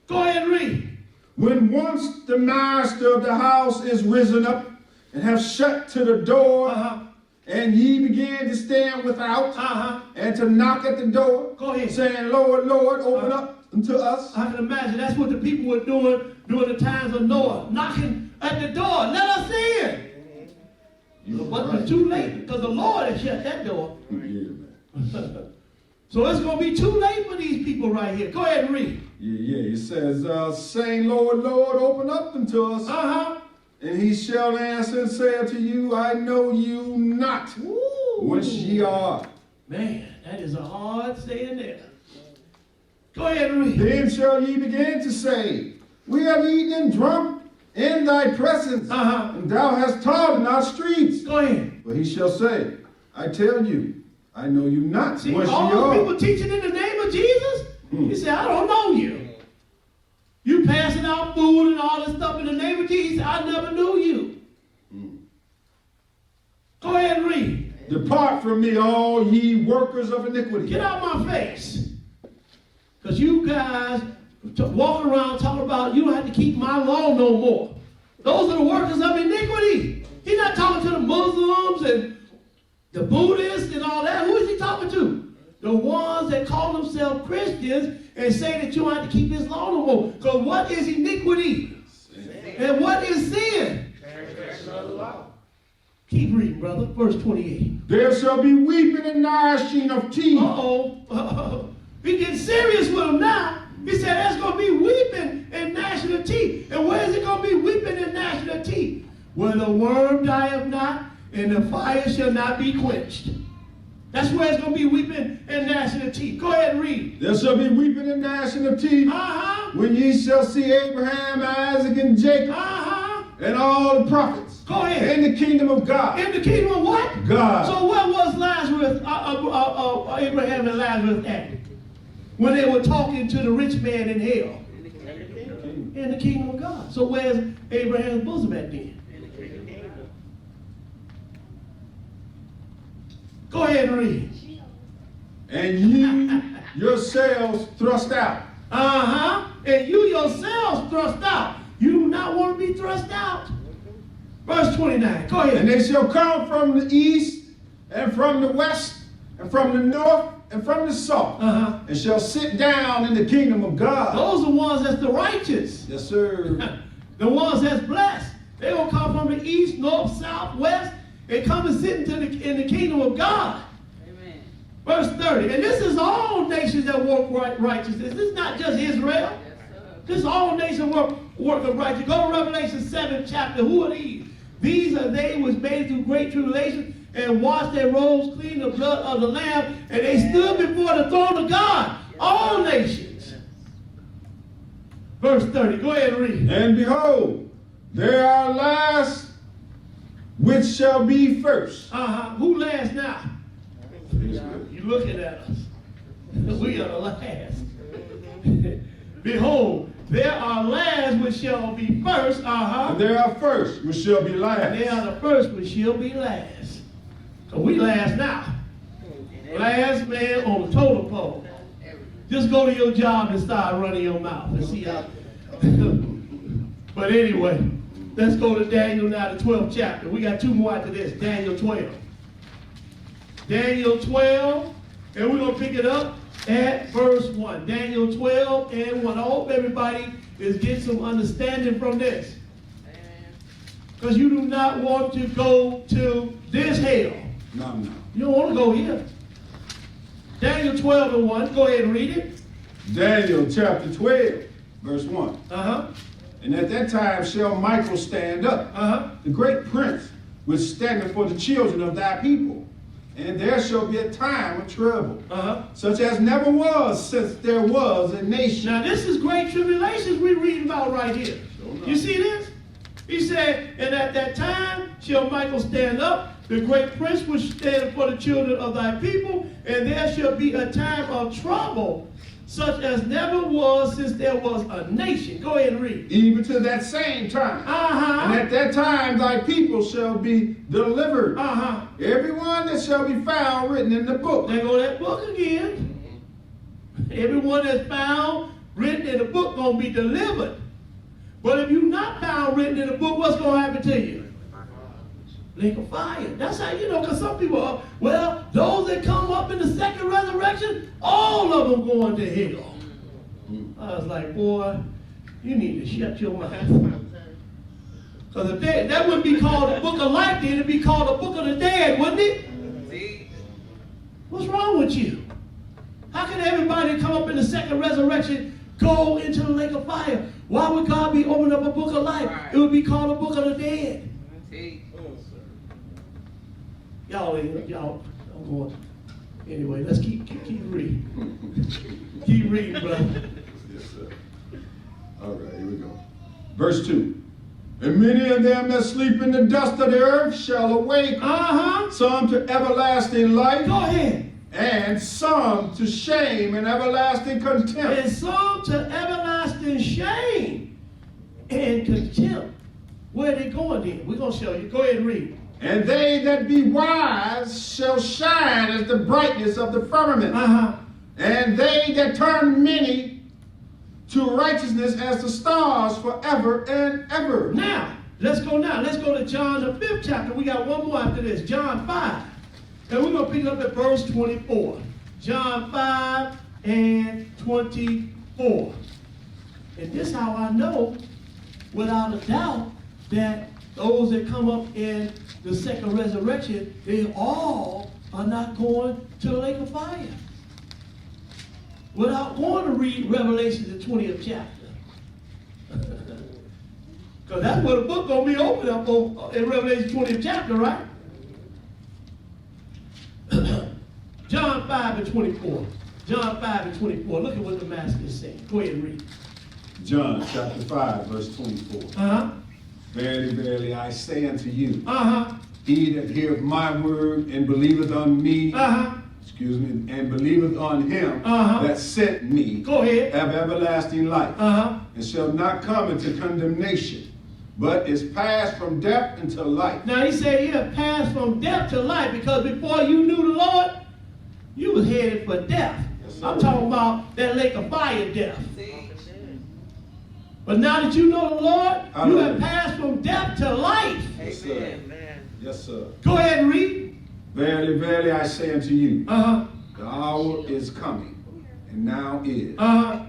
Speaker 1: Go ahead and read.
Speaker 2: When once the master of the house is risen up, and have shut to the door,
Speaker 1: Uh-huh.
Speaker 2: and ye begin to stand without,
Speaker 1: Uh-huh.
Speaker 2: and to knock at the door,
Speaker 1: Go ahead.
Speaker 2: saying, Lord, Lord, open up unto us.
Speaker 1: I can imagine that's what the people were doing during the times of Noah, knocking at the door. Let us in. But it was too late because the Lord had shut that door.
Speaker 2: Yeah, man.
Speaker 1: So it's going to be too late for these people right here. Go ahead and read.
Speaker 2: Yeah. It says, saying, Lord, Lord, open up unto us.
Speaker 1: Uh-huh.
Speaker 2: And he shall answer and say unto you, I know you not,
Speaker 1: Ooh.
Speaker 2: whence ye are.
Speaker 1: Man, that is a hard saying there. Go ahead and read.
Speaker 2: Then shall ye begin to say, we have eaten and drunk in thy presence,
Speaker 1: Uh-huh.
Speaker 2: and thou hast taught in our streets.
Speaker 1: Go ahead.
Speaker 2: But he shall say, I tell you, I know you not,
Speaker 1: See,
Speaker 2: whence ye
Speaker 1: all those
Speaker 2: are.
Speaker 1: people teaching in the name of Jesus, he said, I don't know you. You passing out food and all this stuff in the name of Jesus, I never knew you. Go ahead and read.
Speaker 2: Depart from me, all ye workers of iniquity.
Speaker 1: Get out my face. Because you guys walking around talking about you don't have to keep my law no more. Those are the workers of iniquity. He's not talking to the Muslims and the Buddhists and all that. Who is he talking to? The ones that call themselves Christians and say that you don't have to keep his law no more. Because what is iniquity? And what is sin? Keep reading, brother. Verse 28.
Speaker 2: There shall be weeping and gnashing of teeth.
Speaker 1: Uh-oh. He getting serious with him now. He said there's going to be weeping and gnashing of teeth. And where is it going to be weeping and gnashing of teeth? Where the worm dieth not and the fire shall not be quenched. That's where it's going to be weeping and gnashing of teeth. Go ahead and read.
Speaker 2: There shall be weeping and gnashing of teeth.
Speaker 1: Uh-huh.
Speaker 2: When ye shall see Abraham, Isaac, and Jacob,
Speaker 1: Uh-huh.
Speaker 2: and all the prophets,
Speaker 1: Go ahead.
Speaker 2: in the kingdom of God.
Speaker 1: In the kingdom of what?
Speaker 2: God.
Speaker 1: So where was Lazarus, Abraham and Lazarus at? When they were talking to the rich man in hell. In the kingdom of God. So where's Abraham's bosom at then? Go ahead and read.
Speaker 2: And ye yourselves thrust out.
Speaker 1: Uh-huh. And you yourselves thrust out. You do not want to be thrust out. Verse 29. Go ahead.
Speaker 2: And they shall come from the east, and from the west, and from the north, and from the south,
Speaker 1: Uh-huh.
Speaker 2: and shall sit down in the kingdom of God.
Speaker 1: Those are the ones that's the righteous.
Speaker 2: Yes, sir.
Speaker 1: The ones that's blessed. They're going to come from the east, north, south, west, and come and sit in the kingdom of God.
Speaker 3: Amen.
Speaker 1: Verse 30. And this is all nations that work righteousness. This is not just Israel. This is all nations work of righteousness. Go to Revelation 7 chapter. Who are these? These are they which made through great tribulation and washed their robes clean the blood of the Lamb, and they stood before the throne of God. All nations. Verse 30. Go ahead and read.
Speaker 2: And behold, there are last which shall be first.
Speaker 1: Uh-huh. Who last now? You looking at us. We are the last. Behold, there are last which shall be first. Uh-huh.
Speaker 2: And there are first which shall be
Speaker 1: And
Speaker 2: last.
Speaker 1: they are the first which shall be last. So we last now. Last man on the totem pole. Just go to your job and start running your mouth and see how. But anyway, let's go to Daniel now, the 12th chapter. We got two more after this. Daniel 12. Daniel 12, and we're going to pick it up at verse 1. Daniel 12 and 1. I hope everybody is getting some understanding from this. Because you do not want to go to this hell.
Speaker 2: No.
Speaker 1: You don't want to go here. Daniel 12:1. Go ahead and read it.
Speaker 2: Daniel chapter 12, verse 1.
Speaker 1: Uh-huh.
Speaker 2: And at that time shall Michael stand up,
Speaker 1: Uh-huh.
Speaker 2: the great prince, which standeth for the children of thy people. And there shall be a time of trouble,
Speaker 1: Uh-huh.
Speaker 2: such as never was since there was a nation.
Speaker 1: Now this is great tribulations we're reading about right here.
Speaker 2: enough.
Speaker 1: You see this? He said, and at that time shall Michael stand up, the great prince which standeth for the children of thy people, and there shall be a time of trouble, such as never was since there was a nation. Go ahead and read.
Speaker 2: Even to that same time.
Speaker 1: Uh-huh.
Speaker 2: And at that time thy people shall be delivered.
Speaker 1: Uh-huh.
Speaker 2: Everyone that shall be found written in the book.
Speaker 1: There go that book again. Everyone that's found written in the book gonna be delivered. But if you're not found written in the book, what's gonna happen to you? Lake of fire. That's how you know, because some people are, well, those that come up in the second resurrection, all of them going to hell. I was like, boy, you need to shut your mouth. Because if that wouldn't be called the book of life, then it'd be called the book of the dead, wouldn't it? What's wrong with you? How can everybody come up in the second resurrection go into the lake of fire? Why would God be opening up a book of life? It would be called a book of the dead. Y'all, I'm going. Anyway, let's keep reading. Keep reading, brother.
Speaker 2: Yes, sir. All right, here we go. Verse 2. And many of them that sleep in the dust of the earth shall awake,
Speaker 1: Uh-huh.
Speaker 2: some to everlasting life,
Speaker 1: Go ahead.
Speaker 2: and some to shame and everlasting contempt.
Speaker 1: And some to everlasting shame and contempt. Where are they going then? We're going to show you. Go ahead and read.
Speaker 2: And they that be wise shall shine as the brightness of the firmament.
Speaker 1: Uh-huh.
Speaker 2: And they that turn many to righteousness as the stars forever and ever.
Speaker 1: Now, let's go to John the 5th chapter. We got one more after this. John 5. And we're going to pick up at verse 24. John 5 and 24. And this is how I know, without a doubt, that those that come up in the second resurrection, they all are not going to the lake of fire. Without going to read Revelation, the 20th chapter. Because that's where the book going to be opened up in Revelation 20th chapter, right? John 5 and 24. John 5 and 24. Look at what the master is saying. Go ahead and read.
Speaker 2: John chapter 5, verse 24.
Speaker 1: Uh-huh.
Speaker 2: Verily, verily, I say unto you,
Speaker 1: Uh-huh.
Speaker 2: he that heareth my word and believeth on me,
Speaker 1: Uh-huh.
Speaker 2: and believeth on him
Speaker 1: Uh-huh.
Speaker 2: that sent me,
Speaker 1: Go ahead.
Speaker 2: have everlasting life,
Speaker 1: Uh-huh.
Speaker 2: and shall not come into condemnation, but is passed from death into life.
Speaker 1: Now he said you have passed from death to life, because before you knew the Lord, you was headed for death.
Speaker 2: Yes, sir.
Speaker 1: I'm talking about that lake of fire death. But now that you know the Lord, you
Speaker 2: Hallelujah.
Speaker 1: have passed from death to life.
Speaker 2: Yes, sir. Yes, sir.
Speaker 1: Go ahead and read.
Speaker 2: Verily, verily, I say unto you,
Speaker 1: Uh-huh.
Speaker 2: the hour is coming, and now is,
Speaker 1: Uh-huh.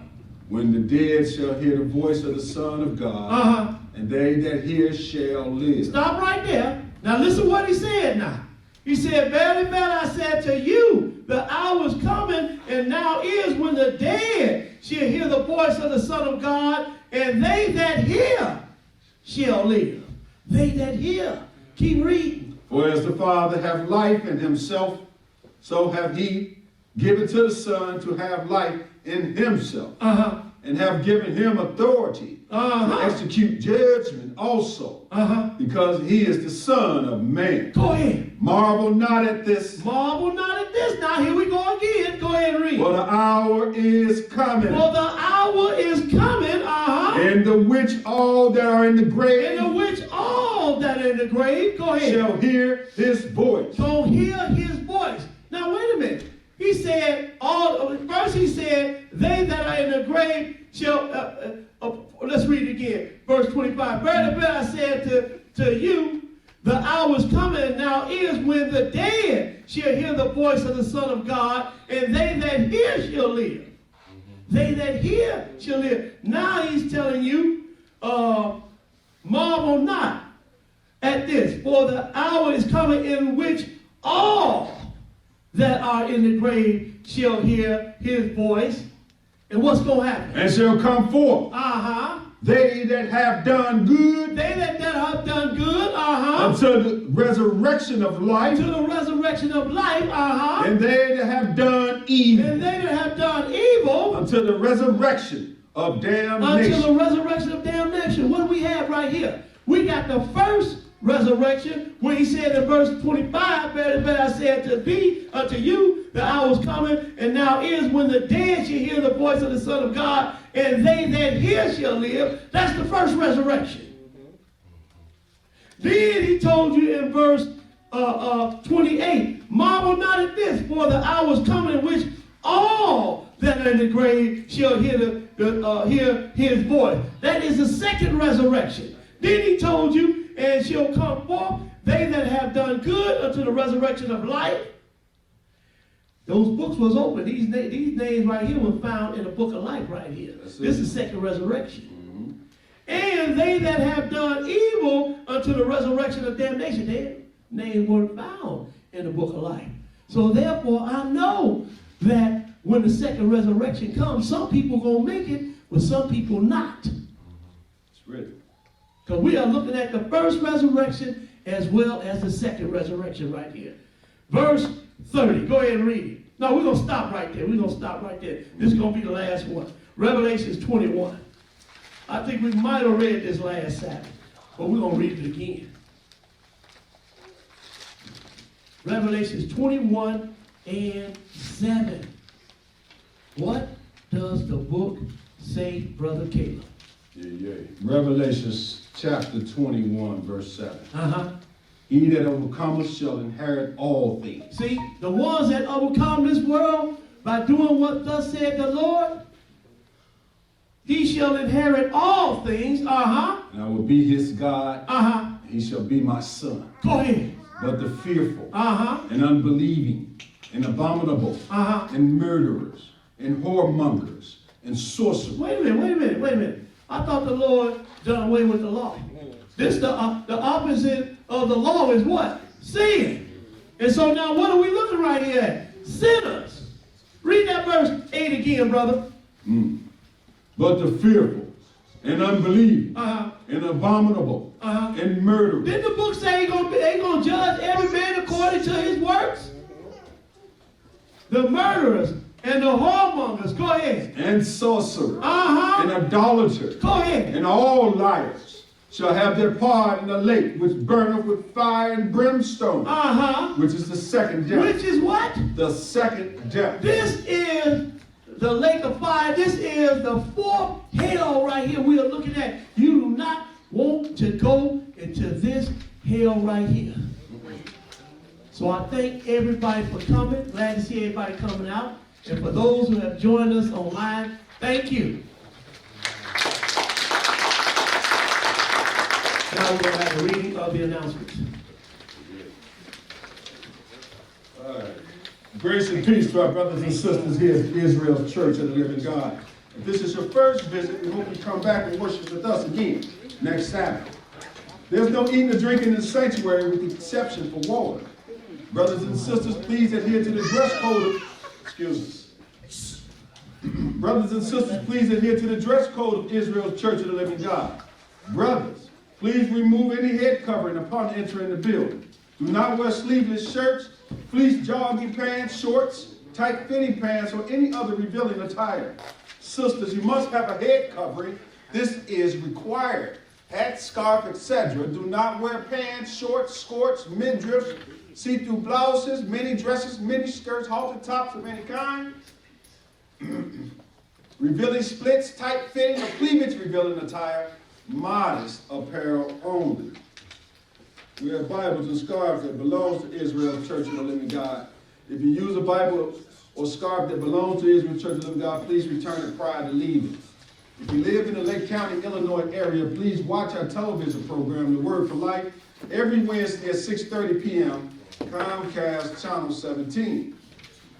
Speaker 2: when the dead shall hear the voice of the Son of God,
Speaker 1: Uh-huh.
Speaker 2: and they that hear shall live.
Speaker 1: Stop right there. Now listen what he said now. He said, verily, verily, I said to you, the hour is coming, and now is, when the dead shall hear the voice of the Son of God, and they that hear shall live. They that hear. Keep reading.
Speaker 2: For as the Father hath life in himself, so hath he given to the Son to have life in himself,
Speaker 1: Uh-huh.
Speaker 2: and have given him authority
Speaker 1: Uh-huh.
Speaker 2: to execute judgment also,
Speaker 1: Uh-huh.
Speaker 2: because he is the Son of Man.
Speaker 1: Go ahead.
Speaker 2: Marvel not at this,
Speaker 1: Marvel not at this. Now here we go again. Go ahead and read.
Speaker 2: for the hour is coming,
Speaker 1: For the hour is coming, uh-huh,
Speaker 2: in the which all that are in the grave
Speaker 1: in which all that are in the grave, go ahead,
Speaker 2: shall hear his voice.
Speaker 1: shall hear his voice. Now wait a minute. He said, first he said, they that are in the grave shall, let's read it again. Verse 25. Verily, verily, I said to you, the hour is coming, and now is, when the dead shall hear the voice of the Son of God, and they that hear shall live. They that hear shall live. Now he's telling you, marvel not at this, for the hour is coming in which all that are in the grave shall hear his voice. And what's going to happen?
Speaker 2: And shall come forth.
Speaker 1: Uh-huh.
Speaker 2: They that have done good
Speaker 1: They that have done good,
Speaker 2: until the resurrection of life.
Speaker 1: to the resurrection of life,
Speaker 2: And they that have done evil
Speaker 1: and they that have done evil
Speaker 2: until the resurrection of
Speaker 1: until
Speaker 2: damnation.
Speaker 1: the resurrection of damnation. What do we have right here? We got the first resurrection when he said in verse 25, better I said to thee, unto you, the hour is coming, and now is when the dead shall hear the voice of the Son of God, and they that hear shall live. That's the first resurrection. Then he told you in verse 28, marvel not at this, for the hour is coming in which all that are in the grave shall hear hear his voice. That is the second resurrection. Then he told you, and shall come forth they that have done good unto the resurrection of life. Those books was open. These names right here were found in the book of life right here. This is second resurrection. And they that have done evil unto the resurrection of damnation, their names weren't found in the book of life. So therefore, I know that when the second resurrection comes, some people gonna make it, but some people not.
Speaker 2: It's written.
Speaker 1: Because we are looking at the first resurrection as well as the second resurrection right here. Verse 30. Go ahead and read it. No, we're going to stop right there. We're going to stop right there. This is going to be the last one. Revelations 21. I think we might have read this last Sabbath, but we're going to read it again. Revelations 21 and 7. What does the book say, Brother Caleb?
Speaker 2: Yeah. Revelations chapter 21, verse 7.
Speaker 1: Uh-huh.
Speaker 2: He that overcometh shall inherit all things.
Speaker 1: See, the ones that overcome this world by doing what thus said the Lord, he shall inherit all things. Uh-huh.
Speaker 2: And I will be his God.
Speaker 1: Uh-huh.
Speaker 2: He shall be my son.
Speaker 1: Go ahead.
Speaker 2: But the fearful
Speaker 1: Uh-huh.
Speaker 2: and unbelieving and abominable
Speaker 1: Uh-huh.
Speaker 2: and murderers and whoremongers and sorcerers.
Speaker 1: Wait a minute. I thought the Lord done away with the law. This the opposite of the law is what? Sin. And so now what are we looking right here at? Sinners. Read that verse 8 again, brother.
Speaker 2: But the fearful and unbelieving
Speaker 1: Uh-huh.
Speaker 2: and abominable
Speaker 1: Uh-huh.
Speaker 2: and murderers.
Speaker 1: Didn't the book say they gonna judge every man according to his works? The murderers and the whoremongers. Go ahead.
Speaker 2: And sorcerers
Speaker 1: Uh-huh.
Speaker 2: and idolaters
Speaker 1: Go ahead.
Speaker 2: and all liars shall have their part in the lake which burneth with fire and brimstone,
Speaker 1: Uh-huh.
Speaker 2: which is the second death.
Speaker 1: Which is what?
Speaker 2: The second death.
Speaker 1: This is the lake of fire. This is the fourth hell right here we are looking at. You do not want to go into this hell right here. So I thank everybody for coming. Glad to see everybody coming out. And for those who have joined us online, thank you. Now we're going to have a reading of the announcements.
Speaker 2: All right. Grace and peace to our brothers and sisters here at Israel's Church of the Living God. If this is your first visit, we hope you come back and worship with us again next Sabbath. There's no eating or drinking in the sanctuary with the exception for water. Brothers and sisters, please adhere to the dress code of, Brothers and sisters, please adhere to the dress code of Israel's Church of the Living God. Brothers, please remove any head covering upon entering the building. Do not wear sleeveless shirts, fleece jogging pants, shorts, tight fitting pants, or any other revealing attire. Sisters, you must have a head covering. This is required. Hat, scarf, etc. Do not wear pants, shorts, skirts, midriffs, see-through blouses, mini dresses, mini skirts, halter tops of any kind. Revealing splits, tight fitting, or cleavage revealing attire. Modest apparel only. We have Bibles and scarves that belongs to Israel's Church of the Living God. If you use a Bible or scarf that belongs to Israel's Church of the Living God, please return it prior to leaving. If you live in the Lake County, Illinois area, please watch our television program, The Word for Life, every Wednesday at 6:30 p.m., Comcast Channel 17.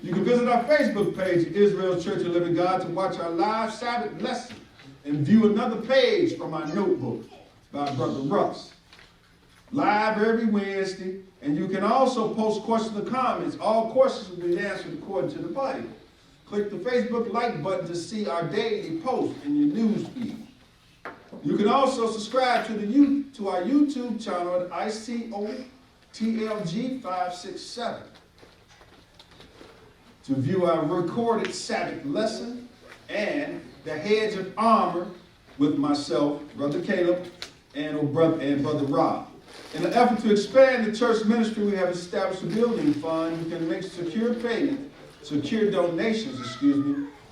Speaker 2: You can visit our Facebook page, Israel's Church of the Living God, to watch our live Sabbath lesson and view another page from our notebook by Brother Russ. live every Wednesday. And you can also post questions or comments. All questions will be answered according to the Bible. Click the Facebook like button to see our daily post in your news feed. You can also subscribe to our YouTube channel at ICOTLG567 to view our recorded Sabbath lesson and the Hedge of Armor with myself, Brother Caleb, and Brother Rob. In an effort to expand the church ministry, we have established a building fund. You can make secure donations,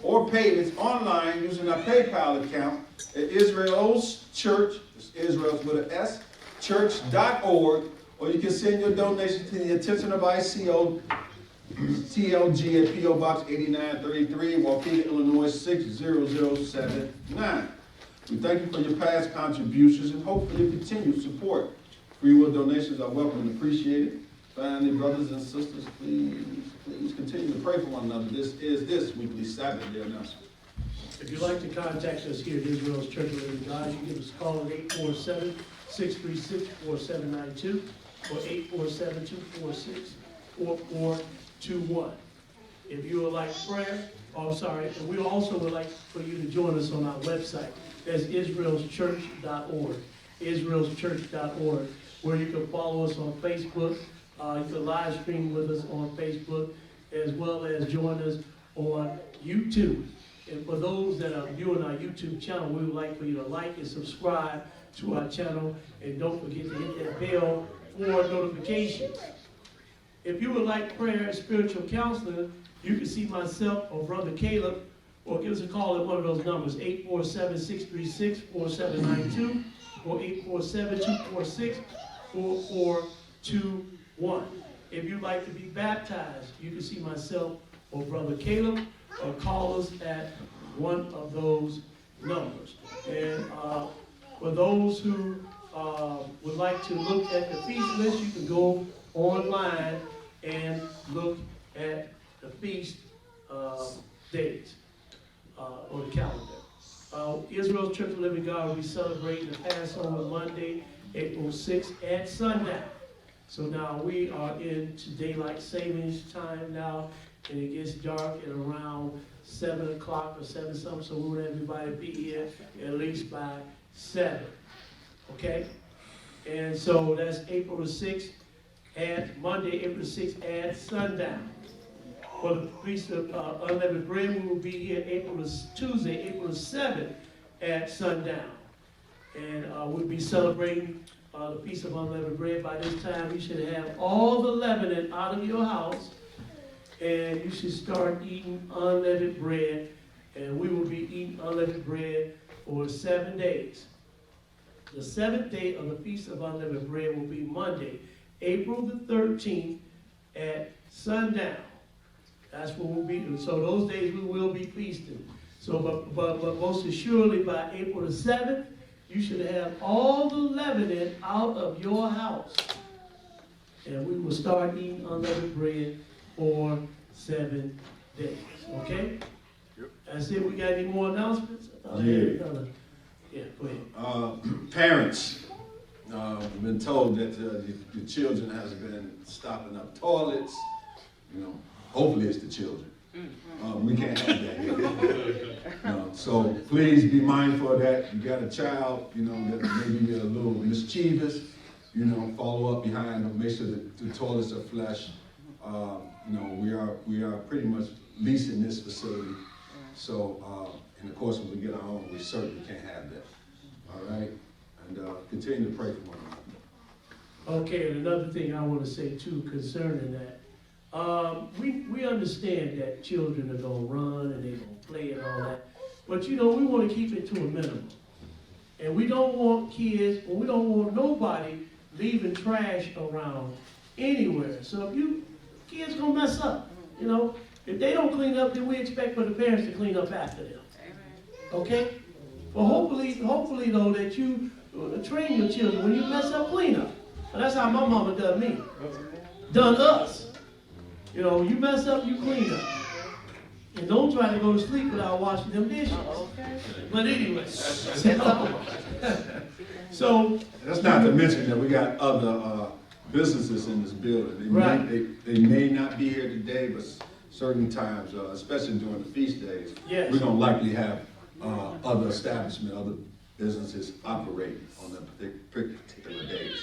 Speaker 2: or payments online using our PayPal account at Israel's Church, Israel's with an S, church.org, or you can send your donation to the attention of ICO TLG at P.O. Box 8933, Waukegan, Illinois 60079. We thank you for your past contributions and hope for your continued support. Free will donations are welcome and appreciated. Finally, brothers and sisters, please continue to pray for one another. This is this weekly Sabbath day announcement.
Speaker 1: If you'd like to contact us here at Israel's Church of the Living God, you can give us a call at 847-636-4792 or 847-246-4421. If you would like prayer, and we also would like for you to join us on our website. That's israelschurch.org, israelschurch.org, where you can follow us on Facebook. You can live stream with us on Facebook, as well as join us on YouTube. And for those that are viewing our YouTube channel, we would like for you to like and subscribe to our channel, and don't forget to hit that bell for notifications. If you would like prayer and spiritual counseling, you can see myself or Brother Caleb, or give us a call at one of those numbers, 847-636-4792 or 847-246-4421. If you'd like to be baptized, you can see myself or Brother Caleb, or call us at one of those numbers. And for those who would like to look at the feast list, you can go online and look at the feast dates or the calendar. Israel's Church of the Living God will be celebrating the Passover Monday, April 6th at sundown. So now we are into daylight savings time now, and it gets dark at around 7 o'clock or 7 something, so we want everybody to be here at least by 7, okay? And so that's April the 6th at Monday, April the 6th at sundown. For the Feast of Unleavened Bread, we will be here Tuesday, April the 7th at sundown. And we'll be celebrating the Feast of Unleavened Bread. By this time, you should have all the leavening out of your house, and you should start eating unleavened bread. And we will be eating unleavened bread for 7 days. The 7th day of the Feast of Unleavened Bread will be Monday, April the 13th at sundown. That's what we'll be doing. So those days we will be feasting. So, but most assuredly by April the 7th, you should have all the leavening out of your house. And we will start eating unleavened bread for 7 days. Okay? Yep. That's it. We got any more announcements? Yeah, go ahead.
Speaker 2: Parents, we've been told that the children has been stopping up toilets. Hopefully it's the children. We can't have that here. So please be mindful of that. You got a child, that maybe a little mischievous, follow up behind them, make sure that the toilets are flush. We are pretty much leasing this facility. So, and of course, when we get our own, we certainly can't have that. All right? And continue to pray for one another.
Speaker 1: Okay, and another thing I want to say too concerning that. We understand that children are going to run and they're going to play and all that. But we want to keep it to a minimum. And we don't want kids, or we don't want nobody leaving trash around anywhere. So if kids going to mess up, if they don't clean up, then we expect for the parents to clean up after them. Okay? Well, hopefully though, that you train your children, when you mess up, clean up. And that's how my mama done me. Done us. You mess up, you clean up. And don't try to go to sleep without washing them dishes. Okay. But anyway, So,
Speaker 2: That's not to mention that we got other businesses in this building.
Speaker 1: Right.
Speaker 2: They may not be here today, but certain times, especially during the feast days,
Speaker 1: Yes.
Speaker 2: we're gonna likely have other establishments, other businesses operating on the particular days.